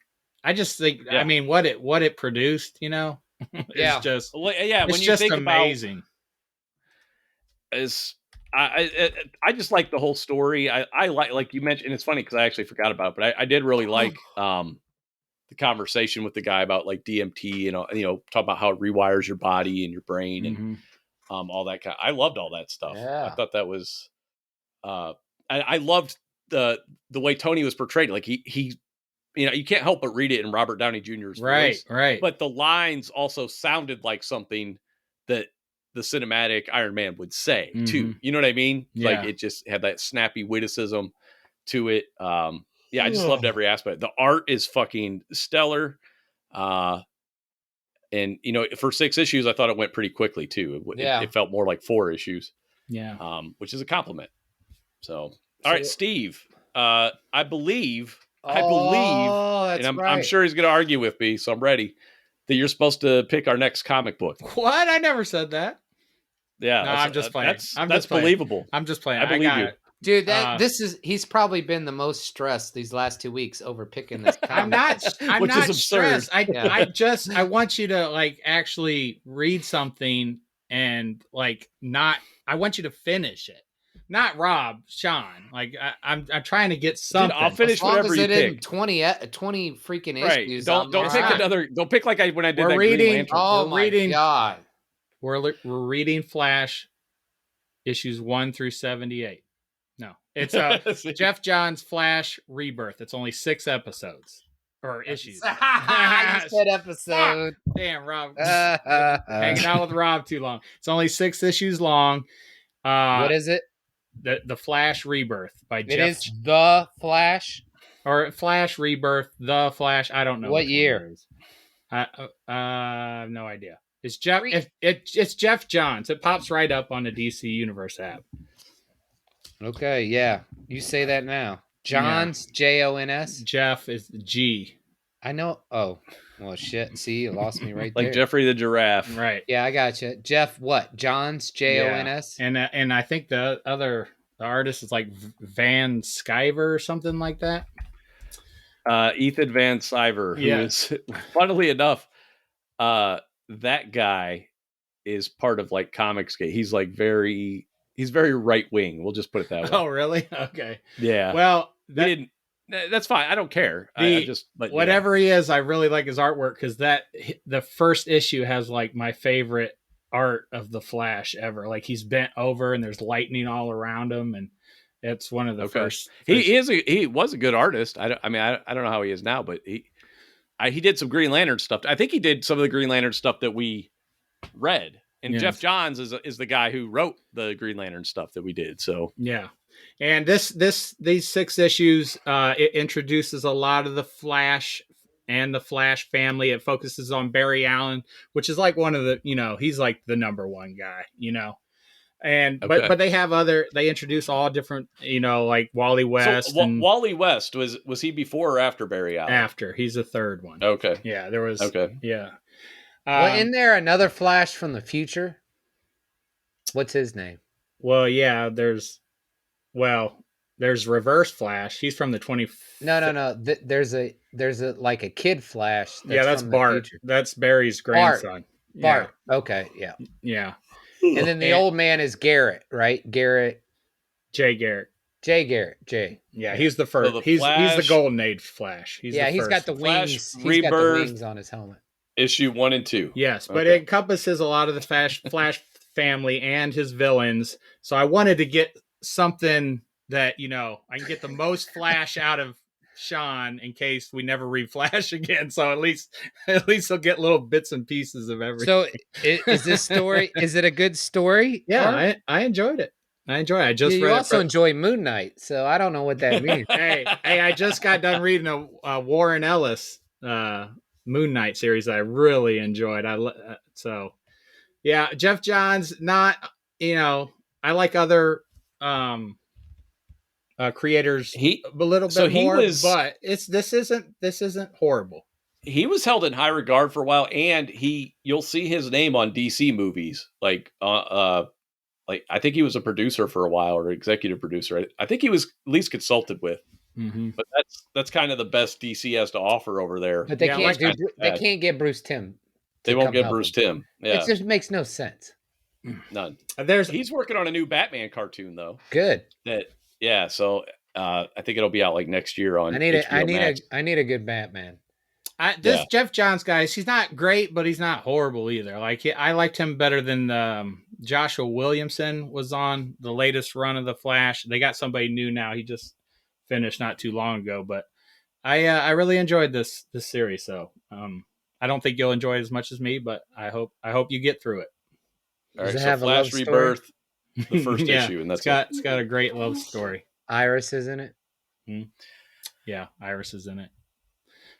just think. I mean, what it produced, is just when you think amazing. I just like the whole story. I like you mentioned, and it's funny because I actually forgot about it, but I did really like the conversation with the guy about like DMT and talk about how it rewires your body and your brain and all that kind. I loved all that stuff. Yeah. I thought that was I loved the way Tony was portrayed. Like he you can't help but read it in Robert Downey Jr.'s voice. Right. But the lines also sounded like something that the cinematic Iron Man would say too. You know what I mean? Yeah. Like it just had that snappy witticism to it. I just loved every aspect. The art is fucking stellar. And for 6 issues, I thought it went pretty quickly too. It felt more like 4 issues. Yeah. Which is a compliment. So, all right, Steve, I believe, and I'm sure he's going to argue with me. So I'm ready. That you're supposed to pick our next comic book. What? I never said that. Yeah, no, I'm just playing. That's believable. I'm just playing. I believe you, dude. He's probably been the most stressed these last 2 weeks over picking this comic. I'm not stressed. I want you to like actually read something and like not. I want you to finish it. Not Rob, Shawn. Like I'm trying to get something. Dude, I'll finish whatever you pick. 20 freaking issues. Don't pick another. Don't pick like when I did that reading, Green Lantern. Oh my god. We're reading Flash issues 1 through 78. No, it's Jeff Johns' Flash Rebirth. It's only 6 episodes or issues. I said episode. Damn, Rob. Hanging out with Rob too long. It's only 6 issues long. What is it? The Flash Rebirth by Jeff. It is The Flash? Or Flash Rebirth, The Flash. I don't know. What year? I have no idea. It's Jeff. It's Jeff Johns. It pops right up on the DC Universe app. Okay, yeah. You say that now. Johns, Jons. Jeff is G. I know. Oh, well, shit. See, you lost me right like there. Jeffrey the Giraffe. Right. Yeah, I got you. Jeff, what? Johns, Jons. Yeah. And I think the artist is like Van Sciver or something like that. Ethan Van Sciver, who is, funnily enough, that guy is part of like Comicsgate. He's like very right wing. We'll just put it that way. Oh, really? Okay. Yeah. Well, that's fine. I don't care. I just whatever he is, I really like his artwork because the first issue has like my favorite art of the Flash ever. Like he's bent over and there's lightning all around him, and it's one of the first. He was a good artist. I don't know how he is now, but he did some Green Lantern stuff. I think he did some of the Green Lantern stuff that we read. And Yes. Jeff Johns is the guy who wrote the Green Lantern stuff that we did. So yeah. And these 6 issues, it introduces a lot of the Flash and the Flash family. It focuses on Barry Allen, which is like one of the, he's like the number one guy, And Okay. but they introduce all different, like Wally West. So, Wally West was he before or after Barry Allen? After. He's the third one. Okay. Yeah, there was. Okay. Yeah. Well, isn't there another Flash from the future? What's his name? Well, yeah, there's Reverse Flash. He's from the 20. No. There's a like a kid Flash. That's from Bart. That's Barry's grandson. Bart. Yeah. Okay. Yeah. Yeah. And then the old man is Garrett, right? Jay Garrett. Yeah, he's the first. So he's the Golden Age Flash. He's got the Flash wings. He's Rebirth, got the wings on his helmet. Issue 1 and 2. Yes, but it encompasses a lot of the Flash family and his villains. So I wanted to get something that I can get the most Flash out of Shawn in case we never read Flash again. So at least he'll get little bits and pieces of everything. So is this story? Is it a good story? Yeah, I enjoyed it. I just read. You also enjoy Moon Knight, so I don't know what that means. hey, I just got done reading a Warren Ellis Moon Knight series that I really enjoyed. So yeah, Jeff Johns. Not I like other creators a little bit more, but this isn't horrible. He was held in high regard for a while, and you'll see his name on DC movies, like I think he was a producer for a while, or executive producer. I think he was at least consulted with. Mm-hmm. But that's kind of the best DC has to offer over there. But they can't get Bruce Timm. They won't get Bruce Timm. Yeah, it just makes no sense. None. He's working on a new Batman cartoon though. Good. So I think it'll be out like next year on. I need a good Batman. Jeff Johns, guys, he's not great, but he's not horrible either. Like I liked him better than Joshua Williamson was on the latest run of the Flash. They got somebody new now. He just finished not too long ago, but I really enjoyed this series. So I don't think you'll enjoy it as much as me, but I hope you get through it. All right, so Flash Rebirth, the first issue, and it's got a great love story. Iris is in it. Mm-hmm. Yeah, Iris is in it.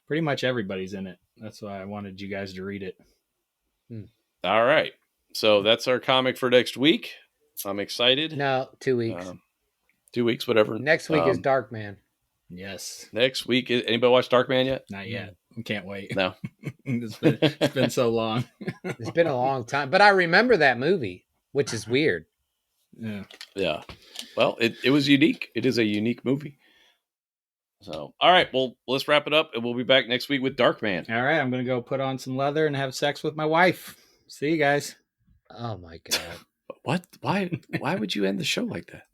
Pretty much everybody's in it. That's why I wanted you guys to read it. All right. So that's our comic for next week. I'm excited. No, 2 weeks. 2 weeks, whatever. Next week is Darkman. Yes. Next week. Anybody watch Darkman yet? Not yet. I can't wait. No. It's been so long. It's been a long time. But I remember that movie, which is weird. Yeah. Yeah. Well, it was unique. It is a unique movie. So, all right. Well, let's wrap it up, and we'll be back next week with Darkman. All right. I'm going to go put on some leather and have sex with my wife. See you guys. Oh, my God. What? Why would you end the show like that?